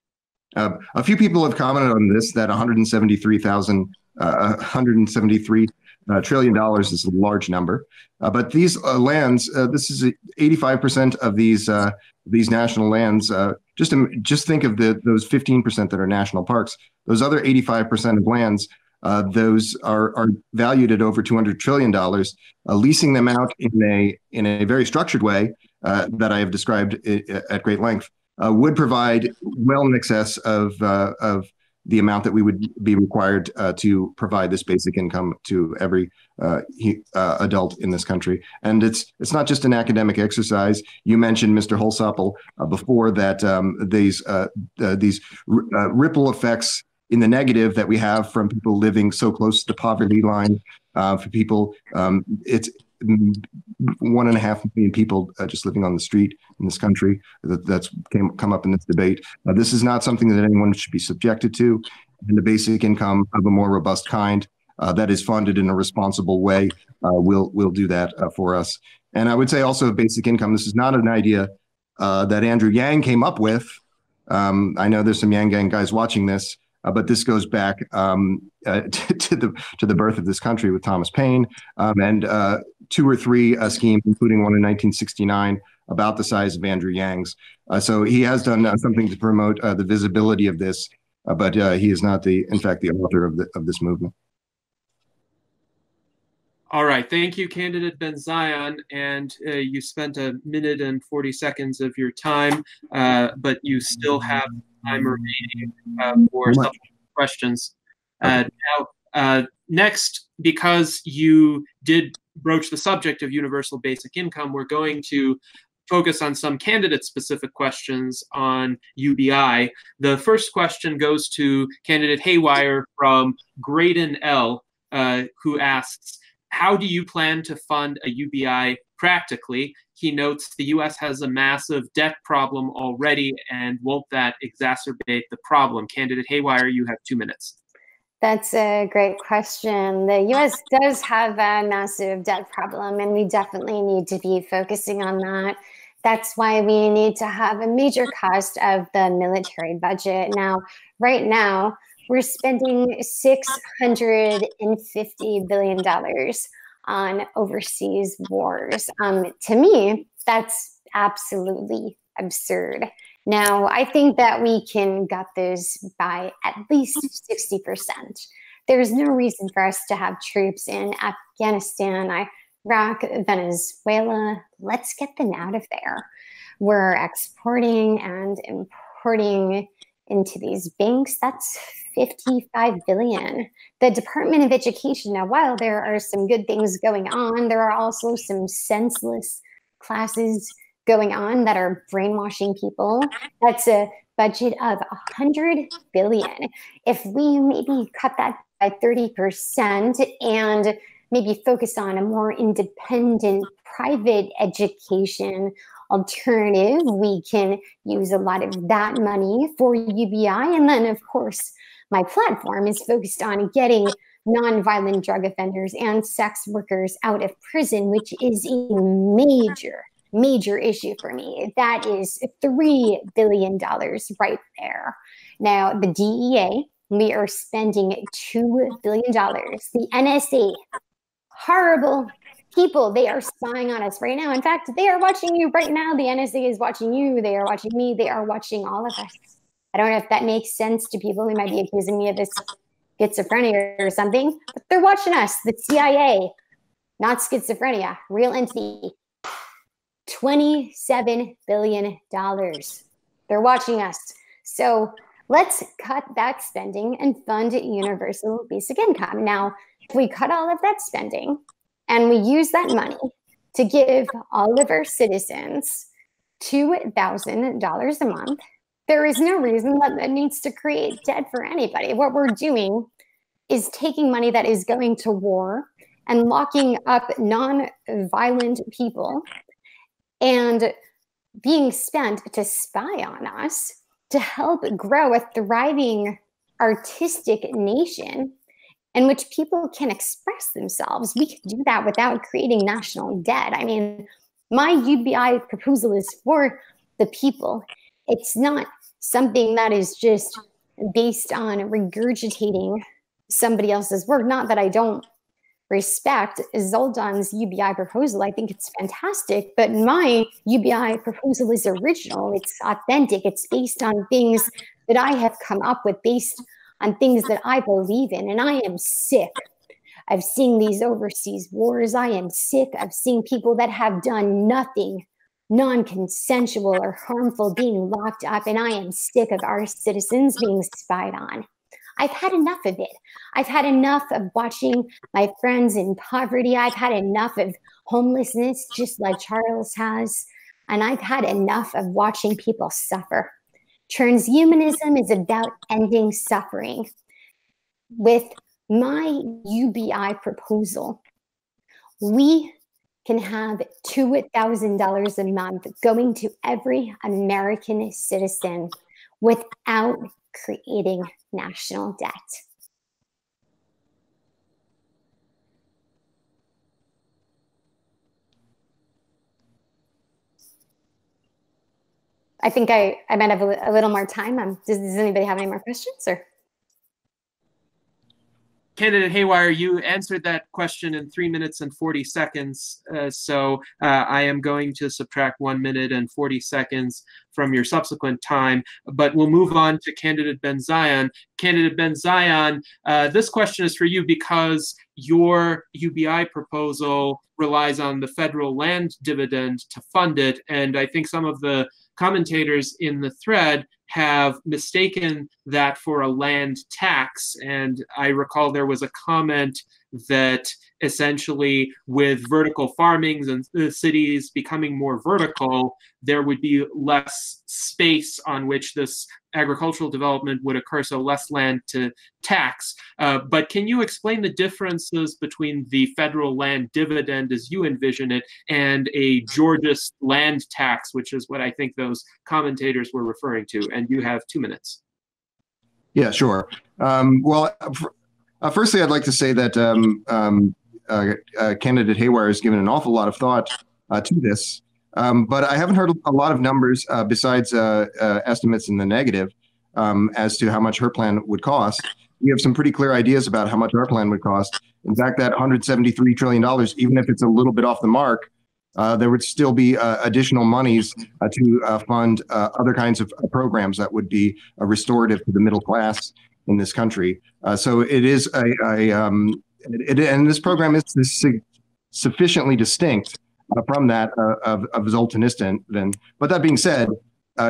A few people have commented on this, that $173 trillion is a large number. But these lands, this is 85% of these national lands. Just think of those 15% that are national parks. Those other 85% of lands, those are valued at over $200 trillion. Leasing them out in a very structured way that I have described at great length would provide well in excess of the amount that we would be required to provide this basic income to every adult in this country. And it's not just an academic exercise. You mentioned, Mr. Holsopple, before that these ripple effects in the negative that we have from people living so close to the poverty line. For people, it's 1.5 million people just living on the street in this country that's come up in this debate. This is not something that anyone should be subjected to. And the basic income of a more robust kind that is funded in a responsible way will do that for us. And I would say also basic income, this is not an idea that Andrew Yang came up with. I know there's some Yang Gang guys watching this, but this goes back to the birth of this country with Thomas Paine and 2 or 3 schemes, including one in 1969 about the size of Andrew Yang's. So he has done something to promote the visibility of this, but he is not, in fact, the author of this movement. All right, thank you, candidate Ben Zion, and you spent 1 minute and 40 seconds of your time, but you still have time remaining for subsequent questions. Now, next, because you did broach the subject of universal basic income, we're going to focus on some candidate-specific questions on UBI. The first question goes to candidate Haywire from Graydon L., who asks, how do you plan to fund a UBI practically? He notes the US has a massive debt problem already, and won't that exacerbate the problem? Candidate Haywire, you have 2 minutes. That's a great question. The US does have a massive debt problem, and we definitely need to be focusing on that. That's why we need to have a major cost of the military budget. Now, right now, we're spending $650 billion on overseas wars. To me, that's absolutely absurd. Now, I think that we can gut this by at least 60%. There's no reason for us to have troops in Afghanistan, Iraq, Venezuela. Let's get them out of there. We're exporting and importing into these banks. That's 55 billion. The Department of Education, now while there are some good things going on, there are also some senseless classes going on that are brainwashing people. That's a budget of 100 billion. If we maybe cut that by 30% and maybe focus on a more independent private education alternative, we can use a lot of that money for UBI. And then, of course, my platform is focused on getting nonviolent drug offenders and sex workers out of prison, which is a major issue for me. That is $3 billion right there. Now, the DEA, we are spending $2 billion. The NSA, horrible people, they are spying on us right now. In fact, they are watching you right now. The NSA is watching you. They are watching me. They are watching all of us. I don't know if that makes sense to people who might be accusing me of this schizophrenia or something, but they're watching us. The CIA, not schizophrenia, real entity. $27 billion. They're watching us. So let's cut that spending and fund universal basic income. Now, if we cut all of that spending and we use that money to give all of our citizens $2,000 a month, there is no reason that needs to create debt for anybody. What we're doing is taking money that is going to war and locking up non-violent people and being spent to spy on us, to help grow a thriving artistic nation in which people can express themselves. We can do that without creating national debt. I mean, my UBI proposal is for the people. It's not something that is just based on regurgitating somebody else's work. Not that I don't respect Zoltan's UBI proposal. I think it's fantastic, but my UBI proposal is original. It's authentic. It's based on things that I have come up with, based on things that I believe in. And I am sick of seeing these overseas wars. I am sick of seeing people that have done nothing non-consensual or harmful being locked up. And I am sick of our citizens being spied on. I've had enough of it. I've had enough of watching my friends in poverty. I've had enough of homelessness, just like Charles has. And I've had enough of watching people suffer. Transhumanism is about ending suffering. With my UBI proposal, we can have $2,000 a month going to every American citizen without creating national debt. I think I might have a little more time. Does anybody have any more questions? Or Candidate Haywire, you answered that question in 3 minutes and 40 seconds. So I am going to subtract 1 minute and 40 seconds from your subsequent time, but we'll move on to Candidate Ben Zion. Candidate Ben Zion, this question is for you because your UBI proposal relies on the federal land dividend to fund it. And I think some of the commentators in the thread have mistaken that for a land tax. And I recall there was a comment that essentially with vertical farmings and the cities becoming more vertical, there would be less space on which this agricultural development would occur, so less land to tax. But can you explain the differences between the federal land dividend as you envision it and a Georgist land tax, which is what I think those commentators were referring to? And you have 2 minutes. Yeah, sure. Firstly, I'd like to say that candidate Haywire has given an awful lot of thought to this, but I haven't heard a lot of numbers besides estimates in the negative as to how much her plan would cost. We have some pretty clear ideas about how much our plan would cost. In fact, that $173 trillion, even if it's a little bit off the mark, there would still be additional monies to fund other kinds of programs that would be restorative to the middle class in this country. So it is and this program is sufficiently distinct from that of Zoltanistan. But that being said,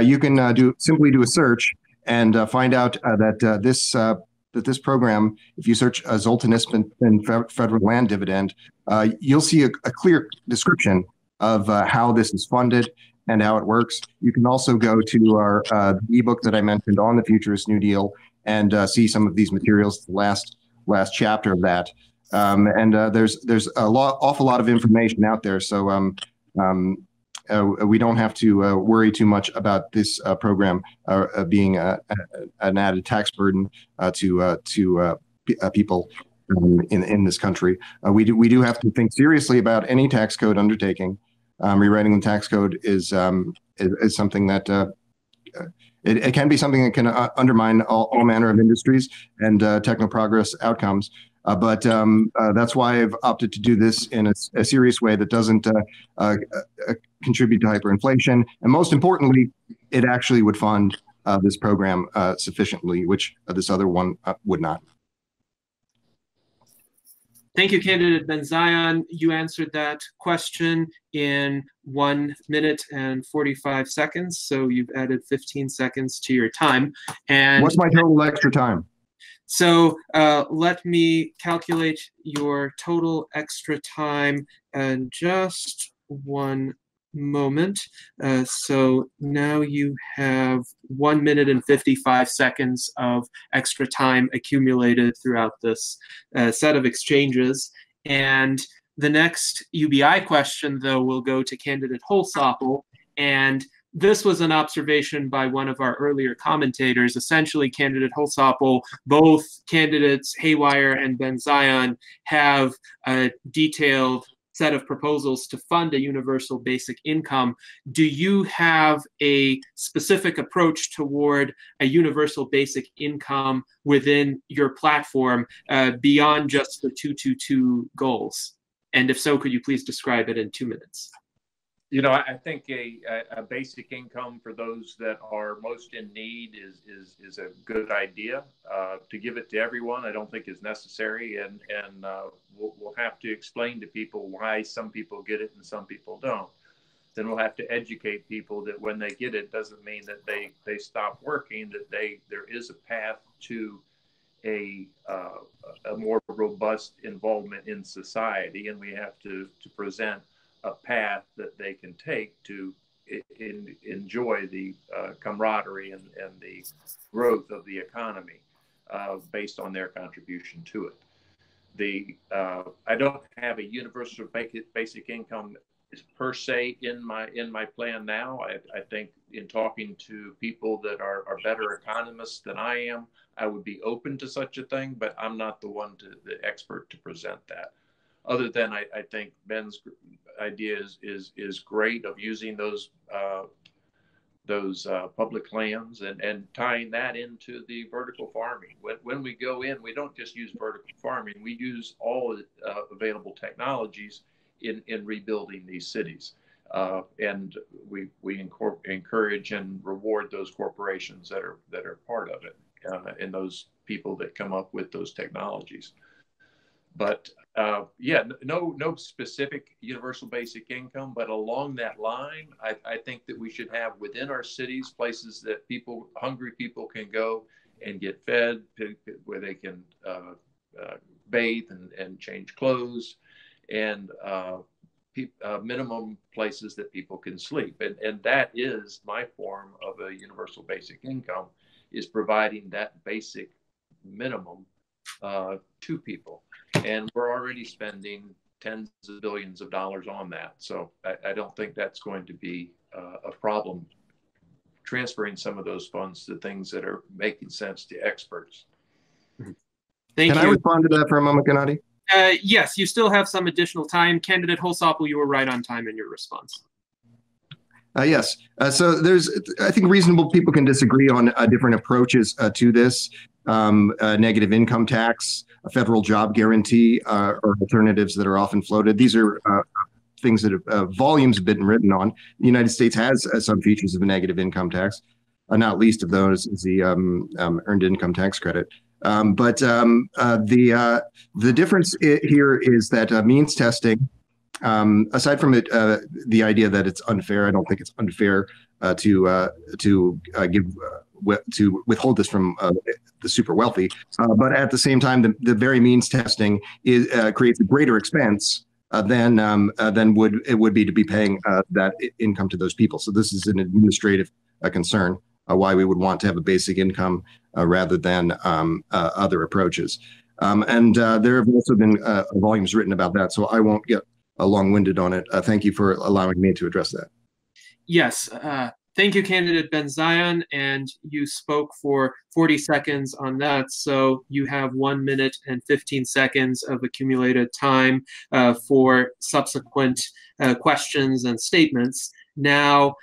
you can simply do a search and find out that this program, if you search Zoltanistan federal land dividend, you'll see a clear description of how this is funded and how it works. You can also go to our ebook that I mentioned on the Futurist New Deal and see some of these materials, the last chapter of that. There's awful lot of information out there. So we don't have to worry too much about this program being an added tax burden to people in this country. We do have to think seriously about any tax code undertaking. Rewriting the tax code is something that it can be something that can undermine all manner of industries and techno-progress outcomes. But that's why I've opted to do this in a serious way that doesn't contribute to hyperinflation. And most importantly, it actually would fund this program sufficiently, which this other one would not. Thank you, Candidate Ben Zion. You answered that question in 1 minute and 45 seconds. So you've added 15 seconds to your time. And what's my total extra time? So let me calculate your total extra time in just 1 moment. So now you have 1 minute and 55 seconds of extra time accumulated throughout this set of exchanges. And the next UBI question, though, will go to Candidate Holsopple. And this was an observation by one of our earlier commentators. Essentially, Candidate Holsopple, both candidates Haywire and Ben Zion have a detailed set of proposals to fund a universal basic income. Do you have a specific approach toward a universal basic income within your platform beyond just the 222 goals? And if so, could you please describe it in 2 minutes? You know, I think a basic income for those that are most in need is a good idea. To give it to everyone, I don't think is necessary, and we'll have to explain to people why some people get it and some people don't. Then we'll have to educate people that when they get it doesn't mean that they stop working, that there is a path to a more robust involvement in society, and we have to present a path that they can take to enjoy the camaraderie and the growth of the economy based on their contribution to it. I don't have a universal basic income per se in my plan now. I think in talking to people that are better economists than I am, I would be open to such a thing, but I'm not the expert to present that. Other than I think Ben's idea is great of using those public lands and tying that into the vertical farming. When we go in, we don't just use vertical farming, we use all available technologies in rebuilding these cities. And we encourage and reward those corporations that are part of it, and those people that come up with those technologies. But yeah, no specific universal basic income, but along that line, I think that we should have within our cities places that hungry people can go and get fed, where they can bathe and change clothes, and minimum places that people can sleep. And that is my form of a universal basic income, is providing that basic minimum to people. And we're already spending tens of billions of dollars on that. So I don't think that's going to be a problem, transferring some of those funds to things that are making sense to experts. Thank you. Can I respond to that for a moment, Gennady? Yes, you still have some additional time. Candidate Holsopple, you were right on time in your response. Yes. So I think reasonable people can disagree on different approaches to this. Negative income tax, a federal job guarantee, or alternatives that are often floated. These are things that volumes have been written on. The United States has some features of a negative income tax. Not least of those is the earned income tax credit. But the difference here is that means testing, aside from the idea that it's unfair, I don't think it's unfair to withhold this from the super wealthy. But at the same time, the very means testing creates a greater expense than it would be to be paying that income to those people. So this is an administrative concern. Why we would want to have a basic income rather than other approaches. And there have also been volumes written about that, so I won't get long-winded on it. Thank you for allowing me to address that. Yes, thank you, Candidate Ben Zion, and you spoke for 40 seconds on that, so you have 1 minute and 15 seconds of accumulated time for subsequent questions and statements. Now,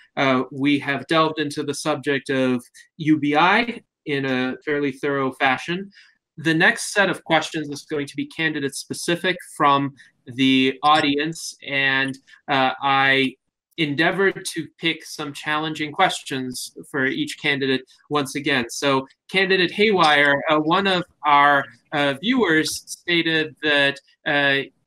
we have delved into the subject of UBI in a fairly thorough fashion. The next set of questions is going to be candidate specific from the audience, and I endeavored to pick some challenging questions for each candidate once again. So Candidate Haywire, one of our viewers stated that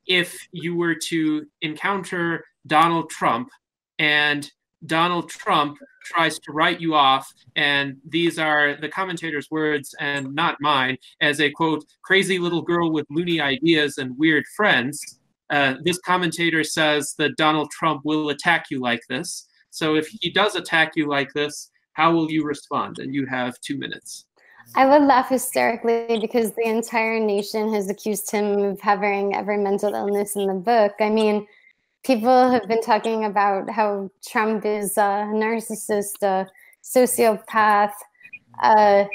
if you were to encounter Donald Trump and Donald Trump tries to write you off, and these are the commentator's words and not mine, as a, quote, crazy little girl with loony ideas and weird friends, this commentator says that Donald Trump will attack you like this. So if he does attack you like this, how will you respond? And you have 2 minutes. I would laugh hysterically because the entire nation has accused him of having every mental illness in the book. I mean, people have been talking about how Trump is a narcissist, a sociopath. I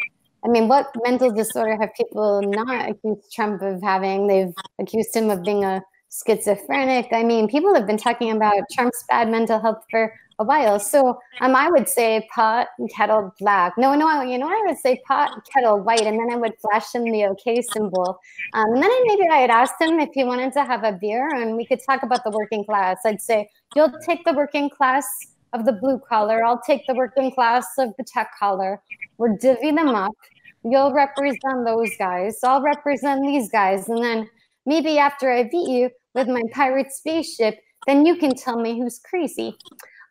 mean, what mental disorder have people not accused Trump of having? They've accused him of being a schizophrenic. I mean, people have been talking about Trump's bad mental health for a while. So I would say pot and kettle black. No, I would say pot and kettle white, and then I would flash him the okay symbol. And then maybe I'd ask him if he wanted to have a beer, and we could talk about the working class. I'd say, you'll take the working class of the blue collar. I'll take the working class of the tech collar. We'll divvy them up. You'll represent those guys. I'll represent these guys. And then maybe after I beat you with my pirate spaceship, then you can tell me who's crazy.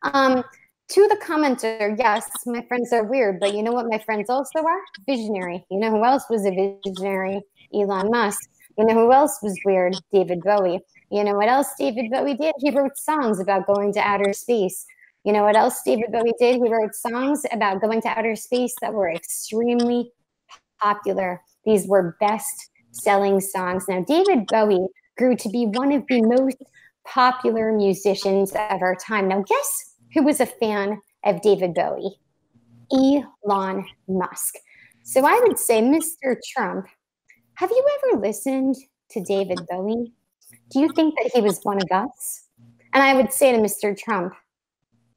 To the commenter, yes, my friends are weird, but you know what my friends also are? Visionary. You know who else was a visionary? Elon Musk. You know who else was weird? David Bowie. You know what else David Bowie did? He wrote songs about going to outer space. You know what else David Bowie did? He wrote songs about going to outer space that were extremely popular. These were best-selling songs. Now, David Bowie grew to be one of the most popular musicians of our time. Now, guess who was a fan of David Bowie? Elon Musk. So I would say, Mr. Trump, have you ever listened to David Bowie? Do you think that he was one of us? And I would say to Mr. Trump,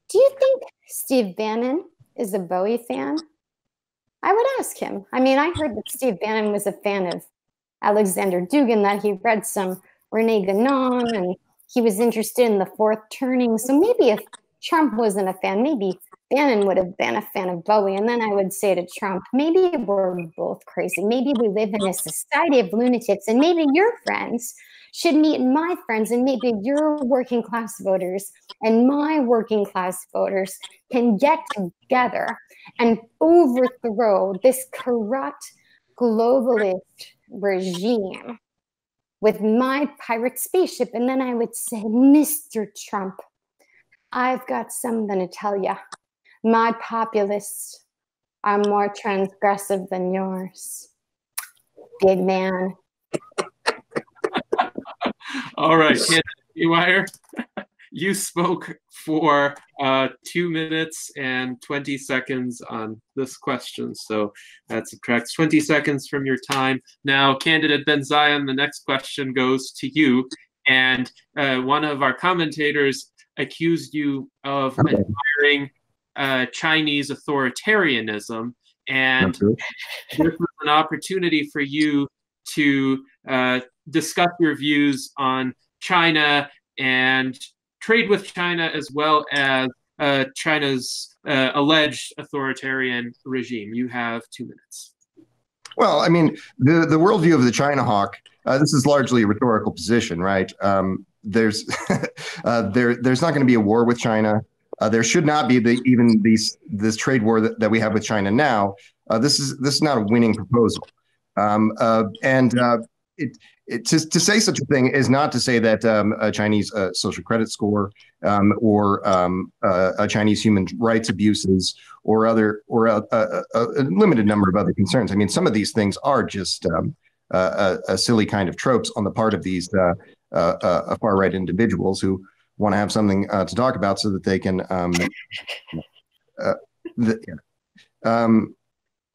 do you think Steve Bannon is a Bowie fan, I would ask him. I mean, I heard that Steve Bannon was a fan of Alexander Dugin, that he read some Rene Guénon, and he was interested in the fourth turning. So maybe if Trump wasn't a fan, maybe Bannon would have been a fan of Bowie. And then I would say to Trump, maybe we're both crazy. Maybe we live in a society of lunatics, and maybe your friends should meet my friends, and maybe your working class voters and my working class voters can get together and overthrow this corrupt globalist regime with my pirate spaceship. And then I would say, Mr. Trump, I've got something to tell you. My populists are more transgressive than yours. Big man. All right, Haywire, you spoke for 2 minutes and 20 seconds on this question, so that subtracts 20 seconds from your time. Now, candidate Ben Zion, the next question goes to you, and one of our commentators accused you of admiring Chinese authoritarianism, and this was an opportunity for you to discuss your views on China and trade with China, as well as China's alleged authoritarian regime. You have 2 minutes. Well, I mean, the worldview of the China hawk, this is largely a rhetorical position, right? There's there's not going to be a war with China. There should not be even this trade war that we have with China now. This is not a winning proposal. To say such a thing is not to say that a Chinese social credit score or a Chinese human rights abuses or a limited number of other concerns. I mean, some of these things are just a silly kind of tropes on the part of these far right individuals who want to have something to talk about so that they can.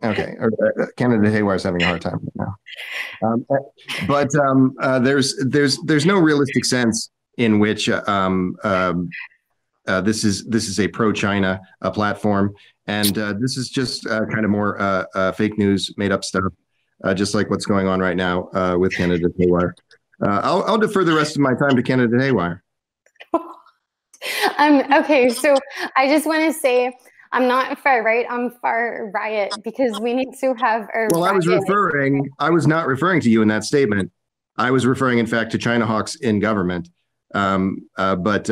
Okay, candidate Haywire is having a hard time right now, but there's no realistic sense in which this is a pro-China platform, and this is just kind of more fake news, made up stuff, just like what's going on right now with candidate Haywire. I'll defer the rest of my time to candidate Haywire. Okay, so I just want to say, I'm not far right, I'm far riot, because we need to have a Well, riot. I was not referring to you in that statement. I was referring, in fact, to China hawks in government. But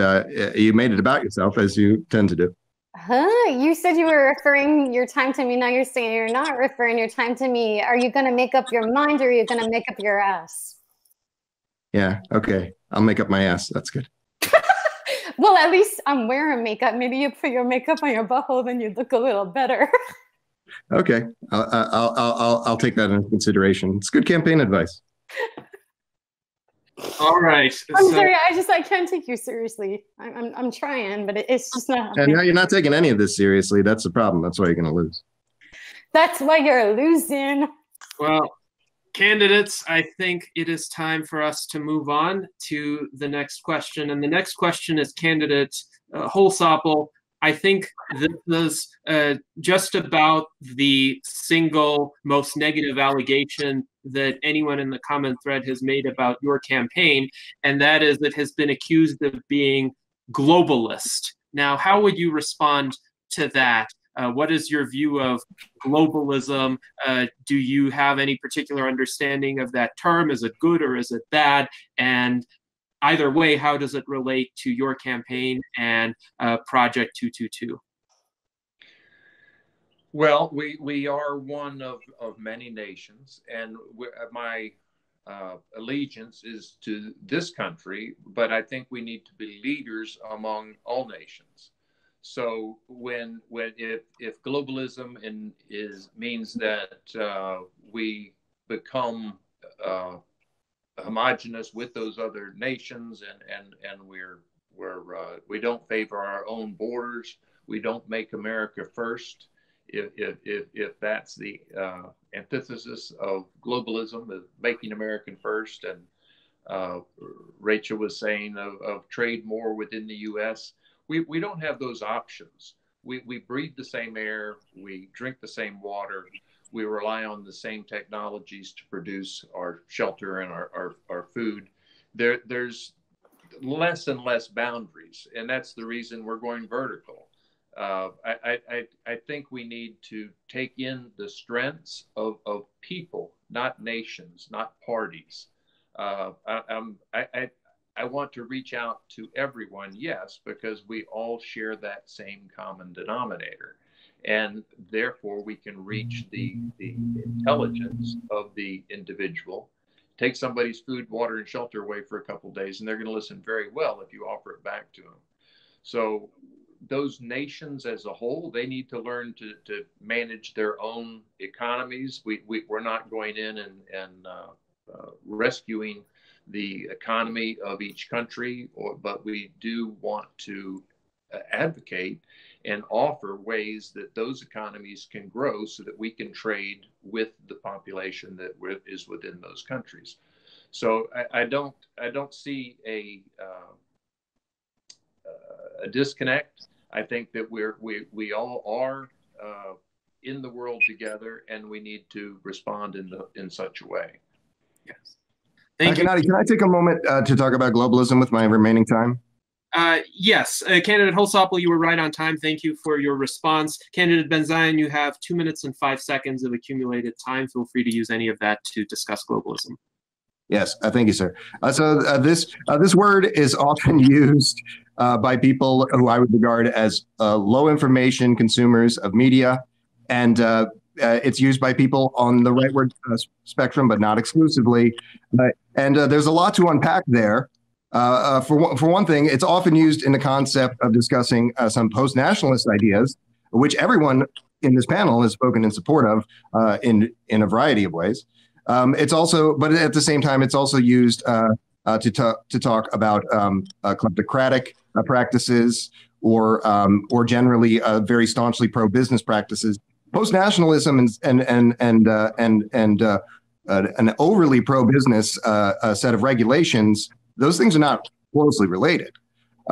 you made it about yourself, as you tend to do. Huh? You said you were referring your time to me. Now you're saying you're not referring your time to me. Are you going to make up your mind, or are you going to make up your ass? Yeah, okay. I'll make up my ass. That's good. Well, at least I'm wearing makeup. Maybe you put your makeup on your butthole, then you look a little better. Okay, I'll take that into consideration. It's good campaign advice. All right. I'm sorry. I can't take you seriously. I'm trying, but it's just not happening. And now you're not taking any of this seriously. That's the problem. That's why you're going to lose. That's why you're losing. Well, candidates, I think it is time for us to move on to the next question. And the next question is candidate Holsopple. I think this is just about the single most negative allegation that anyone in the comment thread has made about your campaign, and that is it has been accused of being globalist. Now, how would you respond to that? What is your view of globalism? Do you have any particular understanding of that term? Is it good or is it bad? And either way, how does it relate to your campaign and Project 222? Well, we are one of many nations, and my allegiance is to this country, but I think we need to be leaders among all nations. So if globalism means that we become homogenous with those other nations, and we don't favor our own borders, we don't make America first. If that's the antithesis of globalism, of making American first, and Rachel was saying of trade more within the U.S., we don't have those options. we breathe the same air, we drink the same water, we rely on the same technologies to produce our shelter and our food. There's less and less boundaries, and that's the reason we're going vertical. I think we need to take in the strengths of people, not nations, not parties. I want to reach out to everyone, yes, because we all share that same common denominator. And therefore, we can reach the intelligence of the individual. Take somebody's food, water, and shelter away for a couple of days, and they're going to listen very well if you offer it back to them. So those nations as a whole, they need to learn to manage their own economies. We're not going in and rescuing the economy of each country, but we do want to advocate and offer ways that those economies can grow so that we can trade with the population that is within those countries. So I don't see a disconnect. I think that we all are in the world together, and we need to respond in such a way. Yes. Thank you. Gennady, can I take a moment to talk about globalism with my remaining time? Yes, Candidate Holsopple, you were right on time. Thank you for your response. Candidate Ben Zion, you have 2 minutes and 5 seconds of accumulated time. Feel free to use any of that to discuss globalism. Yes, thank you, sir. This word is often used by people who I would regard as low information consumers of media, and it's used by people on the rightward spectrum, but not exclusively. And there's a lot to unpack there. For one thing, it's often used in the concept of discussing some post-nationalist ideas, which everyone in this panel has spoken in support of in a variety of ways. It's also, but at the same time, it's also used to talk about kleptocratic practices or generally very staunchly pro-business practices. Post-nationalism and an overly pro-business set of regulations, those things are not closely related.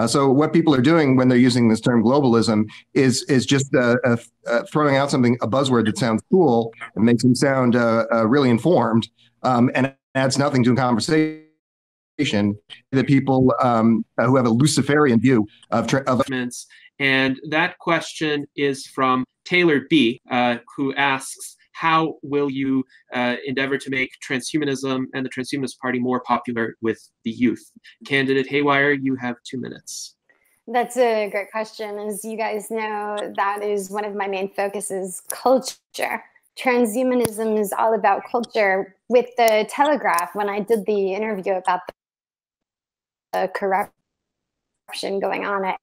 So what people are doing when they're using this term globalism is just throwing out a buzzword that sounds cool and makes them sound really informed, and adds nothing to a conversation. The people who have a Luciferian view of and that question is from Taylor B, who asks, how will you endeavor to make transhumanism and the Transhumanist Party more popular with the youth? Candidate Haywire, you have 2 minutes. That's a great question. As you guys know, that is one of my main focuses, culture. Transhumanism is all about culture. With the Telegraph, when I did the interview about the corruption going on at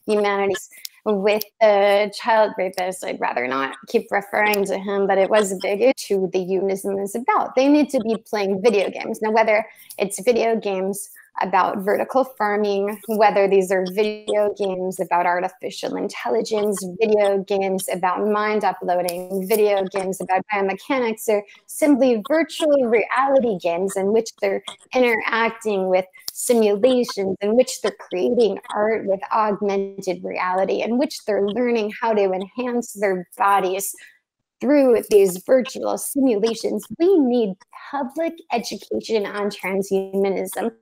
Humanities with the child rapist, I'd rather not keep referring to him, but it was a big issue the humanism is about. They need to be playing video games. Now, whether it's video games about vertical farming, whether these are video games about artificial intelligence, video games about mind uploading, video games about biomechanics, or simply virtual reality games in which they're interacting with simulations, in which they're creating art with augmented reality, in which they're learning how to enhance their bodies through these virtual simulations. We need public education on transhumanism.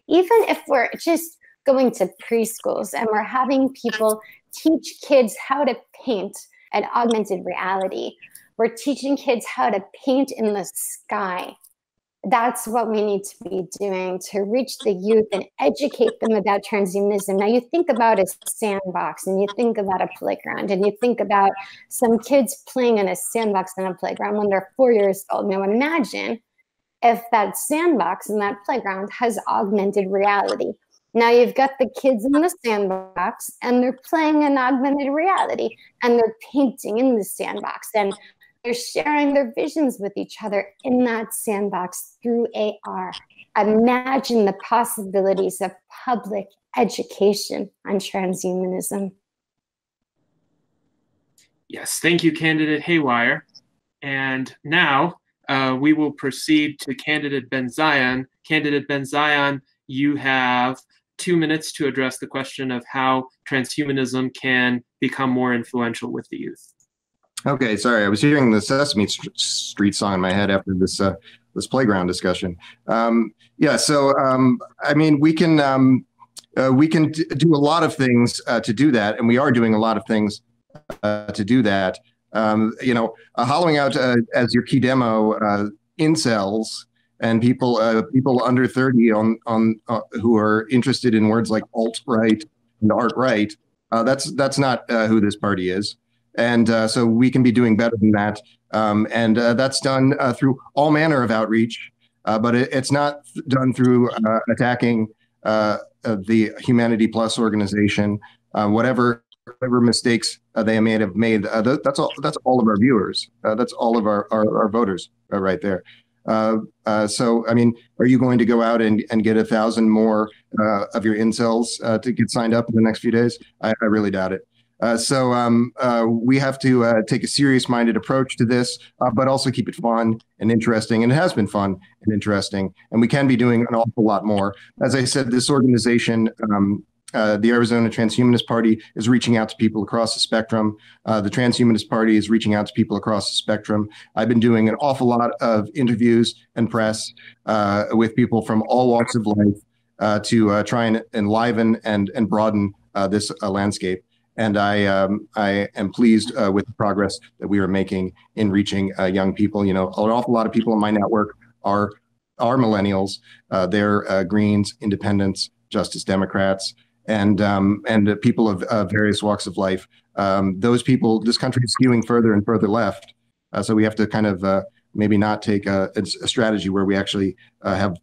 Even if we're just going to preschools and we're having people teach kids how to paint at augmented reality, we're teaching kids how to paint in the sky. That's what we need to be doing to reach the youth and educate them about transhumanism. Now, you think about a sandbox and you think about a playground and you think about some kids playing in a sandbox in a playground when they're 4 years old. Now, imagine if that sandbox and that playground has augmented reality. Now you've got the kids in the sandbox and they're playing in augmented reality and they're painting in the sandbox and they're sharing their visions with each other in that sandbox through AR. Imagine the possibilities of public education on transhumanism. Yes, thank you, Candidate Haywire. And now, we will proceed to Candidate Ben Zion. Candidate Ben Zion, you have 2 minutes to address the question of how transhumanism can become more influential with the youth. Okay, sorry, I was hearing the Sesame Street song in my head after this this playground discussion. Yeah, so I mean, we can do a lot of things to do that, and we are doing a lot of things to do that. You know, hollowing out as your key demo, incels and people under 30 who are interested in words like alt-right and art-right. That's not who this party is. And so we can be doing better than that. And that's done through all manner of outreach, but it's not done through attacking the Humanity Plus organization, whatever mistakes they may have made. That's all of our viewers. That's all of our voters right there. So, I mean, are you going to go out and get 1,000 more of your incels to get signed up in the next few days? I really doubt it. So we have to take a serious-minded approach to this, but also keep it fun and interesting. And it has been fun and interesting, and we can be doing an awful lot more. As I said, this organization, the Arizona Transhumanist Party, is reaching out to people across the spectrum. The Transhumanist Party is reaching out to people across the spectrum. I've been doing an awful lot of interviews and press with people from all walks of life to try and enliven and broaden this landscape. And I am pleased with the progress that we are making in reaching young people. You know, an awful lot of people in my network are millennials. They're Greens, Independents, Justice Democrats, and people of various walks of life. Those people, this country is skewing further and further left. So we have to kind of maybe not take a strategy where we actually have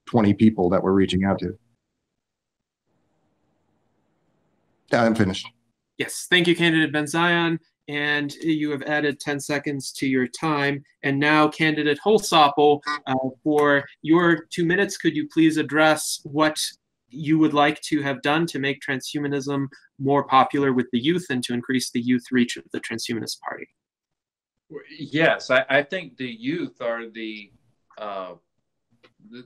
20 people that we're reaching out to. I'm finished. Yes, thank you, candidate Ben Zion. And you have added 10 seconds to your time. And now, candidate Holsopple, for your 2 minutes, could you please address what you would like to have done to make transhumanism more popular with the youth and to increase the youth reach of the Transhumanist Party? Yes, I think the youth are the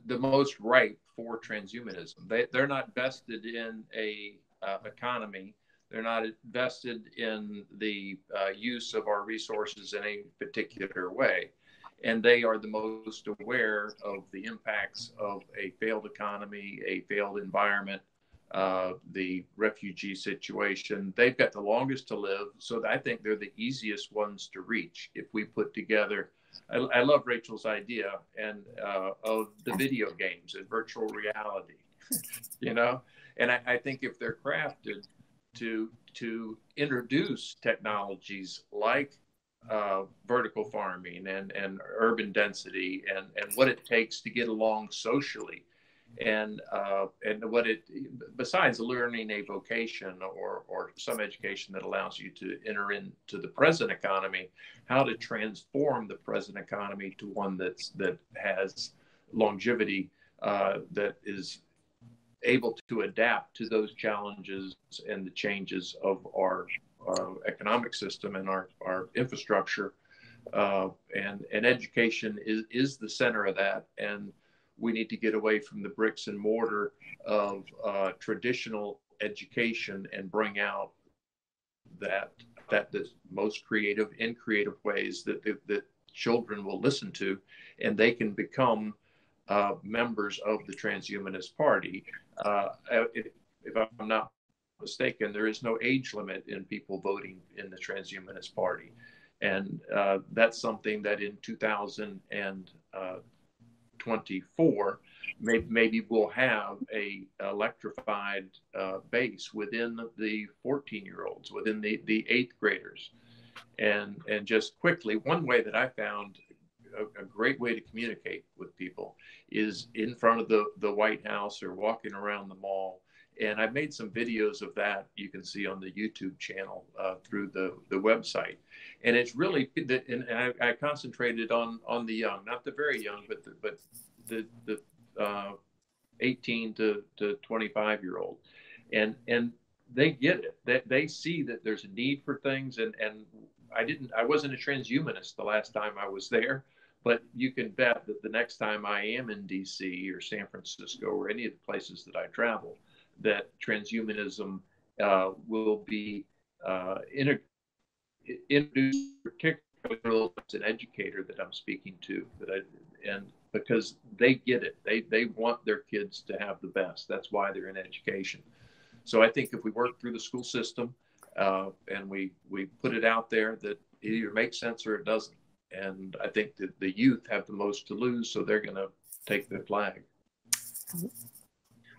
most ripe for transhumanism. They're not vested in a economy. They're not vested in the use of our resources in a particular way. And they are the most aware of the impacts of a failed economy, a failed environment, the refugee situation. They've got the longest to live. So I think they're the easiest ones to reach if we put together. I love Rachel's idea of the video games and virtual reality, you know, and I think if they're crafted to introduce technologies like vertical farming and urban density and what it takes to get along socially, and what it, besides learning a vocation or some education that allows you to enter into the present economy, how to transform the present economy to one that has longevity, that is able to adapt to those challenges and the changes of our economic system and our infrastructure. And education is the center of that. And we need to get away from the bricks and mortar of traditional education and bring out that the most creative in creative ways that children will listen to, and they can become members of the Transhumanist Party. If I'm not mistaken, there is no age limit in people voting in the Transhumanist Party. And that's something that in 2024, maybe we'll have a electrified base within the 14-year-olds, within the eighth graders. And just quickly, one way that I found a great way to communicate with people is in front of the White House or walking around the mall. And I've made some videos of that you can see on the YouTube channel through the website. And it's really, and I concentrated on the young, not the very young, but the 18 to 25-year-old. And they get it. They see that there's a need for things. And I wasn't a transhumanist the last time I was there. But you can bet that the next time I am in DC or San Francisco or any of the places that I travel, that transhumanism will be introduce, particularly as an educator that I'm speaking to, and because they get it, they want their kids to have the best. That's why they're in education. So I think if we work through the school system and we put it out there, that it either makes sense or it doesn't. And I think that the youth have the most to lose, so they're going to take the flag.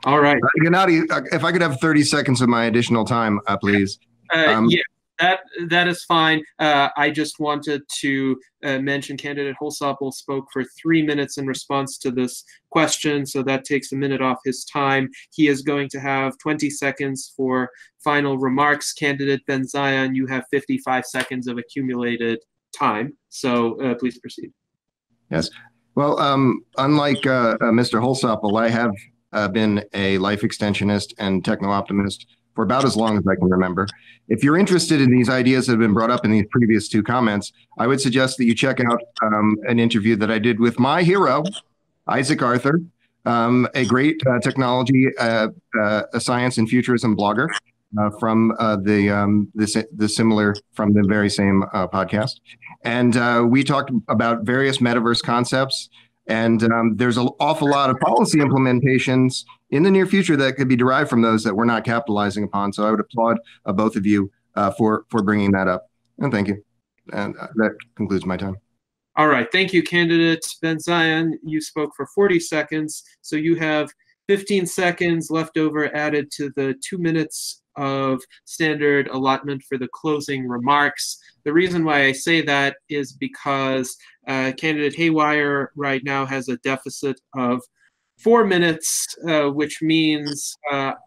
All right. Gennady, if I could have 30 seconds of my additional time, please. Yeah, that is fine. I just wanted to mention candidate Holsopple spoke for 3 minutes in response to this question, so that takes a minute off his time. He is going to have 20 seconds for final remarks. Candidate Ben Zion, you have 55 seconds of accumulated time, so please proceed. Yes. Well, unlike Mr. Holsopple, I have been a life extensionist and techno-optimist for about as long as I can remember. If you're interested in these ideas that have been brought up in these previous two comments, I would suggest that you check out an interview that I did with my hero, Isaac Arthur, a great technology, science and futurism blogger from the very same podcast. And we talked about various metaverse concepts. And there's an awful lot of policy implementations in the near future that could be derived from those that we're not capitalizing upon. So I would applaud both of you for bringing that up. And thank you. And that concludes my time. All right. Thank you, candidate Ben Zion. You spoke for 40 seconds. So you have 15 seconds left over added to the 2 minutes of standard allotment for the closing remarks. The reason why I say that is because candidate Haywire right now has a deficit of 4 minutes, which means,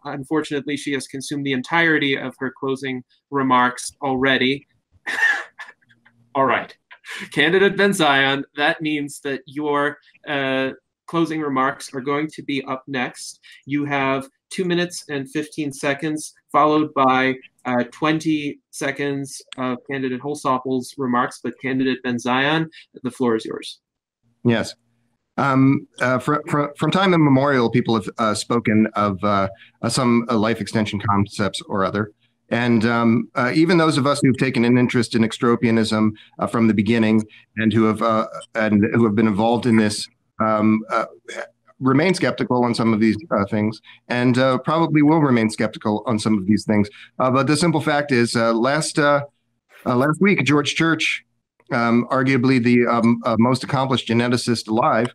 unfortunately, she has consumed the entirety of her closing remarks already. All right. Candidate Ben Zion, that means that your closing remarks are going to be up next. You have 2 minutes and 15 seconds, followed by 20 seconds of candidate Holsopple's remarks. But candidate Ben Zion, the floor is yours. Yes. From time immemorial, people have spoken of some life extension concepts or other. And even those of us who've taken an interest in extropianism from the beginning and who have been involved in this remain skeptical on some of these things, and probably will remain skeptical on some of these things. But the simple fact is, last week, George Church, arguably the most accomplished geneticist alive,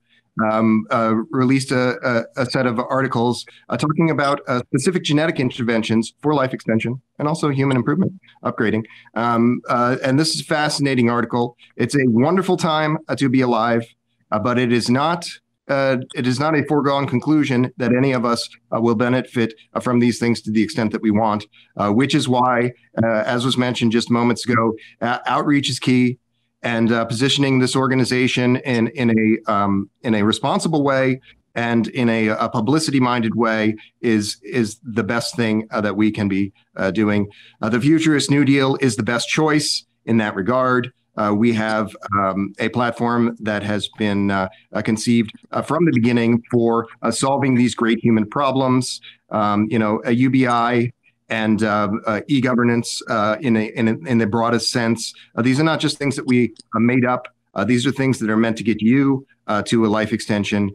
released a set of articles talking about specific genetic interventions for life extension and also human improvement, upgrading. And this is a fascinating article. It's a wonderful time to be alive, but it is not a foregone conclusion that any of us will benefit from these things to the extent that we want, which is why, as was mentioned just moments ago, outreach is key. And positioning this organization in a responsible way and in a publicity-minded way is the best thing that we can be doing. The Futurist New Deal is the best choice in that regard. We have a platform that has been conceived from the beginning for solving these great human problems. A UBI and e-governance in the broadest sense. These are not just things that we made up. These are things that are meant to get you to a life extension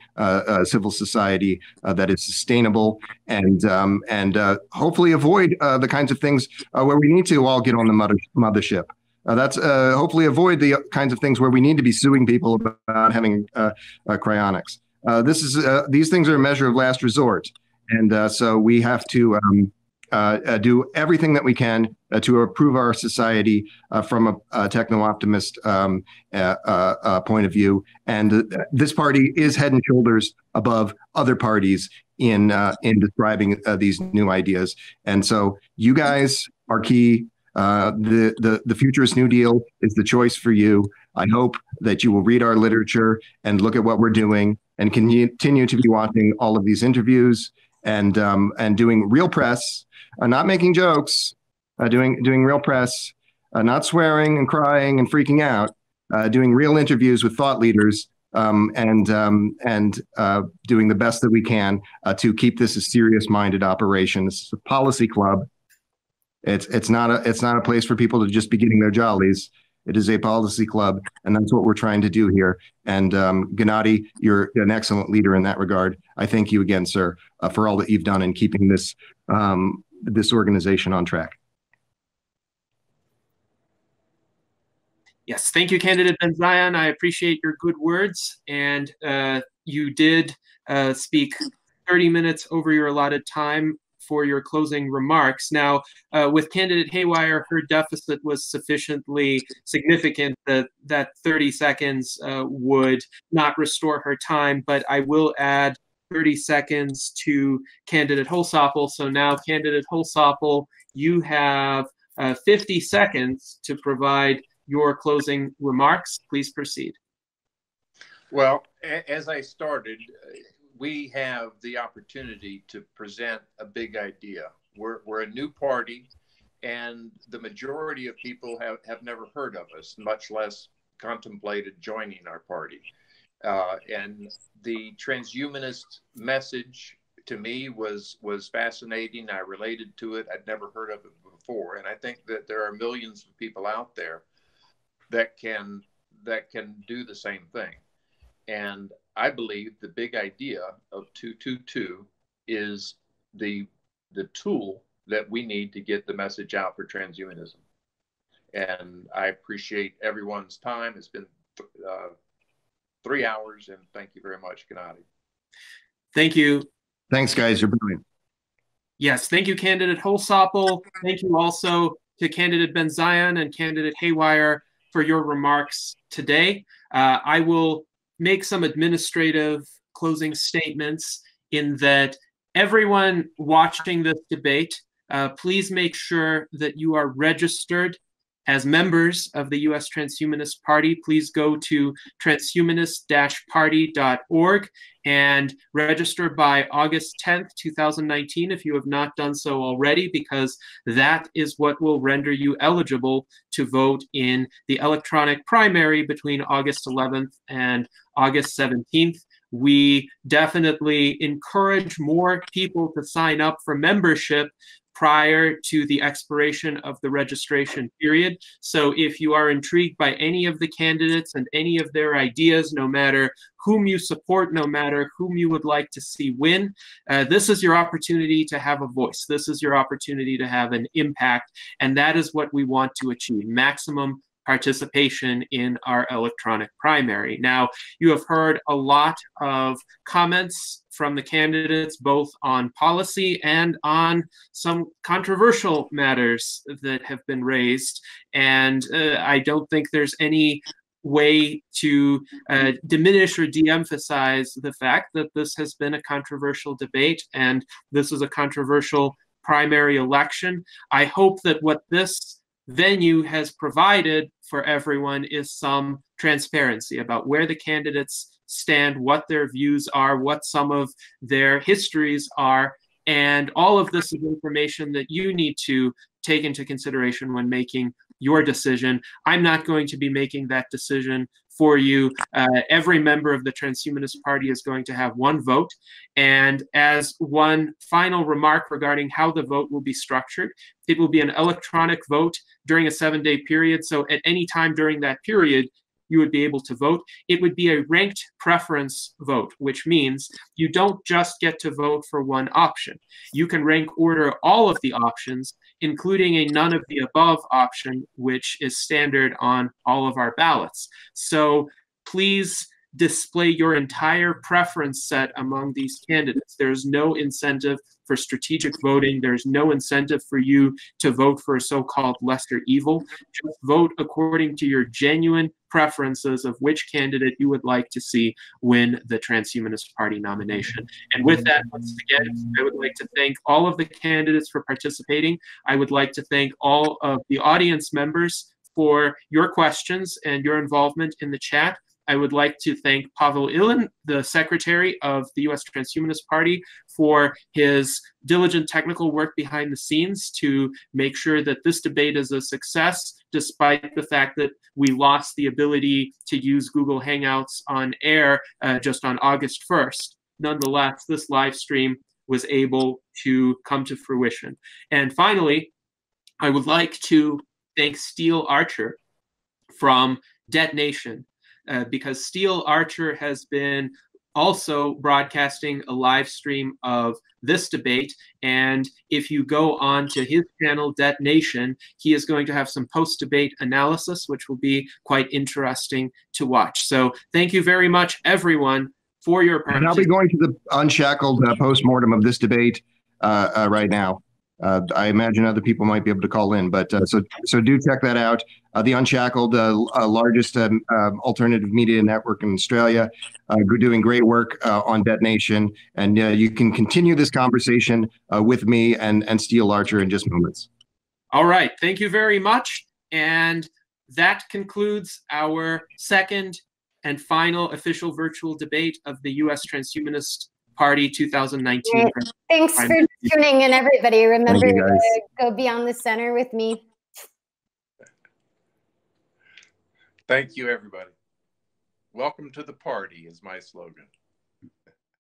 civil society that is sustainable and hopefully avoid the kinds of things where we need to all get on the mothership. That's hopefully avoid the kinds of things where we need to be suing people about having cryonics. These things are a measure of last resort, and so we have to do everything that we can to improve our society from a techno-optimist point of view. And this party is head and shoulders above other parties in describing these new ideas. And so you guys are key. The Futurist New Deal is the choice for you. I hope that you will read our literature and look at what we're doing and continue to be watching all of these interviews and doing real press. Not making jokes, doing real press, not swearing and crying and freaking out, doing real interviews with thought leaders, and doing the best that we can to keep this a serious-minded operation. This is a policy club. It's not a place for people to just be getting their jollies. It is a policy club, and that's what we're trying to do here. And Gennady, you're an excellent leader in that regard. I thank you again, sir, for all that you've done in keeping this this organization on track. Yes, thank you, candidate Ben Zion. I appreciate your good words, and you did speak 30 minutes over your allotted time for your closing remarks. Now, with candidate Haywire, her deficit was sufficiently significant that 30 seconds would not restore her time, but I will add 30 seconds to candidate Holsopple. So now, candidate Holsopple, you have 50 seconds to provide your closing remarks. Please proceed. Well, as I started, we have the opportunity to present a big idea. We're a new party, and the majority of people have never heard of us, much less contemplated joining our party. And the transhumanist message to me was fascinating. I related to it. I'd never heard of it before. And I think that there are millions of people out there that can do the same thing. And I believe the big idea of 222 is the tool that we need to get the message out for transhumanism. And I appreciate everyone's time. It's been 3 hours, and thank you very much, Gennady. Thank you. Thanks, guys. You're brilliant. Yes, thank you, candidate Holsopple. Thank you also to candidate Ben Zion and candidate Haywire for your remarks today. I will make some administrative closing statements in that everyone watching this debate, please make sure that you are registered as members of the U.S. Transhumanist Party. Please go to transhumanist-party.org and register by August 10th, 2019, if you have not done so already, because that is what will render you eligible to vote in the electronic primary between August 11th and August 17th. We definitely encourage more people to sign up for membership prior to the expiration of the registration period. So if you are intrigued by any of the candidates and any of their ideas, no matter whom you support, no matter whom you would like to see win, this is your opportunity to have a voice. This is your opportunity to have an impact. And that is what we want to achieve: maximum participation in our electronic primary. Now, you have heard a lot of comments from the candidates, both on policy and on some controversial matters that have been raised. And I don't think there's any way to diminish or de-emphasize the fact that this has been a controversial debate and this is a controversial primary election. I hope that what this venue has provided for everyone is some transparency about where the candidates stand, what their views are, what some of their histories are, and all of this is information that you need to take into consideration when making your decision. I'm not going to be making that decision for you. Every member of the Transhumanist Party is going to have one vote. And as one final remark regarding how the vote will be structured, it will be an electronic vote during a 7-day period. So at any time during that period, you would be able to vote. It would be a ranked preference vote, which means you don't just get to vote for one option. You can rank order all of the options, including a none of the above option, which is standard on all of our ballots. So please display your entire preference set among these candidates. There's no incentive for strategic voting. There's no incentive for you to vote for a so-called lesser evil. Just vote according to your genuine preferences of which candidate you would like to see win the Transhumanist Party nomination. And with that, once again, I would like to thank all of the candidates for participating. I would like to thank all of the audience members for your questions and your involvement in the chat. I would like to thank Pavel Ilin, the secretary of the U.S. Transhumanist Party, for his diligent technical work behind the scenes to make sure that this debate is a success, despite the fact that we lost the ability to use Google Hangouts on air just on August 1st. Nonetheless, this live stream was able to come to fruition. And finally, I would like to thank Steel Archer from Detonation, because Steel Archer has been also broadcasting a live stream of this debate. And if you go on to his channel, Detonation, he is going to have some post-debate analysis, which will be quite interesting to watch. So thank you very much, everyone, for your participation. And I'll be going to the Unshackled post-mortem of this debate right now. I imagine other people might be able to call in, but so do check that out. The Unshackled, largest alternative media network in Australia, doing great work on Detonation, and you can continue this conversation with me and Steel Archer in just moments. All right, thank you very much, and that concludes our second and final official virtual debate of the U.S. Transhumanist Party 2019. Right. Thanks for tuning in, everybody. Remember to go beyond the center with me. Thank you, everybody. Welcome to the party is my slogan.